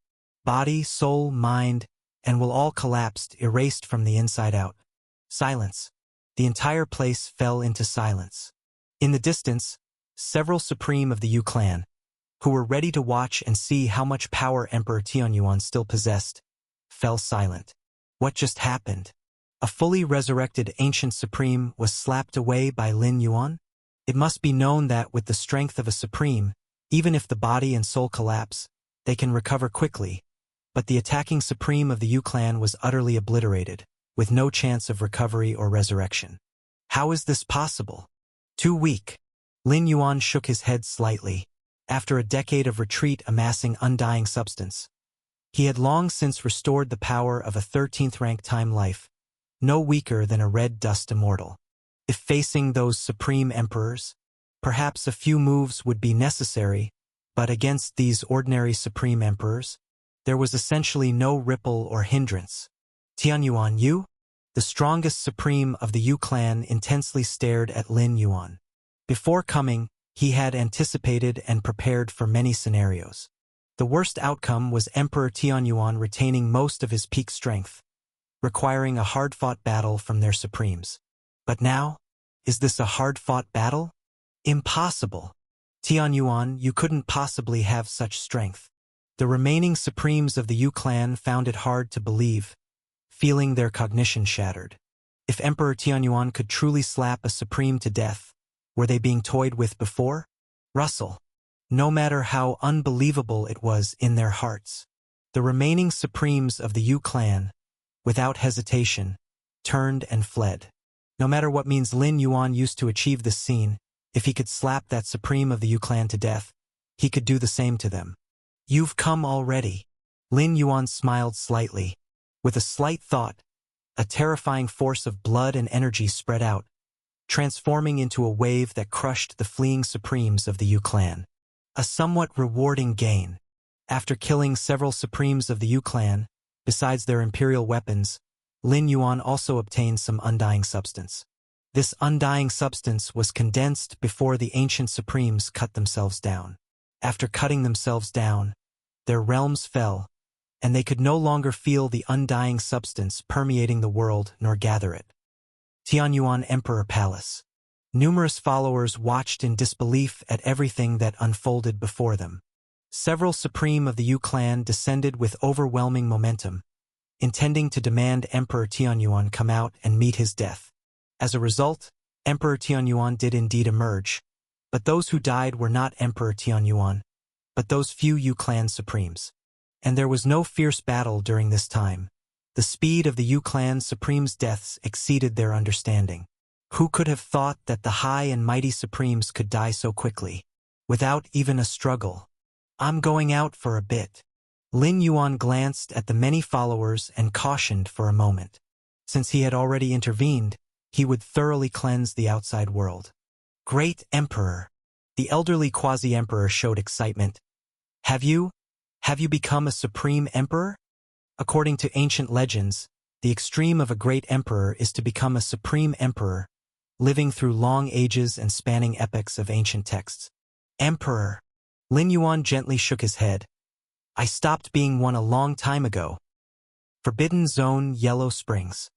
Body, soul, mind, and will all collapsed, erased from the inside out. Silence. The entire place fell into silence. In the distance, several Supreme of the Yu Clan, who were ready to watch and see how much power Emperor Tianyuan still possessed, fell silent. What just happened? A fully resurrected ancient Supreme was slapped away by Lin Yuan? It must be known that with the strength of a Supreme, even if the body and soul collapse, they can recover quickly. But the attacking Supreme of the Yu Clan was utterly obliterated, with no chance of recovery or resurrection. How is this possible? Too weak. Lin Yuan shook his head slightly. After a decade of retreat amassing undying substance, he had long since restored the power of a 13th-rank time life, no weaker than a Red Dust Immortal. If facing those Supreme Emperors, perhaps a few moves would be necessary, but against these ordinary Supreme Emperors, there was essentially no ripple or hindrance. Tianyuan, you? The strongest Supreme of the Yu Clan intensely stared at Lin Yuan. Before coming, he had anticipated and prepared for many scenarios. The worst outcome was Emperor Tianyuan retaining most of his peak strength, requiring a hard-fought battle from their Supremes. But now, is this a hard-fought battle? Impossible. Tianyuan, you couldn't possibly have such strength. The remaining Supremes of the Yu Clan found it hard to believe, feeling their cognition shattered. If Emperor Tianyuan could truly slap a Supreme to death, were they being toyed with before? Russell. No matter how unbelievable it was in their hearts, the remaining Supremes of the Yu Clan, without hesitation, turned and fled. No matter what means Lin Yuan used to achieve this scene, if he could slap that Supreme of the Yu Clan to death, he could do the same to them. You've come already. Lin Yuan smiled slightly. With a slight thought, a terrifying force of blood and energy spread out, transforming into a wave that crushed the fleeing Supremes of the Yu clan. A somewhat rewarding gain. After killing several Supremes of the Yu clan, besides their imperial weapons, Lin Yuan also obtained some undying substance. This undying substance was condensed before the ancient Supremes cut themselves down. After cutting themselves down, their realms fell, and they could no longer feel the undying substance permeating the world nor gather it. Tianyuan Emperor Palace. Numerous followers watched in disbelief at everything that unfolded before them. Several Supreme of the Yu clan descended with overwhelming momentum, intending to demand Emperor Tianyuan come out and meet his death. As a result, Emperor Tianyuan did indeed emerge, but those who died were not Emperor Tianyuan, but those few Yu clan Supremes. And there was no fierce battle during this time. The speed of the Yu clan Supremes' deaths exceeded their understanding. Who could have thought that the high and mighty Supremes could die so quickly? Without even a struggle. I'm going out for a bit. Lin Yuan glanced at the many followers and cautioned for a moment. Since he had already intervened, he would thoroughly cleanse the outside world. Great Emperor! The elderly quasi-emperor showed excitement. Have you become a supreme emperor? According to ancient legends, the extreme of a great emperor is to become a supreme emperor, living through long ages and spanning epochs of ancient texts. Emperor! Lin Yuan gently shook his head. I stopped being one a long time ago. Forbidden Zone, Yellow Springs.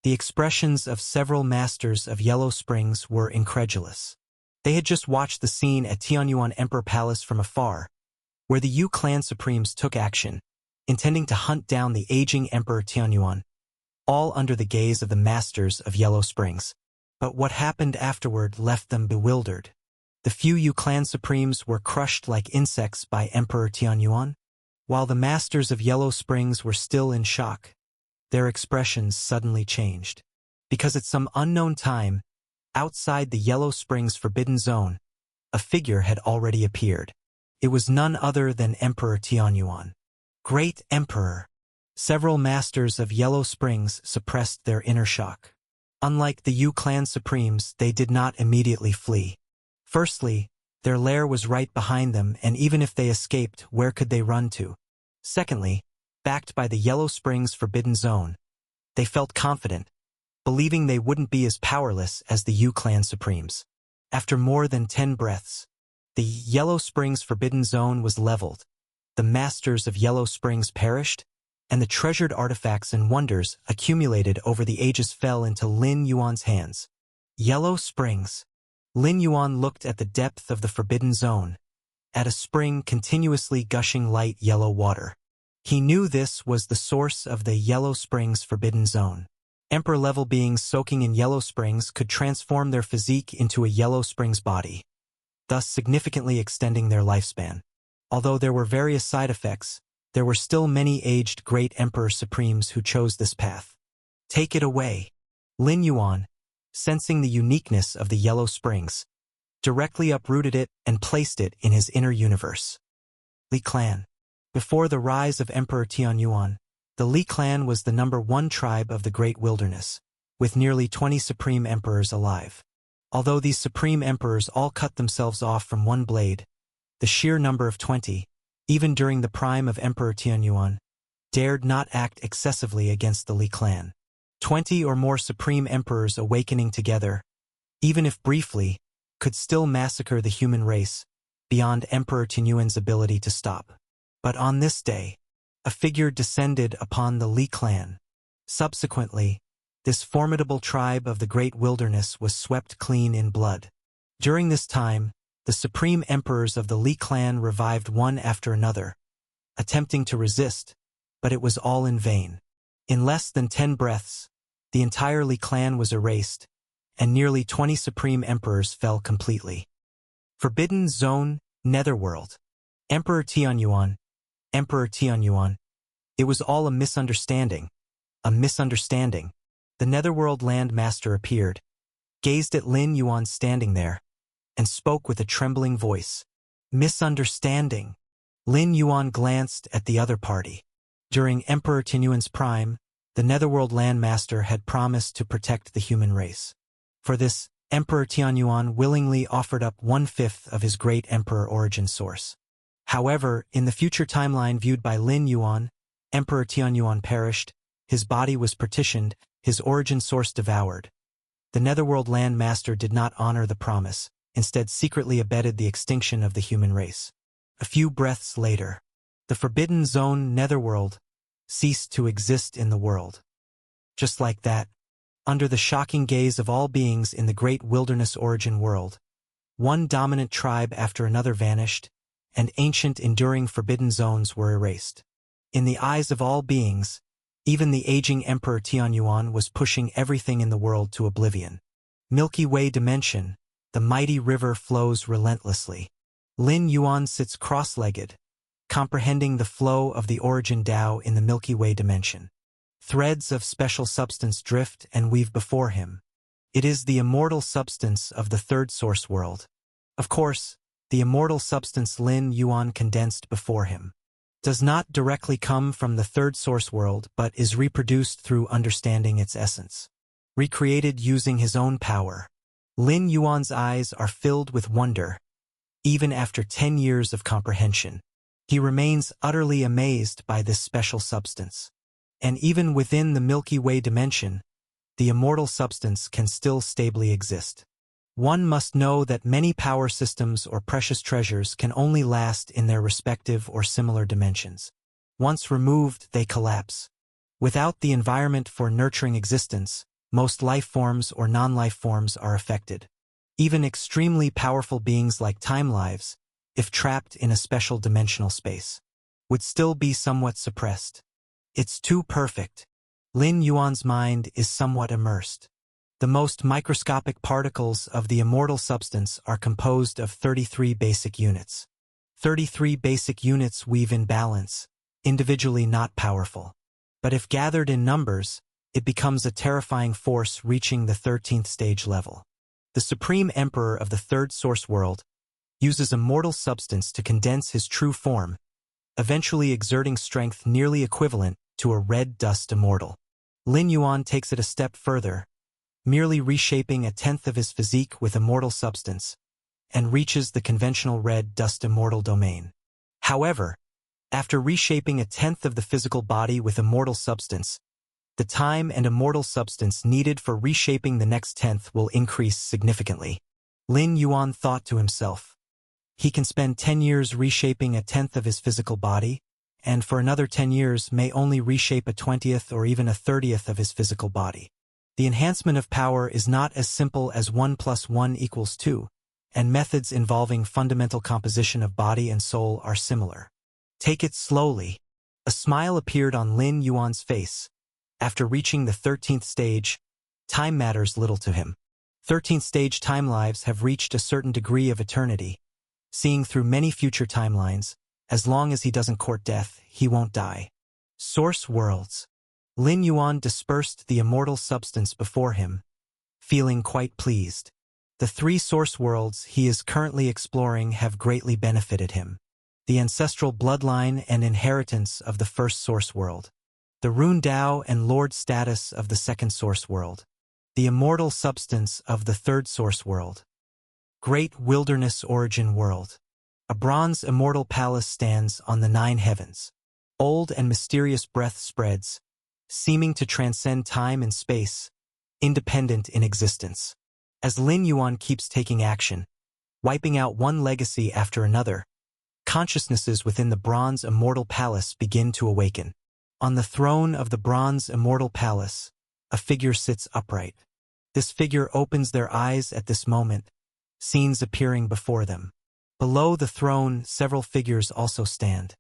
The expressions of several masters of Yellow Springs were incredulous. They had just watched the scene at Tianyuan Emperor Palace from afar, where the Yu clan Supremes took action, intending to hunt down the aging Emperor Tianyuan, all under the gaze of the masters of Yellow Springs. But what happened afterward left them bewildered. The few Yu clan Supremes were crushed like insects by Emperor Tianyuan, while the masters of Yellow Springs were still in shock. Their expressions suddenly changed. Because at some unknown time, outside the Yellow Springs Forbidden Zone, a figure had already appeared. It was none other than Emperor Tianyuan. Great Emperor! Several masters of Yellow Springs suppressed their inner shock. Unlike the Yu clan Supremes, they did not immediately flee. Firstly, their lair was right behind them, and even if they escaped, where could they run to? Secondly, backed by the Yellow Springs Forbidden Zone, they felt confident, believing they wouldn't be as powerless as the Yu clan Supremes. After more than 10 breaths, the Yellow Springs Forbidden Zone was leveled, the masters of Yellow Springs perished, and the treasured artifacts and wonders accumulated over the ages fell into Lin Yuan's hands. Yellow Springs. Lin Yuan looked at the depth of the Forbidden Zone, at a spring continuously gushing light yellow water. He knew this was the source of the Yellow Springs Forbidden Zone. Emperor-level beings soaking in Yellow Springs could transform their physique into a Yellow Springs body, thus significantly extending their lifespan. Although there were various side effects, there were still many aged great Emperor Supremes who chose this path. Take it away. Lin Yuan, sensing the uniqueness of the Yellow Springs, directly uprooted it and placed it in his inner universe. Li Clan. Before the rise of Emperor Tianyuan, the Li Clan was the #1 tribe of the Great Wilderness, with nearly 20 supreme emperors alive. Although these supreme emperors all cut themselves off from one blade, the sheer number of 20, even during the prime of Emperor Tianyuan, dared not act excessively against the Li Clan. 20 or more supreme emperors awakening together, even if briefly, could still massacre the human race, beyond Emperor Tianyuan's ability to stop. But on this day, a figure descended upon the Li Clan. Subsequently, this formidable tribe of the Great Wilderness was swept clean in blood. During this time, the supreme emperors of the Li Clan revived one after another, attempting to resist, but it was all in vain. In less than 10 breaths, the entire Li Clan was erased, and nearly 20 supreme emperors fell completely. Forbidden Zone, Netherworld. Emperor Tianyuan. Emperor Tianyuan. It was all a misunderstanding. A misunderstanding. The Netherworld Land Master appeared, gazed at Lin Yuan standing there, and spoke with a trembling voice. Misunderstanding. Lin Yuan glanced at the other party. During Emperor Tianyuan's prime, the Netherworld Landmaster had promised to protect the human race. For this, Emperor Tianyuan willingly offered up 1/5 of his great emperor origin source. However, in the future timeline viewed by Lin Yuan, Emperor Tianyuan perished, his body was partitioned, his origin source devoured. The Netherworld Landmaster did not honor the promise, instead secretly abetted the extinction of the human race. A few breaths later, the Forbidden Zone Netherworld ceased to exist in the world. Just like that, under the shocking gaze of all beings in the great wilderness origin world, one dominant tribe after another vanished, and ancient enduring forbidden zones were erased. In the eyes of all beings, even the aging Emperor Tianyuan was pushing everything in the world to oblivion. Milky Way dimension, the mighty river flows relentlessly. Lin Yuan sits cross-legged, comprehending the flow of the origin Tao in the Milky Way dimension. Threads of special substance drift and weave before him. It is the immortal substance of the third source world. Of course, the immortal substance Lin Yuan condensed before him does not directly come from the third source world but is reproduced through understanding its essence. Recreated using his own power, Lin Yuan's eyes are filled with wonder. Even after 10 years of comprehension, he remains utterly amazed by this special substance. And even within the Milky Way dimension, the immortal substance can still stably exist. One must know that many power systems or precious treasures can only last in their respective or similar dimensions. Once removed, they collapse. Without the environment for nurturing existence, most life forms or non-life forms are affected. Even extremely powerful beings like time lives, if trapped in a special dimensional space, would still be somewhat suppressed. It's too perfect. Lin Yuan's mind is somewhat immersed. The most microscopic particles of the immortal substance are composed of 33 basic units. 33 basic units weave in balance, individually not powerful. But if gathered in numbers, it becomes a terrifying force reaching the 13th stage level. The Supreme Emperor of the Third Source World uses immortal substance to condense his true form, eventually exerting strength nearly equivalent to a red dust immortal. Lin Yuan takes it a step further, merely reshaping 1/10 of his physique with immortal substance, and reaches the conventional red dust immortal domain. However, after reshaping 1/10 of the physical body with immortal substance, the time and immortal substance needed for reshaping the next 1/10 will increase significantly. Lin Yuan thought to himself, he can spend 10 years reshaping 1/10 of his physical body, and for another 10 years may only reshape 1/20th or even 1/30th of his physical body. The enhancement of power is not as simple as 1 + 1 = 2, and methods involving fundamental composition of body and soul are similar. Take it slowly. A smile appeared on Lin Yuan's face. After reaching the 13th stage, time matters little to him. 13th stage time lives have reached a certain degree of eternity. Seeing through many future timelines, as long as he doesn't court death, he won't die. Source worlds. Lin Yuan dispersed the immortal substance before him, feeling quite pleased. The 3 source worlds he is currently exploring have greatly benefited him. The ancestral bloodline and inheritance of the first source world. The rune Tao and lord status of the second source world. The immortal substance of the third source world. Great wilderness origin world. A bronze immortal palace stands on the 9 heavens. Old and mysterious breath spreads, seeming to transcend time and space, independent in existence. As Lin Yuan keeps taking action, wiping out one legacy after another, consciousnesses within the bronze immortal palace begin to awaken. On the throne of the bronze immortal palace, a figure sits upright. This figure opens their eyes at this moment, scenes appearing before them. Below the throne, several figures also stand.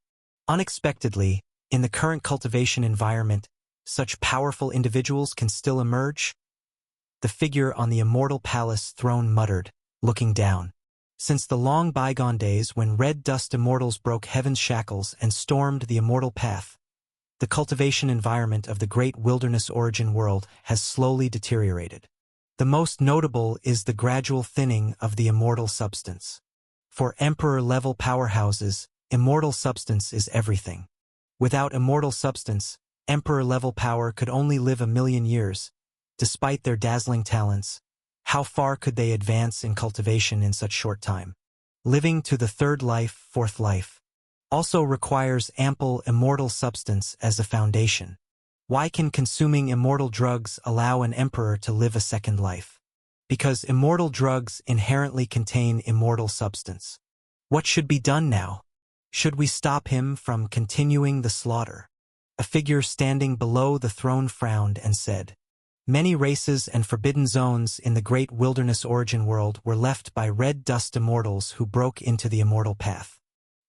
Unexpectedly, in the current cultivation environment, such powerful individuals can still emerge? The figure on the immortal palace throne muttered, looking down. Since the long bygone days when red dust immortals broke heaven's shackles and stormed the immortal path, the cultivation environment of the great wilderness origin world has slowly deteriorated. The most notable is the gradual thinning of the immortal substance. For emperor-level powerhouses, immortal substance is everything. Without immortal substance, Emperor-level power could only live 1,000,000 years. Despite their dazzling talents, how far could they advance in cultivation in such short time? Living to the third life, fourth life, also requires ample immortal substance as a foundation. Why can consuming immortal drugs allow an emperor to live a second life? Because immortal drugs inherently contain immortal substance. What should be done now? Should we stop him from continuing the slaughter? A figure standing below the throne frowned and said, "Many races and forbidden zones in the great wilderness origin world were left by red dust immortals who broke into the immortal path.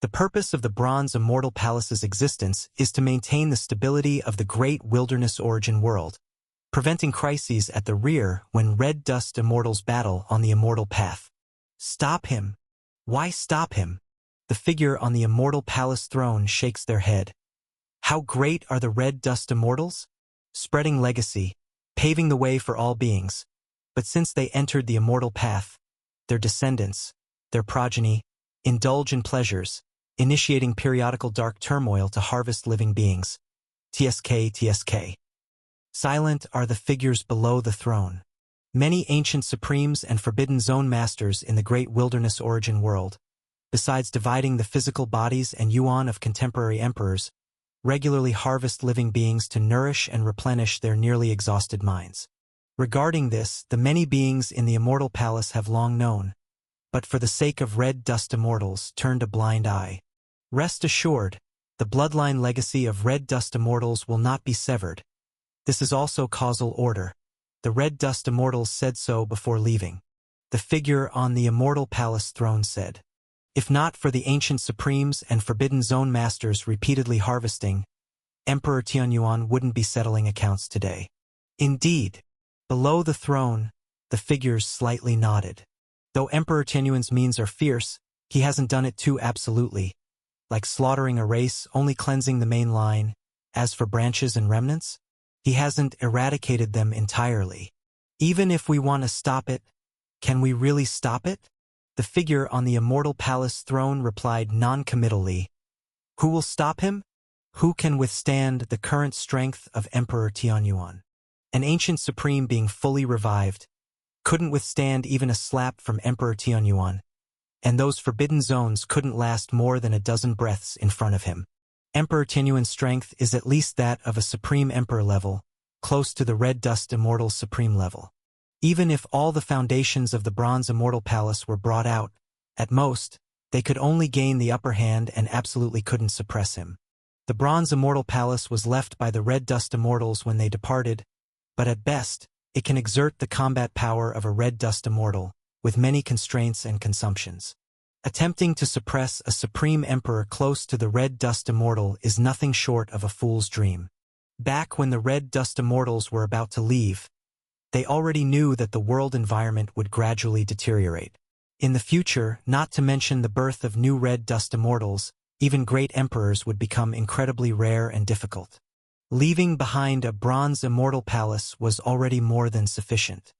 The purpose of the Bronze Immortal Palace's existence is to maintain the stability of the great wilderness origin world, preventing crises at the rear when red dust immortals battle on the immortal path." Stop him? Why stop him? The figure on the immortal palace throne shakes their head. How great are the red dust immortals? Spreading legacy, paving the way for all beings. But since they entered the immortal path, their descendants, their progeny, indulge in pleasures, initiating periodical dark turmoil to harvest living beings. TSK. Silent are the figures below the throne. Many ancient supremes and forbidden zone masters in the great wilderness origin world, besides dividing the physical bodies and yuan of contemporary emperors, regularly harvest living beings to nourish and replenish their nearly exhausted minds. Regarding this, the many beings in the immortal palace have long known, but for the sake of red dust immortals turned a blind eye. Rest assured, the bloodline legacy of red dust immortals will not be severed. This is also causal order. The red dust immortals said so before leaving. The figure on the immortal palace throne said, "If not for the ancient supremes and forbidden zone masters repeatedly harvesting, Emperor Tianyuan wouldn't be settling accounts today." Indeed, below the throne, the figures slightly nodded. Though Emperor Tianyuan's means are fierce, he hasn't done it too absolutely, like slaughtering a race, only cleansing the main line. As for branches and remnants, he hasn't eradicated them entirely. Even if we want to stop it, can we really stop it? The figure on the immortal palace throne replied non-committally, "Who will stop him? Who can withstand the current strength of Emperor Tianyuan? An ancient supreme being fully revived couldn't withstand even a slap from Emperor Tianyuan, and those forbidden zones couldn't last more than a dozen breaths in front of him. Emperor Tianyuan's strength is at least that of a supreme emperor level, close to the red dust immortal's supreme level. Even if all the foundations of the Bronze Immortal Palace were brought out, at most, they could only gain the upper hand and absolutely couldn't suppress him. The Bronze Immortal Palace was left by the red dust immortals when they departed, but at best, it can exert the combat power of a red dust immortal, with many constraints and consumptions. Attempting to suppress a supreme emperor close to the red dust immortal is nothing short of a fool's dream. Back when the red dust immortals were about to leave, they already knew that the world environment would gradually deteriorate. In the future, not to mention the birth of new red dust immortals, even great emperors would become incredibly rare and difficult. Leaving behind a bronze immortal palace was already more than sufficient.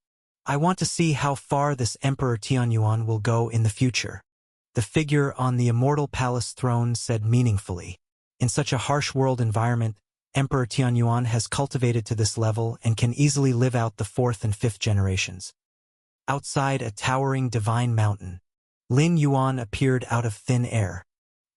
I want to see how far this Emperor Tianyuan will go in the future. The figure on the immortal palace throne said meaningfully. In such a harsh world environment, Emperor Tianyuan has cultivated to this level and can easily live out the 4th and 5th generations. Outside a towering divine mountain, Lin Yuan appeared out of thin air.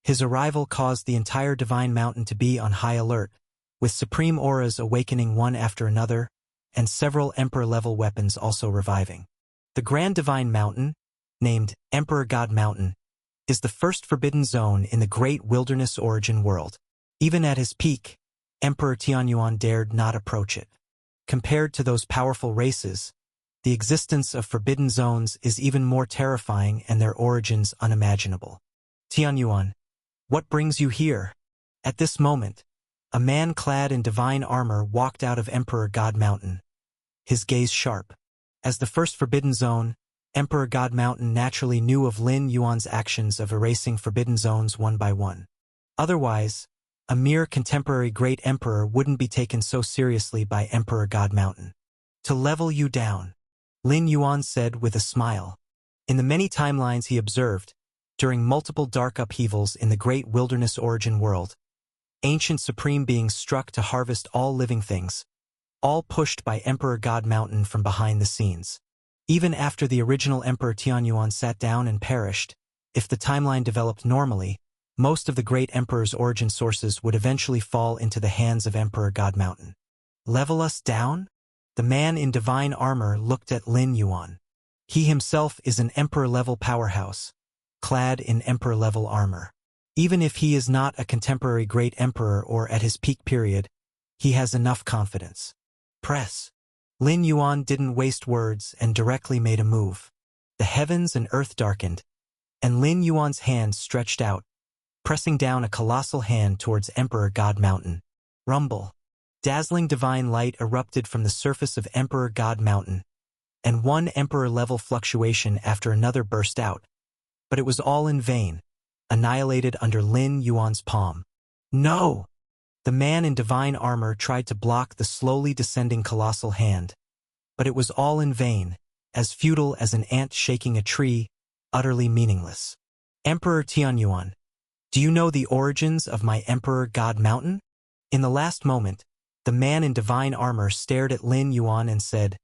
His arrival caused the entire divine mountain to be on high alert, with supreme auras awakening one after another, and several emperor-level weapons also reviving. The Grand Divine Mountain, named Emperor God Mountain, is the first forbidden zone in the great wilderness origin world. Even at his peak, Emperor Tianyuan dared not approach it. Compared to those powerful races, the existence of forbidden zones is even more terrifying and their origins unimaginable. Tianyuan, what brings you here? At this moment, a man clad in divine armor walked out of Emperor God Mountain, his gaze sharp. As the first forbidden zone, Emperor God Mountain naturally knew of Lin Yuan's actions of erasing forbidden zones one by one. Otherwise, a mere contemporary great emperor wouldn't be taken so seriously by Emperor God Mountain. To level you down, Lin Yuan said with a smile. In the many timelines he observed, during multiple dark upheavals in the great wilderness origin world, ancient supreme beings struck to harvest all living things, all pushed by Emperor God Mountain from behind the scenes. Even after the original Emperor Tianyuan sat down and perished, if the timeline developed normally, most of the great emperor's origin sources would eventually fall into the hands of Emperor God Mountain. Level us down? The man in divine armor looked at Lin Yuan. He himself is an emperor-level powerhouse, clad in emperor-level armor. Even if he is not a contemporary great emperor or at his peak period, he has enough confidence. Press. Lin Yuan didn't waste words and directly made a move. The heavens and earth darkened, and Lin Yuan's hand stretched out, pressing down a colossal hand towards Emperor God Mountain. Rumble. Dazzling divine light erupted from the surface of Emperor God Mountain, and one emperor-level fluctuation after another burst out. But it was all in vain, annihilated under Lin Yuan's palm. No! The man in divine armor tried to block the slowly descending colossal hand, but it was all in vain, as futile as an ant shaking a tree, utterly meaningless. Emperor Tianyuan, do you know the origins of my Emperor God Mountain? In the last moment, the man in divine armor stared at Lin Yuan and said,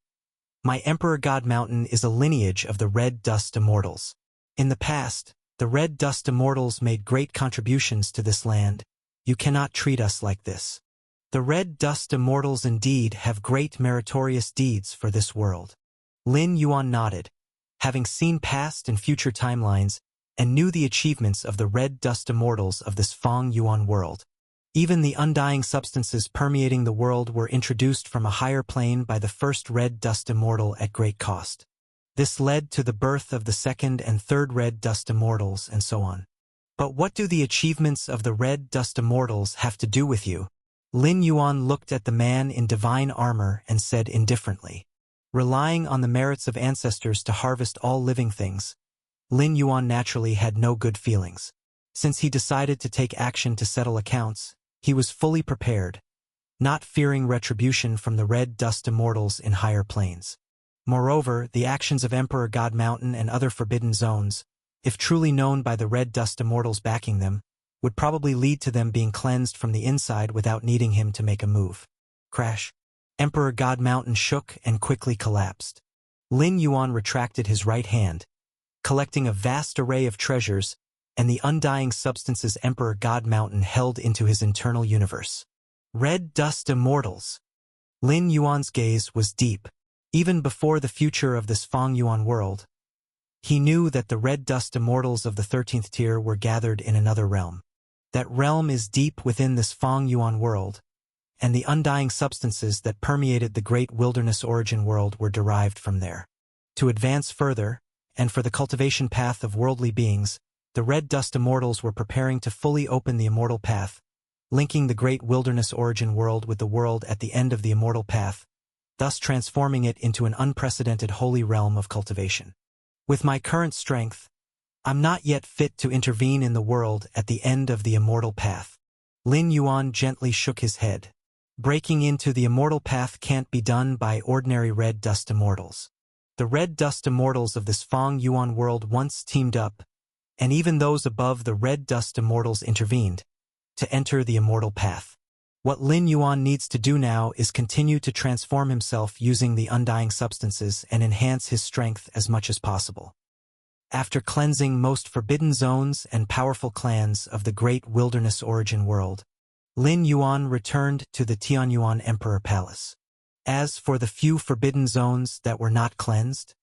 My Emperor God Mountain is a lineage of the Red Dust Immortals. In the past, the Red Dust Immortals made great contributions to this land. You cannot treat us like this. The Red Dust Immortals indeed have great meritorious deeds for this world. Lin Yuan nodded, having seen past and future timelines, and knew the achievements of the Red Dust Immortals of this Feng Yuan world. Even the undying substances permeating the world were introduced from a higher plane by the first Red Dust Immortal at great cost. This led to the birth of the second and third Red Dust Immortals, and so on. But what do the achievements of the Red Dust Immortals have to do with you? Lin Yuan looked at the man in divine armor and said indifferently. Relying on the merits of ancestors to harvest all living things, Lin Yuan naturally had no good feelings. Since he decided to take action to settle accounts, he was fully prepared, not fearing retribution from the Red Dust Immortals in higher planes. Moreover, the actions of Emperor God Mountain and other forbidden zones, if truly known by the Red Dust Immortals backing them, would probably lead to them being cleansed from the inside without needing him to make a move. Crash. Emperor God Mountain shook and quickly collapsed. Lin Yuan retracted his right hand, collecting a vast array of treasures and the undying substances Emperor God Mountain held into his internal universe. Red Dust Immortals. Lin Yuan's gaze was deep. Even before the future of this Feng Yuan world, he knew that the Red Dust Immortals of the 13th tier were gathered in another realm. That realm is deep within this Feng Yuan world, and the undying substances that permeated the great wilderness origin world were derived from there. To advance further, and for the cultivation path of worldly beings, the Red Dust Immortals were preparing to fully open the immortal path, linking the great wilderness origin world with the world at the end of the immortal path, thus transforming it into an unprecedented holy realm of cultivation. With my current strength, I'm not yet fit to intervene in the world at the end of the immortal path. Lin Yuan gently shook his head. Breaking into the immortal path can't be done by ordinary Red Dust Immortals. The Red Dust Immortals of this Feng Yuan world once teamed up, and even those above the Red Dust Immortals intervened, to enter the immortal path. What Lin Yuan needs to do now is continue to transform himself using the undying substances and enhance his strength as much as possible. After cleansing most forbidden zones and powerful clans of the great wilderness origin world, Lin Yuan returned to the Tianyuan Emperor Palace. As for the few forbidden zones that were not cleansed,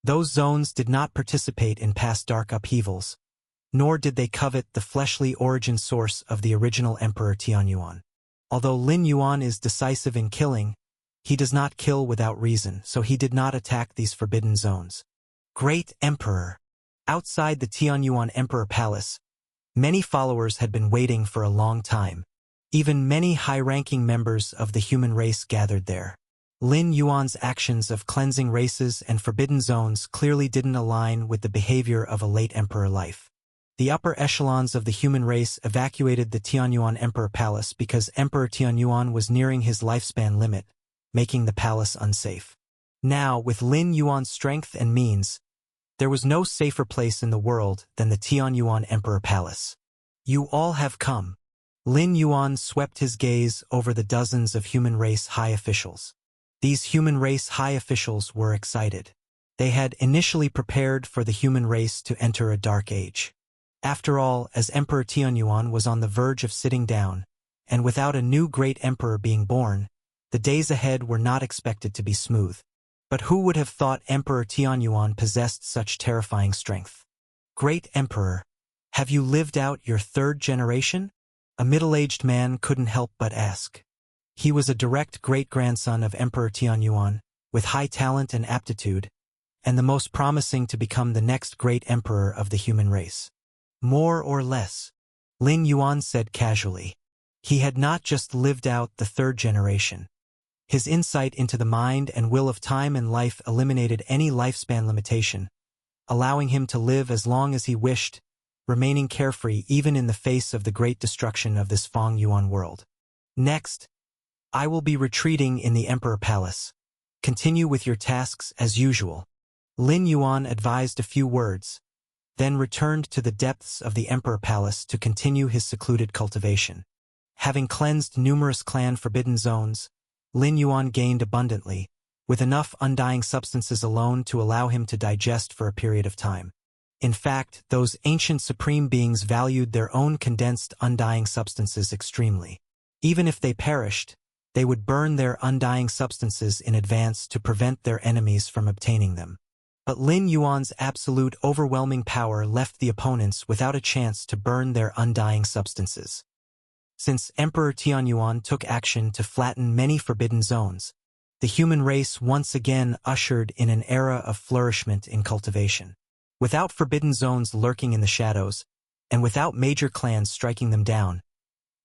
those zones did not participate in past dark upheavals, nor did they covet the fleshly origin source of the original Emperor Tianyuan. Although Lin Yuan is decisive in killing, he does not kill without reason, so he did not attack these forbidden zones. Great Emperor. Outside the Tianyuan Emperor Palace, many followers had been waiting for a long time. Even many high-ranking members of the human race gathered there. Lin Yuan's actions of cleansing races and forbidden zones clearly didn't align with the behavior of a late emperor life. The upper echelons of the human race evacuated the Tianyuan Emperor Palace because Emperor Tianyuan was nearing his lifespan limit, making the palace unsafe. Now, with Lin Yuan's strength and means, there was no safer place in the world than the Tianyuan Emperor Palace. You all have come. Lin Yuan swept his gaze over the dozens of human race high officials. These human race high officials were excited. They had initially prepared for the human race to enter a dark age. After all, as Emperor Tianyuan was on the verge of sitting down, and without a new great emperor being born, the days ahead were not expected to be smooth. But who would have thought Emperor Tianyuan possessed such terrifying strength? Great Emperor, have you lived out your third generation? A middle-aged man couldn't help but ask. He was a direct great-grandson of Emperor Tianyuan, with high talent and aptitude, and the most promising to become the next great emperor of the human race. More or less, Lin Yuan said casually. He had not just lived out the third generation. His insight into the mind and will of time and life eliminated any lifespan limitation, allowing him to live as long as he wished, remaining carefree even in the face of the great destruction of this Feng Yuan world. Next, I will be retreating in the Emperor Palace. Continue with your tasks as usual. Lin Yuan advised a few words, then returned to the depths of the Emperor Palace to continue his secluded cultivation. Having cleansed numerous clan forbidden zones, Lin Yuan gained abundantly, with enough undying substances alone to allow him to digest for a period of time. In fact, those ancient supreme beings valued their own condensed undying substances extremely. Even if they perished, they would burn their undying substances in advance to prevent their enemies from obtaining them. But Lin Yuan's absolute overwhelming power left the opponents without a chance to burn their undying substances. Since Emperor Tianyuan took action to flatten many forbidden zones, the human race once again ushered in an era of flourishment in cultivation. Without forbidden zones lurking in the shadows, and without major clans striking them down,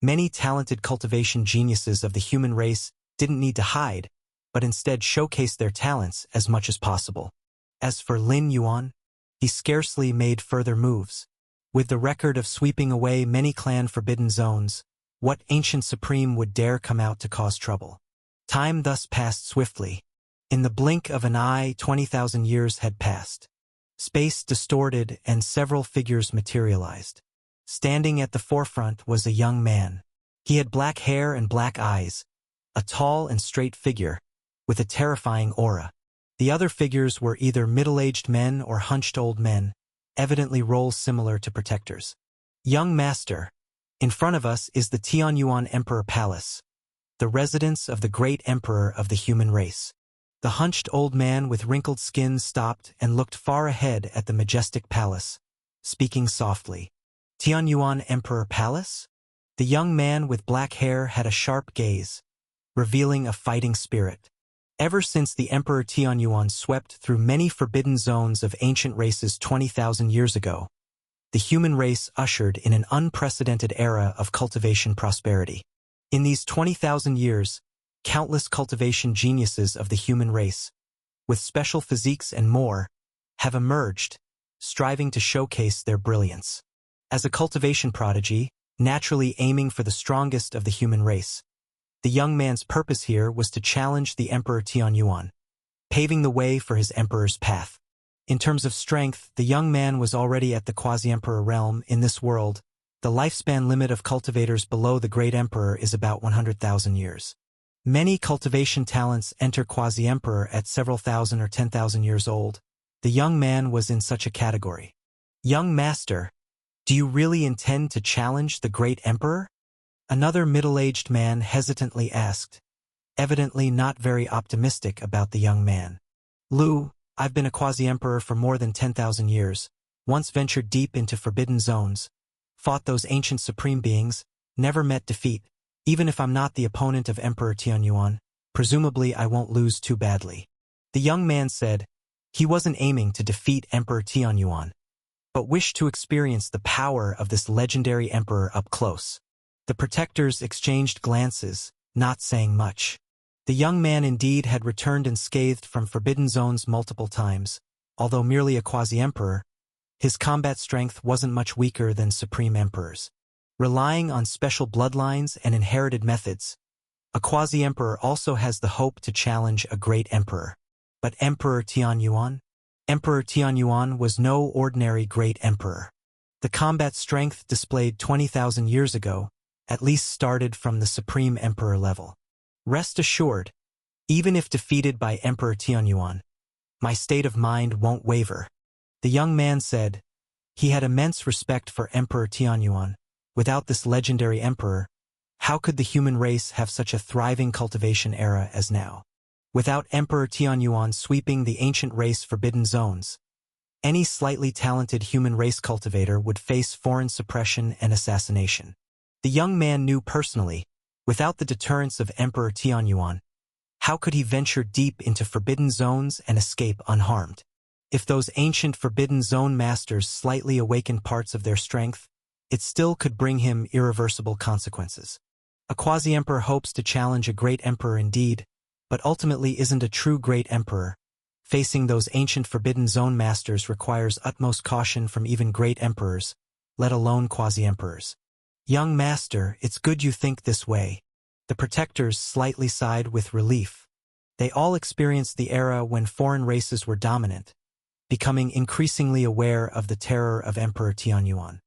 many talented cultivation geniuses of the human race didn't need to hide, but instead showcase their talents as much as possible. As for Lin Yuan, he scarcely made further moves. With the record of sweeping away many clan forbidden zones, what ancient supreme would dare come out to cause trouble? Time thus passed swiftly. In the blink of an eye, 20,000 years had passed. Space distorted and several figures materialized. Standing at the forefront was a young man. He had black hair and black eyes, a tall and straight figure, with a terrifying aura. The other figures were either middle-aged men or hunched old men, evidently roles similar to protectors. Young Master, in front of us is the Tianyuan Emperor Palace, the residence of the great emperor of the human race. The hunched old man with wrinkled skin stopped and looked far ahead at the majestic palace, speaking softly. Tianyuan Emperor Palace? The young man with black hair had a sharp gaze, revealing a fighting spirit. Ever since the Emperor Tianyuan swept through many forbidden zones of ancient races 20,000 years ago, the human race ushered in an unprecedented era of cultivation prosperity. In these 20,000 years, countless cultivation geniuses of the human race, with special physiques and more, have emerged, striving to showcase their brilliance. As a cultivation prodigy, naturally aiming for the strongest of the human race, the young man's purpose here was to challenge the Emperor Tianyuan, paving the way for his emperor's path. In terms of strength, the young man was already at the quasi-emperor realm. In this world, the lifespan limit of cultivators below the great emperor is about 100,000 years. Many cultivation talents enter quasi-emperor at several thousand or 10,000 years old. The young man was in such a category. Young Master, do you really intend to challenge the great emperor? Another middle-aged man hesitantly asked, evidently not very optimistic about the young man. Lu, I've been a quasi-emperor for more than 10,000 years, once ventured deep into forbidden zones, fought those ancient supreme beings, never met defeat. Even if I'm not the opponent of Emperor Tianyuan, presumably I won't lose too badly. The young man said he wasn't aiming to defeat Emperor Tianyuan, but wished to experience the power of this legendary emperor up close. The protectors exchanged glances, not saying much. The young man indeed had returned unscathed from forbidden zones multiple times. Although merely a quasi-emperor, his combat strength wasn't much weaker than supreme emperors. Relying on special bloodlines and inherited methods, a quasi-emperor also has the hope to challenge a great emperor. But Emperor Tianyuan? Emperor Tianyuan was no ordinary great emperor. The combat strength displayed 20,000 years ago at least started from the Supreme Emperor level. Rest assured, even if defeated by Emperor Tianyuan, my state of mind won't waver. The young man said. He had immense respect for Emperor Tianyuan. Without this legendary emperor, how could the human race have such a thriving cultivation era as now? Without Emperor Tianyuan sweeping the ancient race forbidden zones, any slightly talented human race cultivator would face foreign suppression and assassination. The young man knew personally, without the deterrence of Emperor Tianyuan, how could he venture deep into forbidden zones and escape unharmed? If those ancient forbidden zone masters slightly awakened parts of their strength, it still could bring him irreversible consequences. A quasi-emperor hopes to challenge a great emperor indeed, but ultimately isn't a true great emperor. Facing those ancient forbidden zone masters requires utmost caution from even great emperors, let alone quasi-emperors. Young master, it's good you think this way. The protectors slightly sighed with relief. They all experienced the era when foreign races were dominant, becoming increasingly aware of the terror of Emperor Tianyuan.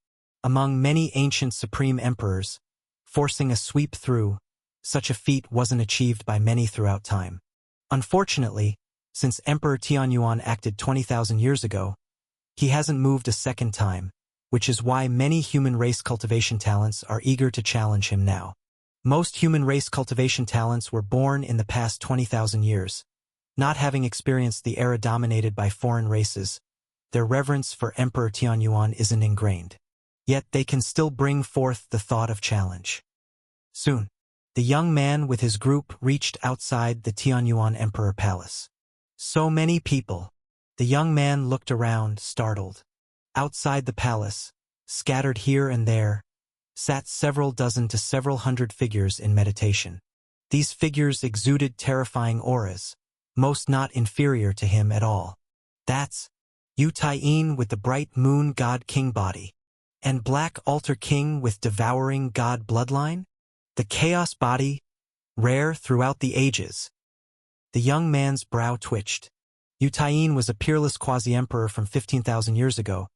Among many ancient supreme emperors, forcing a sweep through, such a feat wasn't achieved by many throughout time. Unfortunately, since Emperor Tianyuan acted 20,000 years ago, he hasn't moved a second time, which is why many human race cultivation talents are eager to challenge him now. Most human race cultivation talents were born in the past 20,000 years. Not having experienced the era dominated by foreign races, their reverence for Emperor Tianyuan isn't ingrained. Yet they can still bring forth the thought of challenge. Soon, the young man with his group reached outside the Tianyuan Emperor Palace. So many people. The young man looked around, startled. Outside the palace, scattered here and there, sat several dozen to several hundred figures in meditation. These figures exuded terrifying auras, most not inferior to him at all. That's Yu Tai-in with the bright moon god king body, and Black Altar King with devouring god bloodline? The chaos body, rare throughout the ages. The young man's brow twitched. Yu Tai-in was a peerless quasi-emperor from 15,000 years ago.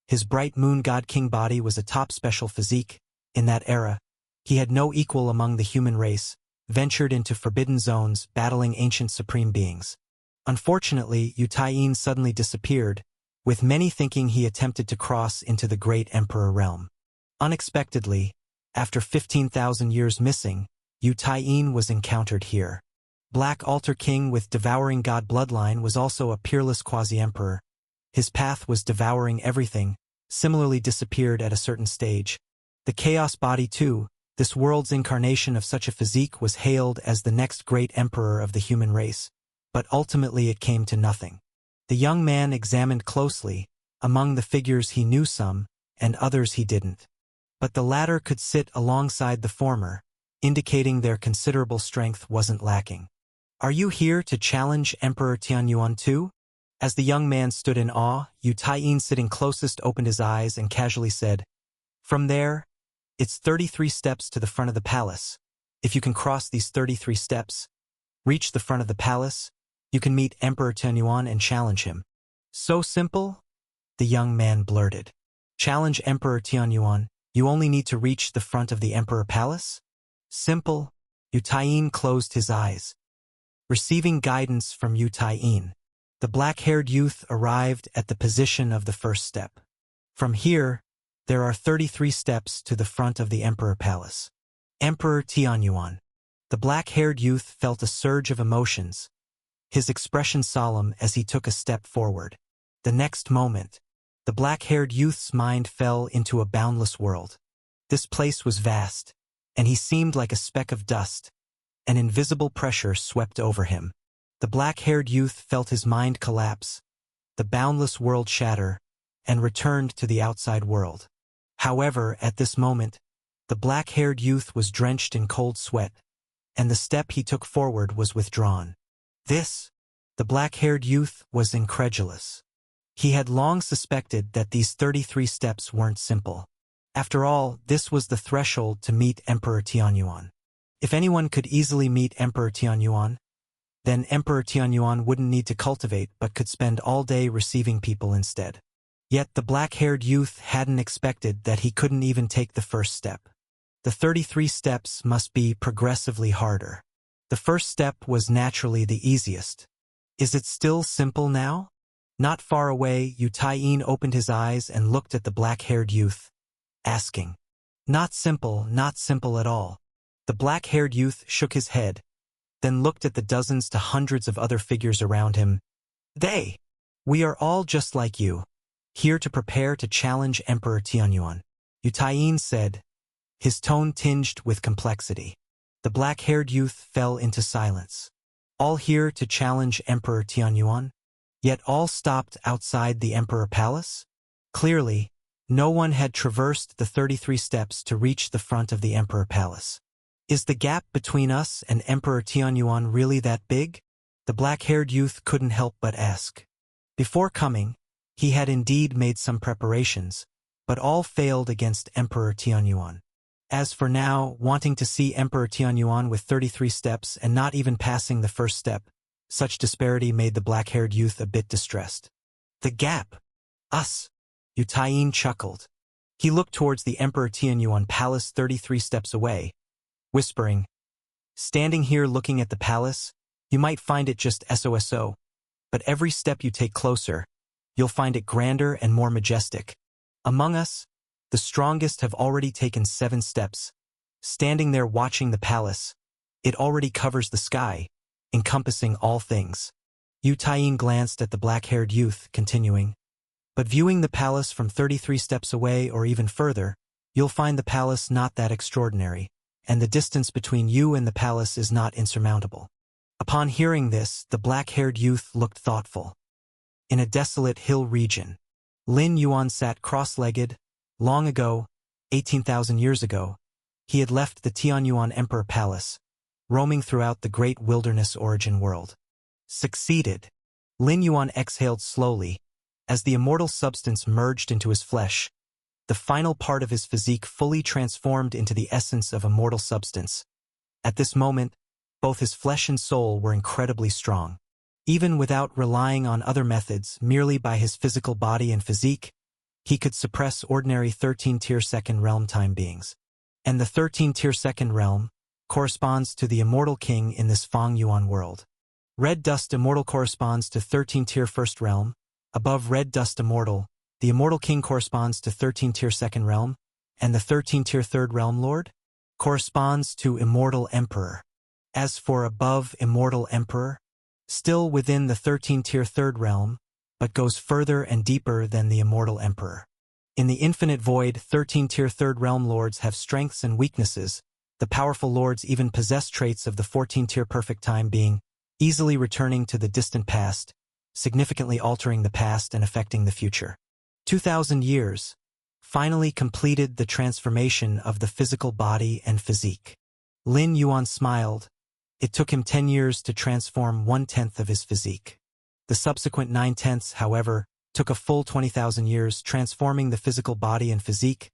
His bright moon god king body was a top special physique. In that era, he had no equal among the human race, ventured into forbidden zones, battling ancient supreme beings. Unfortunately, Yu Tai-in suddenly disappeared, with many thinking he attempted to cross into the great emperor realm. Unexpectedly, after 15,000 years missing, Yu Tai-in was encountered here. Black Altar King with devouring god bloodline was also a peerless quasi-emperor. His path was devouring everything, similarly disappeared at a certain stage. The chaos body too, this world's incarnation of such a physique, was hailed as the next great emperor of the human race, but ultimately it came to nothing. The young man examined closely. Among the figures he knew some, and others he didn't. But the latter could sit alongside the former, indicating their considerable strength wasn't lacking. Are you here to challenge Emperor Tianyuan too? As the young man stood in awe, Yu Tai-in sitting closest opened his eyes and casually said, "From there, it's 33 steps to the front of the palace. If you can cross these 33 steps, reach the front of the palace, you can meet Emperor Tianyuan and challenge him." "So simple?" the young man blurted. "Challenge Emperor Tianyuan, you only need to reach the front of the Emperor Palace?" Simple. Yu Tai-in closed his eyes. Receiving guidance from Yu Tai-in, the black-haired youth arrived at the position of the first step. From here, there are 33 steps to the front of the Emperor Palace. Emperor Tianyuan. The black-haired youth felt a surge of emotions, his expression solemn as he took a step forward. The next moment, the black-haired youth's mind fell into a boundless world. This place was vast, and he seemed like a speck of dust. An invisible pressure swept over him. The black-haired youth felt his mind collapse, the boundless world shatter, and returned to the outside world. However, at this moment, the black-haired youth was drenched in cold sweat, and the step he took forward was withdrawn. The black-haired youth was incredulous. He had long suspected that these 33 steps weren't simple. After all, this was the threshold to meet Emperor Tianyuan. If anyone could easily meet Emperor Tianyuan, then Emperor Tianyuan wouldn't need to cultivate but could spend all day receiving people instead. Yet the black-haired youth hadn't expected that he couldn't even take the first step. the 33 steps must be progressively harder. The first step was naturally the easiest. Is it still simple now? Not far away, Yu Tai-yin opened his eyes and looked at the black-haired youth, asking, not simple at all. The black-haired youth shook his head, then looked at the dozens to hundreds of other figures around him. We are all just like you, here to prepare to challenge Emperor Tianyuan, Yu Tai-yin said, his tone tinged with complexity. The black-haired youth fell into silence. All here to challenge Emperor Tianyuan? Yet all stopped outside the Emperor Palace? Clearly, no one had traversed the 33 steps to reach the front of the Emperor Palace. Is the gap between us and Emperor Tianyuan really that big? The black-haired youth couldn't help but ask. Before coming, he had indeed made some preparations, but all failed against Emperor Tianyuan. As for now, wanting to see Emperor Tianyuan with 33 steps and not even passing the first step, such disparity made the black-haired youth a bit distressed. The gap? Us? Yu Tai-yin chuckled. He looked towards the Emperor Tianyuan palace 33 steps away, whispering, standing here looking at the palace, you might find it just so, but every step you take closer, you'll find it grander and more majestic. Among us, the strongest have already taken 7 steps. Standing there watching the palace, it already covers the sky, encompassing all things. Yu Tai-yin glanced at the black-haired youth, continuing, but viewing the palace from 33 steps away or even further, you'll find the palace not that extraordinary, and the distance between you and the palace is not insurmountable. Upon hearing this, the black-haired youth looked thoughtful. In a desolate hill region, Lin Yuan sat cross-legged. Long ago, 18,000 years ago, he had left the Tianyuan Emperor Palace, roaming throughout the great wilderness origin world. Succeeded. Lin Yuan exhaled slowly, as the immortal substance merged into his flesh. The final part of his physique fully transformed into the essence of immortal substance. At this moment, both his flesh and soul were incredibly strong. Even without relying on other methods, merely by his physical body and physique, he could suppress ordinary 13-tier second realm time beings. And the 13-tier second realm corresponds to the immortal king in this Fang Yuan world. Red Dust Immortal corresponds to 13-tier first realm. Above Red Dust Immortal, the immortal king corresponds to 13-tier second realm, and the 13-tier third realm lord corresponds to immortal emperor. As for above immortal emperor, still within the 13-tier third realm, but goes further and deeper than the immortal emperor. In the infinite void, 13-tier third realm lords have strengths and weaknesses. The powerful lords even possess traits of the 14-tier perfect time being, easily returning to the distant past, significantly altering the past and affecting the future. 2,000 years finally completed the transformation of the physical body and physique. Lin Yuan smiled. It took him 10 years to transform 1/10 of his physique. The subsequent 9/10, however, took a full 20,000 years. Transforming the physical body and physique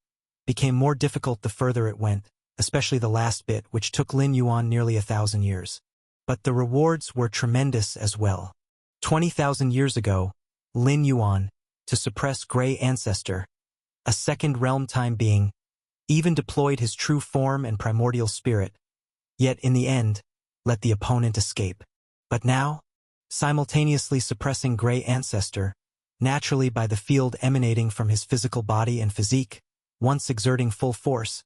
became more difficult the further it went, especially the last bit, which took Lin Yuan nearly 1,000 years. But the rewards were tremendous as well. 20,000 years ago, Lin Yuan, to suppress Gray Ancestor, a second realm time being, even deployed his true form and primordial spirit, yet in the end, let the opponent escape. But now, simultaneously suppressing Gray Ancestor, naturally by the field emanating from his physical body and physique, once exerting full force,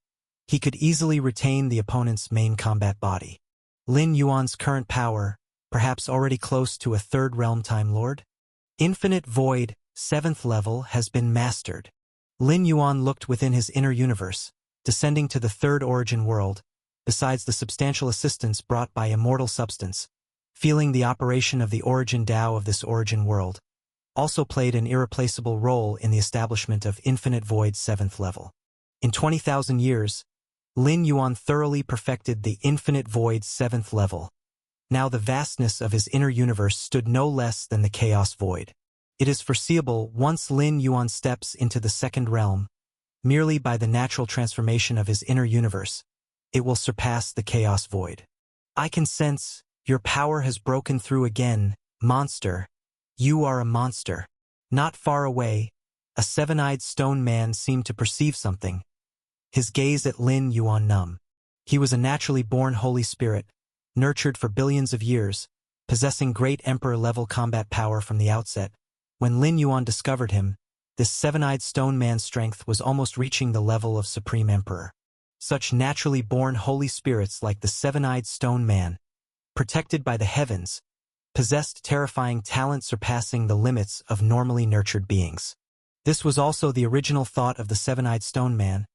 he could easily retain the opponent's main combat body. Lin Yuan's current power, perhaps already close to a third realm time lord? Infinite Void, 7th level, has been mastered. Lin Yuan looked within his inner universe, descending to the third origin world, besides the substantial assistance brought by immortal substance, feeling the operation of the origin Tao of this origin world, also played an irreplaceable role in the establishment of Infinite Void's 7th level. In 20,000 years, Lin Yuan thoroughly perfected the Infinite Void's 7th level. Now the vastness of his inner universe stood no less than the Chaos Void. It is foreseeable once Lin Yuan steps into the second realm, merely by the natural transformation of his inner universe, it will surpass the Chaos Void. I can sense your power has broken through again, monster. You are a monster. Not far away, a 7-eyed stone man seemed to perceive something. his gaze at Lin Yuan numb. He was a naturally born Holy Spirit, nurtured for billions of years, possessing great Emperor-level combat power from the outset. When Lin Yuan discovered him, this seven-eyed stone man's strength was almost reaching the level of Supreme Emperor. Such naturally born Holy Spirits like the seven-eyed stone man, protected by the heavens, possessed terrifying talent surpassing the limits of normally nurtured beings. This was also the original thought of the seven-eyed stone man.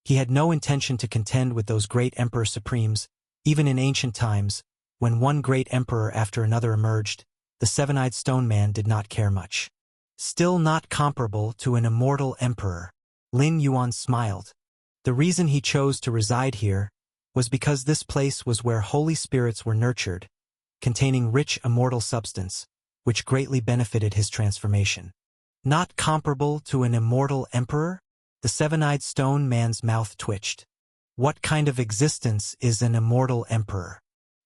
He had no intention to contend with those great Emperor Supremes. Even in ancient times, when one great emperor after another emerged, the seven-eyed stone man did not care much. Still not comparable to an immortal emperor. Lin Yuan smiled. The reason he chose to reside here was because this place was where holy spirits were nurtured, containing rich immortal substance, which greatly benefited his transformation. Not comparable to an immortal emperor? The seven-eyed stone man's mouth twitched. What kind of existence is an immortal emperor?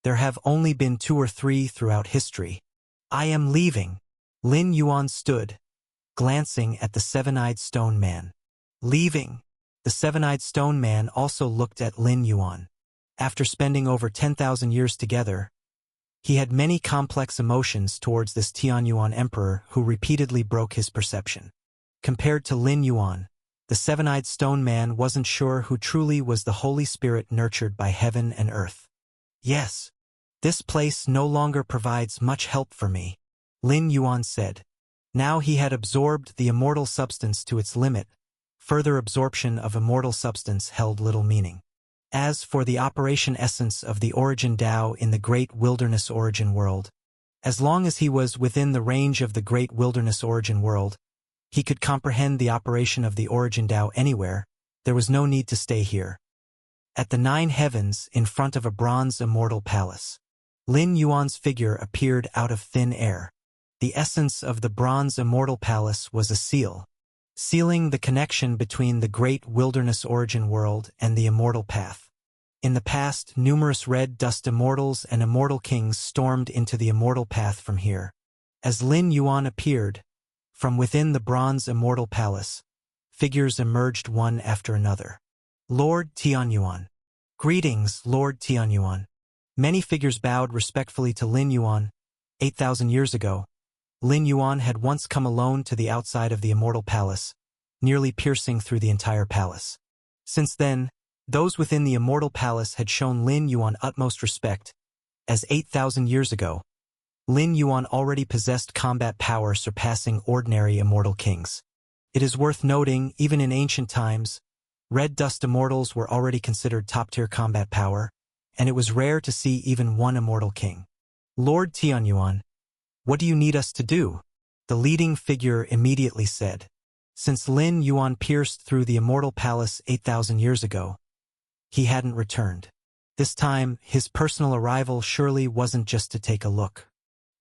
There have only been 2 or 3 throughout history. I am leaving. Lin Yuan stood, glancing at the seven-eyed stone man. Leaving. The seven-eyed stone man also looked at Lin Yuan. After spending over 10,000 years together, he had many complex emotions towards this Tianyuan emperor who repeatedly broke his perception. Compared to Lin Yuan, the seven-eyed stone man wasn't sure who truly was the Holy Spirit nurtured by heaven and earth. Yes, this place no longer provides much help for me, Lin Yuan said. Now he had absorbed the immortal substance to its limit. Further absorption of immortal substance held little meaning. As for the operation essence of the origin Tao in the great wilderness origin world, as long as he was within the range of the great wilderness origin world, he could comprehend the operation of the origin Tao anywhere. There was no need to stay here. At the 9 heavens, in front of a bronze immortal palace, Lin Yuan's figure appeared out of thin air. The essence of the bronze immortal palace was a seal, sealing the connection between the great wilderness origin world and the immortal path. In the past, numerous red dust immortals and immortal kings stormed into the immortal path from here. As Lin Yuan appeared, from within the bronze immortal palace, figures emerged one after another. Lord Tianyuan. Greetings, Lord Tianyuan. Many figures bowed respectfully to Lin Yuan. 8,000 years ago, Lin Yuan had once come alone to the outside of the immortal palace, nearly piercing through the entire palace. Since then, those within the immortal palace had shown Lin Yuan utmost respect, as 8,000 years ago, Lin Yuan already possessed combat power surpassing ordinary immortal kings. It is worth noting, even in ancient times, red dust immortals were already considered top-tier combat power, and it was rare to see even one immortal king. Lord Tianyuan, what do you need us to do? The leading figure immediately said. Since Lin Yuan pierced through the immortal palace 8,000 years ago, he hadn't returned. This time, his personal arrival surely wasn't just to take a look.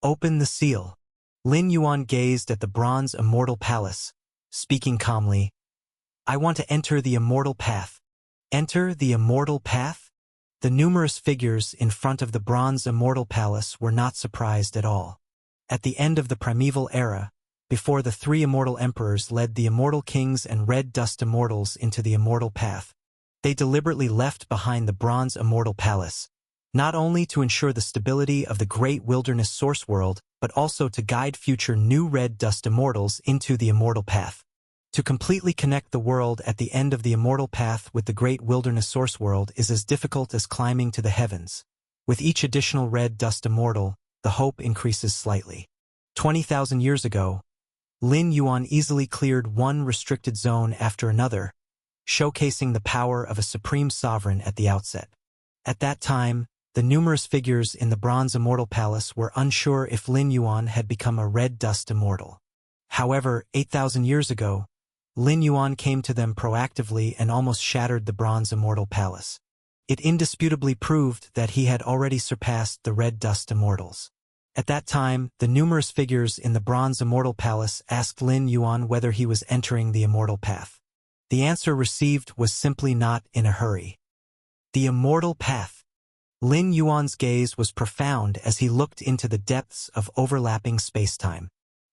Open the seal. Lin Yuan gazed at the bronze immortal palace, speaking calmly. I want to enter the immortal path. Enter the immortal path? The numerous figures in front of the bronze immortal palace were not surprised at all. At the end of the primeval era, before the 3 immortal emperors led the immortal kings and red dust immortals into the immortal path, they deliberately left behind the bronze immortal palace, not only to ensure the stability of the great wilderness source world, but also to guide future new red dust immortals into the immortal path. To completely connect the world at the end of the immortal path with the great wilderness source world is as difficult as climbing to the heavens. With each additional red dust immortal, the hope increases slightly. 20,000 years ago, Lin Yuan easily cleared one restricted zone after another, showcasing the power of a supreme sovereign at the outset. At that time, the numerous figures in the bronze immortal palace were unsure if Lin Yuan had become a red dust immortal. However, 8,000 years ago, Lin Yuan came to them proactively and almost shattered the bronze immortal palace. It indisputably proved that he had already surpassed the red dust immortals. At that time, the numerous figures in the bronze immortal palace asked Lin Yuan whether he was entering the immortal path. The answer received was simply not in a hurry. The immortal path. Lin Yuan's gaze was profound as he looked into the depths of overlapping spacetime.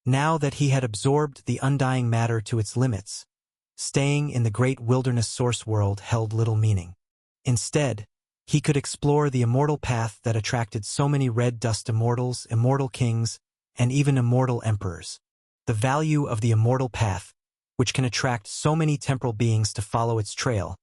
Now that he had absorbed the undying matter to its limits, staying in the great wilderness source world held little meaning. Instead, he could explore the immortal path that attracted so many red dust immortals, immortal kings, and even immortal emperors. The value of the immortal path, which can attract so many temporal beings to follow its trail,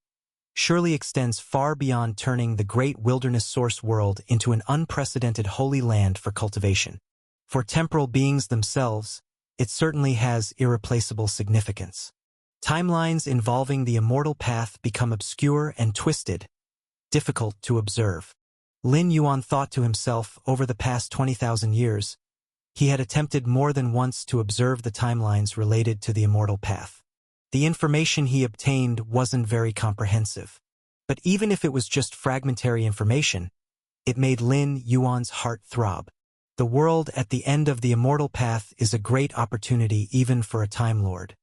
surely extends far beyond turning the great wilderness source world into an unprecedented holy land for cultivation. For temporal beings themselves, it certainly has irreplaceable significance. Timelines involving the immortal path become obscure and twisted, difficult to observe. Lin Yuan thought to himself, over the past 20,000 years, he had attempted more than once to observe the timelines related to the immortal path. The information he obtained wasn't very comprehensive. But even if it was just fragmentary information, it made Lin Yuan's heart throb. The world at the end of the immortal path is a great opportunity even for a Time Lord.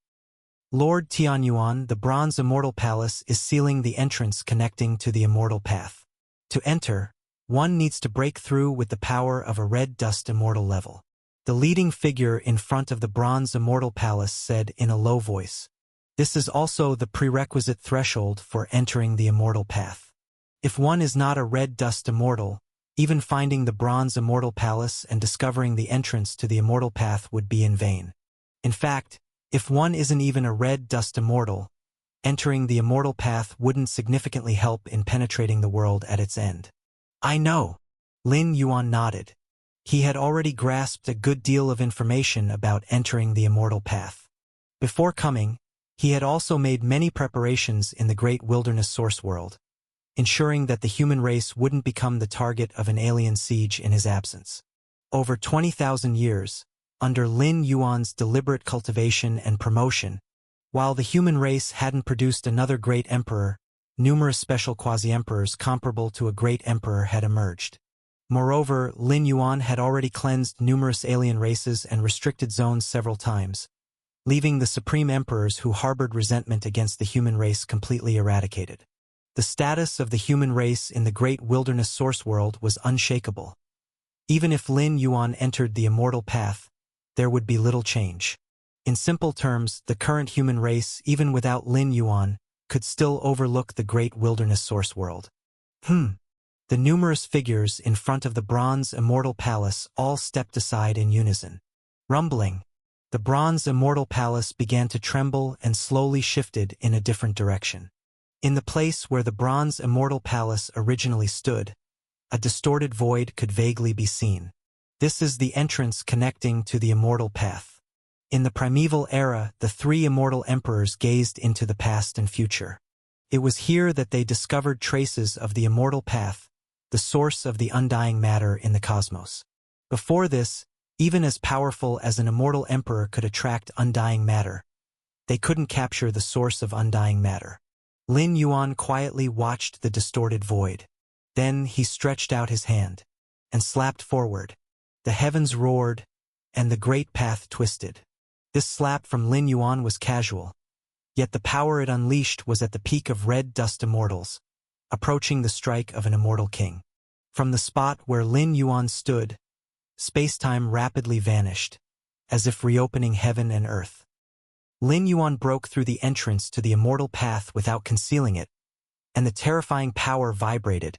Lord Tianyuan, the Bronze Immortal Palace, is sealing the entrance connecting to the immortal path. To enter, one needs to break through with the power of a red dust immortal level. The leading figure in front of the Bronze Immortal Palace said in a low voice, "This is also the prerequisite threshold for entering the immortal path. If one is not a red dust immortal, even finding the Bronze Immortal Palace and discovering the entrance to the immortal path would be in vain. In fact, if one isn't even a red dust immortal, entering the immortal path wouldn't significantly help in penetrating the world at its end." "I know." Lin Yuan nodded. He had already grasped a good deal of information about entering the immortal path. Before coming, he had also made many preparations in the great wilderness source world, ensuring that the human race wouldn't become the target of an alien siege in his absence. Over 20,000 years, under Lin Yuan's deliberate cultivation and promotion, while the human race hadn't produced another great emperor, numerous special quasi-emperors comparable to a great emperor had emerged. Moreover, Lin Yuan had already cleansed numerous alien races and restricted zones several times, leaving the supreme emperors who harbored resentment against the human race completely eradicated. The status of the human race in the great wilderness source world was unshakable. Even if Lin Yuan entered the immortal path, there would be little change. In simple terms, the current human race, even without Lin Yuan, could still overlook the great wilderness source world. The numerous figures in front of the Bronze Immortal Palace all stepped aside in unison. Rumbling, the Bronze Immortal Palace began to tremble and slowly shifted in a different direction. In the place where the Bronze Immortal Palace originally stood, a distorted void could vaguely be seen. This is the entrance connecting to the immortal path. In the primeval era, the three immortal emperors gazed into the past and future. It was here that they discovered traces of the immortal path, the source of the undying matter in the cosmos. Before this, even as powerful as an immortal emperor could attract undying matter, they couldn't capture the source of undying matter. Lin Yuan quietly watched the distorted void. Then he stretched out his hand and slapped forward. The heavens roared, and the great path twisted. This slap from Lin Yuan was casual, yet the power it unleashed was at the peak of red dust immortals, approaching the strike of an immortal king. From the spot where Lin Yuan stood, space-time rapidly vanished, as if reopening heaven and earth. Lin Yuan broke through the entrance to the immortal path without concealing it, and the terrifying power vibrated,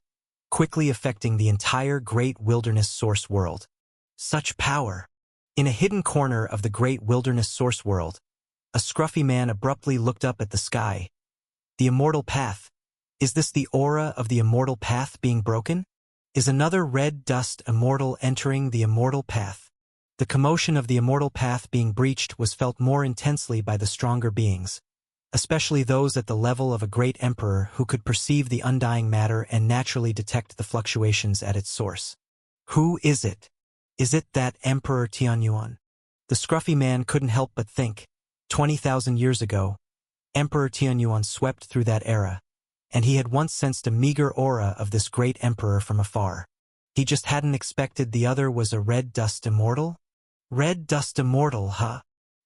quickly affecting the entire great wilderness source world. Such power! In a hidden corner of the great wilderness source world, a scruffy man abruptly looked up at the sky. The immortal path. Is this the aura of the immortal path being broken? Is another red dust immortal entering the immortal path? The commotion of the immortal path being breached was felt more intensely by the stronger beings, especially those at the level of a great emperor who could perceive the undying matter and naturally detect the fluctuations at its source. Who is it? Is it that Emperor Tianyuan? The scruffy man couldn't help but think. 20,000 years ago, Emperor Tianyuan swept through that era, and he had once sensed a meager aura of this great emperor from afar. He just hadn't expected the other was a red dust immortal? Red dust immortal, huh?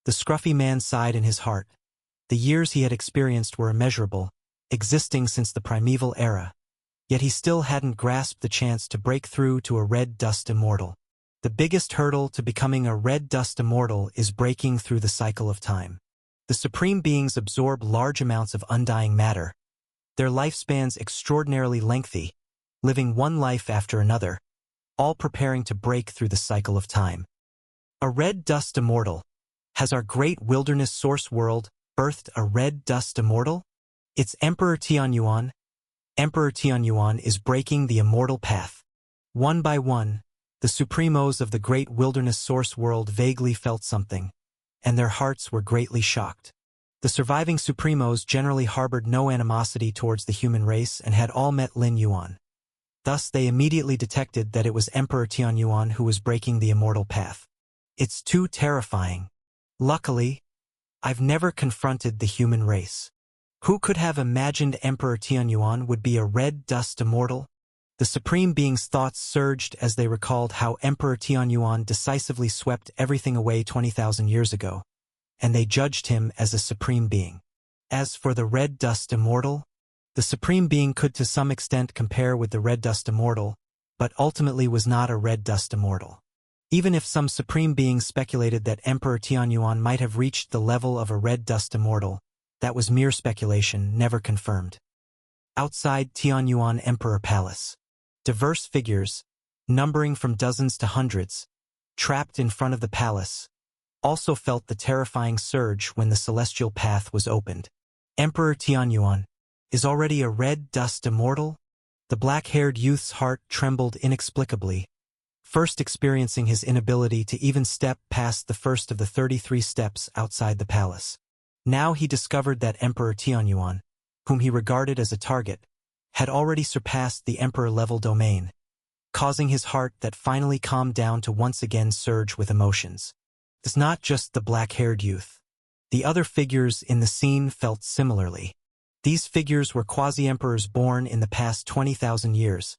The scruffy man sighed in his heart. The years he had experienced were immeasurable, existing since the primeval era, yet he still hadn't grasped the chance to break through to a red dust immortal. The biggest hurdle to becoming a red dust immortal is breaking through the cycle of time. The supreme beings absorb large amounts of undying matter. Their lifespans extraordinarily lengthy, living one life after another, all preparing to break through the cycle of time. A red dust immortal. Has our great wilderness source world birthed a red dust immortal? It's Emperor Tianyuan. Emperor Tianyuan is breaking the immortal path. One by one, the supremos of the great wilderness source world vaguely felt something, and their hearts were greatly shocked. The surviving supremos generally harbored no animosity towards the human race and had all met Lin Yuan. Thus they immediately detected that it was Emperor Tianyuan who was breaking the immortal path. It's too terrifying. Luckily, I've never confronted the human race. Who could have imagined Emperor Tianyuan would be a red dust immortal? The Supreme Being's thoughts surged as they recalled how Emperor Tianyuan decisively swept everything away 20,000 years ago, and they judged him as a Supreme Being. As for the red dust immortal, the Supreme Being could to some extent compare with the red dust immortal, but ultimately was not a red dust immortal. Even if some Supreme Beings speculated that Emperor Tianyuan might have reached the level of a red dust immortal, that was mere speculation, never confirmed. Outside Tianyuan Emperor Palace, diverse figures, numbering from dozens to hundreds, trapped in front of the palace, also felt the terrifying surge when the celestial path was opened. Emperor Tianyuan is already a red dust immortal? The black-haired youth's heart trembled inexplicably, first experiencing his inability to even step past the first of the 33 steps outside the palace. Now he discovered that Emperor Tianyuan, whom he regarded as a target, had already surpassed the emperor-level domain, causing his heart that finally calmed down to once again surge with emotions. It's not just the black-haired youth. The other figures in the scene felt similarly. These figures were quasi-emperors born in the past 20,000 years,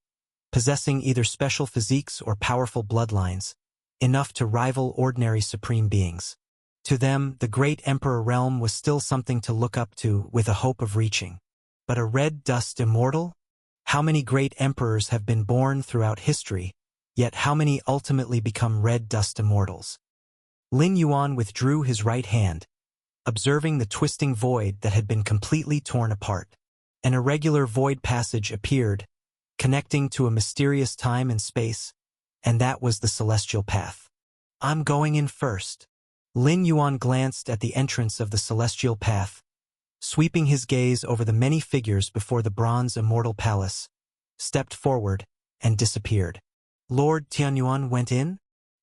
possessing either special physiques or powerful bloodlines, enough to rival ordinary supreme beings. To them, the great emperor realm was still something to look up to with a hope of reaching. But a red dust immortal? How many great emperors have been born throughout history, yet how many ultimately become red dust immortals? Lin Yuan withdrew his right hand, observing the twisting void that had been completely torn apart. An irregular void passage appeared, connecting to a mysterious time and space, and that was the celestial path. I'm going in first. Lin Yuan glanced at the entrance of the celestial path, sweeping his gaze over the many figures before the bronze immortal palace, stepped forward, and disappeared. Lord Tianyuan went in?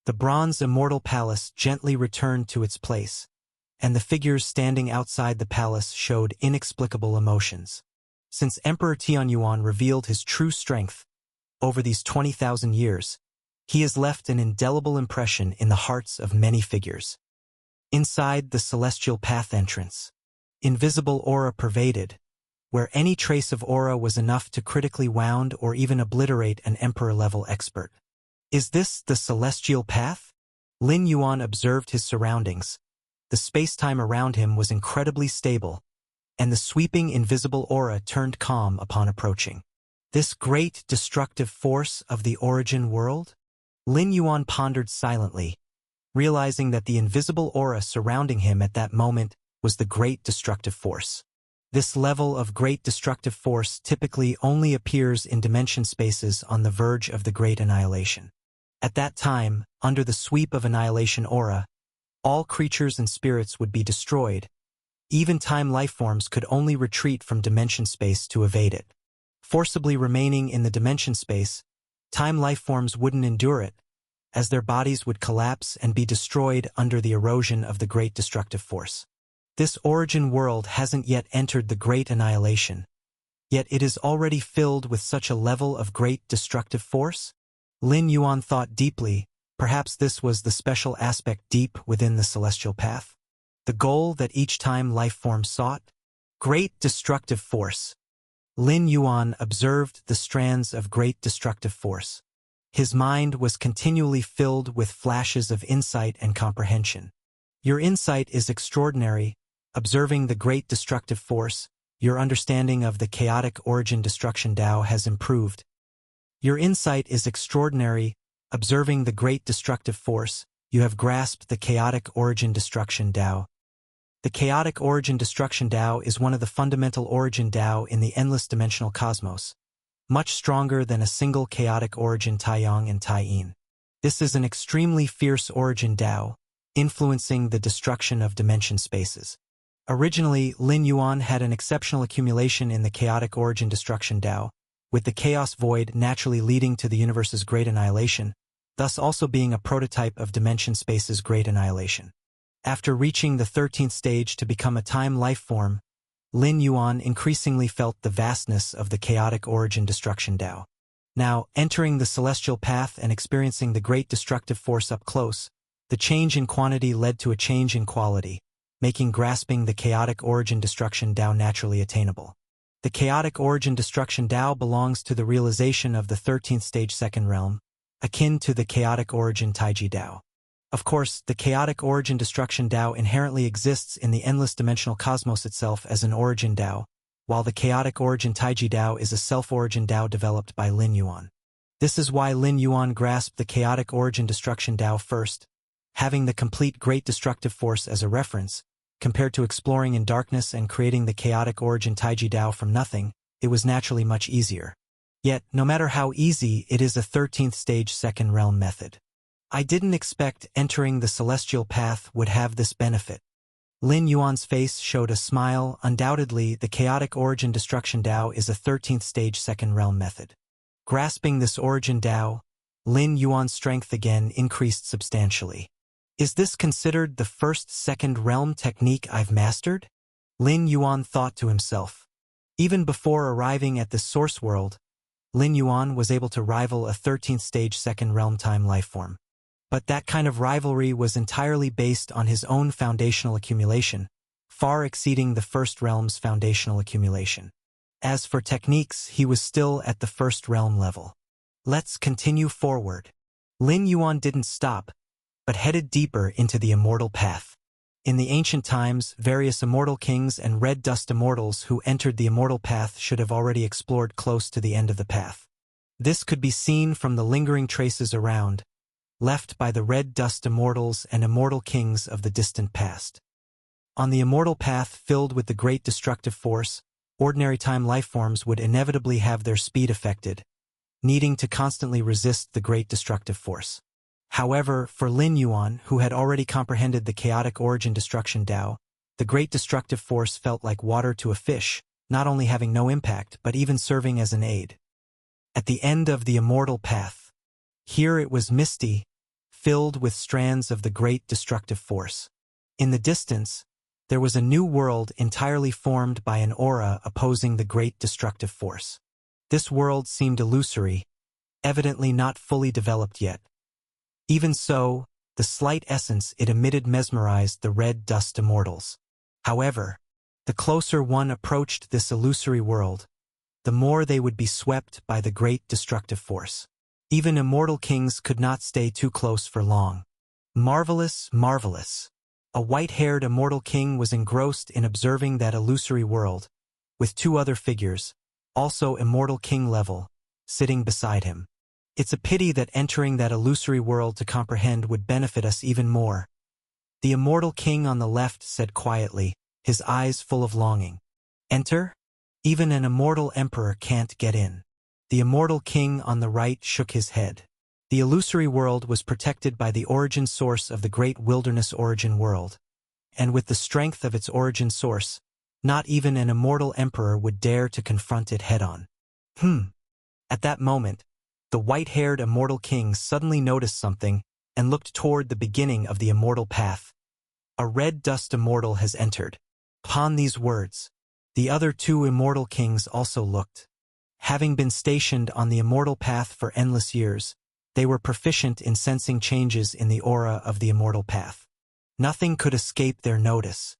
The bronze immortal palace gently returned to its place, and the figures standing outside the palace showed inexplicable emotions. Since Emperor Tianyuan revealed his true strength over these 20,000 years, he has left an indelible impression in the hearts of many figures. Inside the celestial path entrance, invisible aura pervaded, where any trace of aura was enough to critically wound or even obliterate an emperor-level expert. Is this the celestial path? Lin Yuan observed his surroundings. The space-time around him was incredibly stable, and the sweeping invisible aura turned calm upon approaching. This great destructive force of the origin world? Lin Yuan pondered silently, realizing that the invisible aura surrounding him at that moment was the great destructive force. This level of great destructive force typically only appears in dimension spaces on the verge of the great annihilation. At that time, under the sweep of annihilation aura, all creatures and spirits would be destroyed. Even time lifeforms could only retreat from dimension space to evade it. Forcibly remaining in the dimension space, time lifeforms wouldn't endure it, as their bodies would collapse and be destroyed under the erosion of the great destructive force. This origin world hasn't yet entered the great annihilation, yet it is already filled with such a level of great destructive force? Lin Yuan thought deeply. Perhaps this was the special aspect deep within the celestial path. The goal that each time life form sought? Great destructive force. Lin Yuan observed the strands of great destructive force. His mind was continually filled with flashes of insight and comprehension. Your insight is extraordinary. Observing the great destructive force, your understanding of the chaotic origin destruction Tao has improved. Your insight is extraordinary. Observing the great destructive force, you have grasped the chaotic origin destruction Tao. The chaotic origin destruction Tao is one of the fundamental origin Tao in the endless dimensional cosmos, much stronger than a single chaotic origin Taiyang and Tai-Yin. This is an extremely fierce origin Tao, influencing the destruction of dimension spaces. Originally, Lin Yuan had an exceptional accumulation in the chaotic origin destruction Tao, with the chaos void naturally leading to the universe's great annihilation, thus also being a prototype of dimension space's great annihilation. After reaching the 13th stage to become a time life form, Lin Yuan increasingly felt the vastness of the chaotic origin destruction Tao. Now, entering the celestial path and experiencing the great destructive force up close, the change in quantity led to a change in quality, making grasping the chaotic origin destruction Tao naturally attainable. The chaotic origin destruction Tao belongs to the realization of the 13th stage second realm, akin to the chaotic origin Taiji Tao. Of course, the chaotic origin destruction Tao inherently exists in the endless dimensional cosmos itself as an origin Tao, while the chaotic origin Taiji Tao is a self-origin Tao developed by Lin Yuan. This is why Lin Yuan grasped the chaotic origin destruction Tao first, having the complete great destructive force as a reference. Compared to exploring in darkness and creating the chaotic origin Taiji Tao from nothing, it was naturally much easier. Yet, no matter how easy, it is a 13th stage second realm method. I didn't expect entering the celestial path would have this benefit. Lin Yuan's face showed a smile. Undoubtedly, the chaotic origin destruction Tao is a 13th stage second realm method. Grasping this origin Tao, Lin Yuan's strength again increased substantially. Is this considered the first second realm technique I've mastered? Lin Yuan thought to himself. Even before arriving at this source world, Lin Yuan was able to rival a 13th stage second realm time lifeform. But that kind of rivalry was entirely based on his own foundational accumulation, far exceeding the first realm's foundational accumulation. As for techniques, he was still at the first realm level. Let's continue forward. Lin Yuan didn't stop, but headed deeper into the immortal path. In the ancient times, various immortal kings and red dust immortals who entered the immortal path should have already explored close to the end of the path. This could be seen from the lingering traces around, left by the red dust immortals and immortal kings of the distant past. On the immortal path filled with the great destructive force, ordinary time lifeforms would inevitably have their speed affected, needing to constantly resist the great destructive force. However, for Lin Yuan, who had already comprehended the chaotic origin destruction Tao, the great destructive force felt like water to a fish, not only having no impact but even serving as an aid. At the end of the immortal path, here it was misty, filled with strands of the great destructive force. In the distance, there was a new world entirely formed by an aura opposing the great destructive force. This world seemed illusory, evidently not fully developed yet. Even so, the slight essence it emitted mesmerized the red dust immortals. However, the closer one approached this illusory world, the more they would be swept by the great destructive force. Even immortal kings could not stay too close for long. Marvelous, marvelous. A white-haired immortal king was engrossed in observing that illusory world, with two other figures, also immortal king level, sitting beside him. It's a pity that entering that illusory world to comprehend would benefit us even more. The immortal king on the left said quietly, his eyes full of longing. Enter? Even an immortal emperor can't get in. The immortal king on the right shook his head. The illusory world was protected by the origin source of the great wilderness origin world. And with the strength of its origin source, not even an immortal emperor would dare to confront it head-on. At that moment, the white-haired immortal king suddenly noticed something and looked toward the beginning of the immortal path. A red dust immortal has entered. Upon these words, the other two immortal kings also looked. Having been stationed on the immortal path for endless years, they were proficient in sensing changes in the aura of the immortal path. Nothing could escape their notice.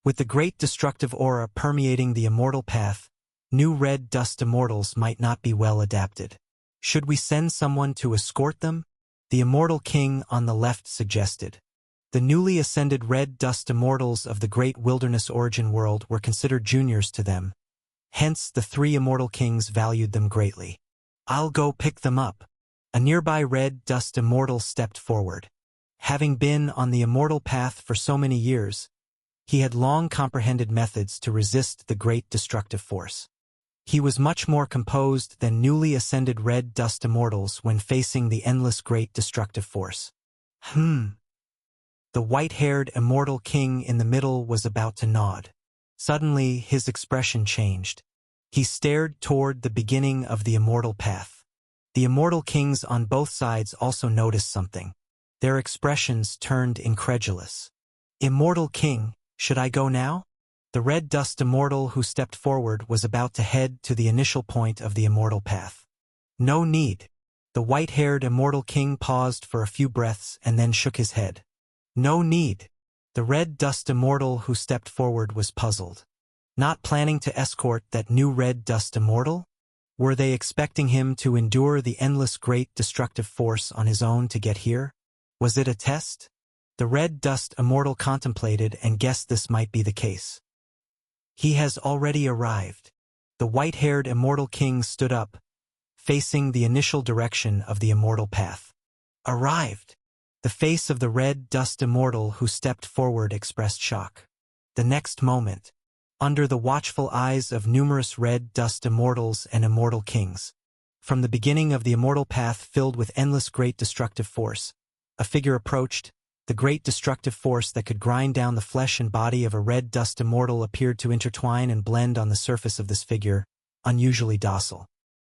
With the great destructive aura permeating the immortal path, new red dust immortals might not be well adapted. Should we send someone to escort them? The immortal king on the left suggested. The newly ascended red dust immortals of the great wilderness origin world were considered juniors to them. Hence, the three immortal kings valued them greatly. I'll go pick them up. A nearby red dust immortal stepped forward. Having been on the immortal path for so many years, He had long comprehended methods to resist the great destructive force. He was much more composed than newly ascended red dust immortals when facing the endless great destructive force. The white-haired immortal king in the middle was about to nod. Suddenly, his expression changed. He stared toward the beginning of the immortal path. The immortal kings on both sides also noticed something. Their expressions turned incredulous. Immortal king, should I go now? The red dust immortal who stepped forward was about to head to the initial point of the immortal path. No need. The white-haired immortal king paused for a few breaths and then shook his head. No need. The red dust immortal who stepped forward was puzzled. Not planning to escort that new red dust immortal? Were they expecting him to endure the endless great destructive force on his own to get here? Was it a test? The red dust immortal contemplated and guessed this might be the case. He has already arrived. The white-haired immortal king stood up, facing the initial direction of the immortal path. Arrived! The face of the red dust immortal who stepped forward expressed shock. The next moment, under the watchful eyes of numerous red dust immortals and immortal kings, from the beginning of the immortal path filled with endless great destructive force, a figure approached. The great destructive force that could grind down the flesh and body of a red dust immortal appeared to intertwine and blend on the surface of this figure, unusually docile.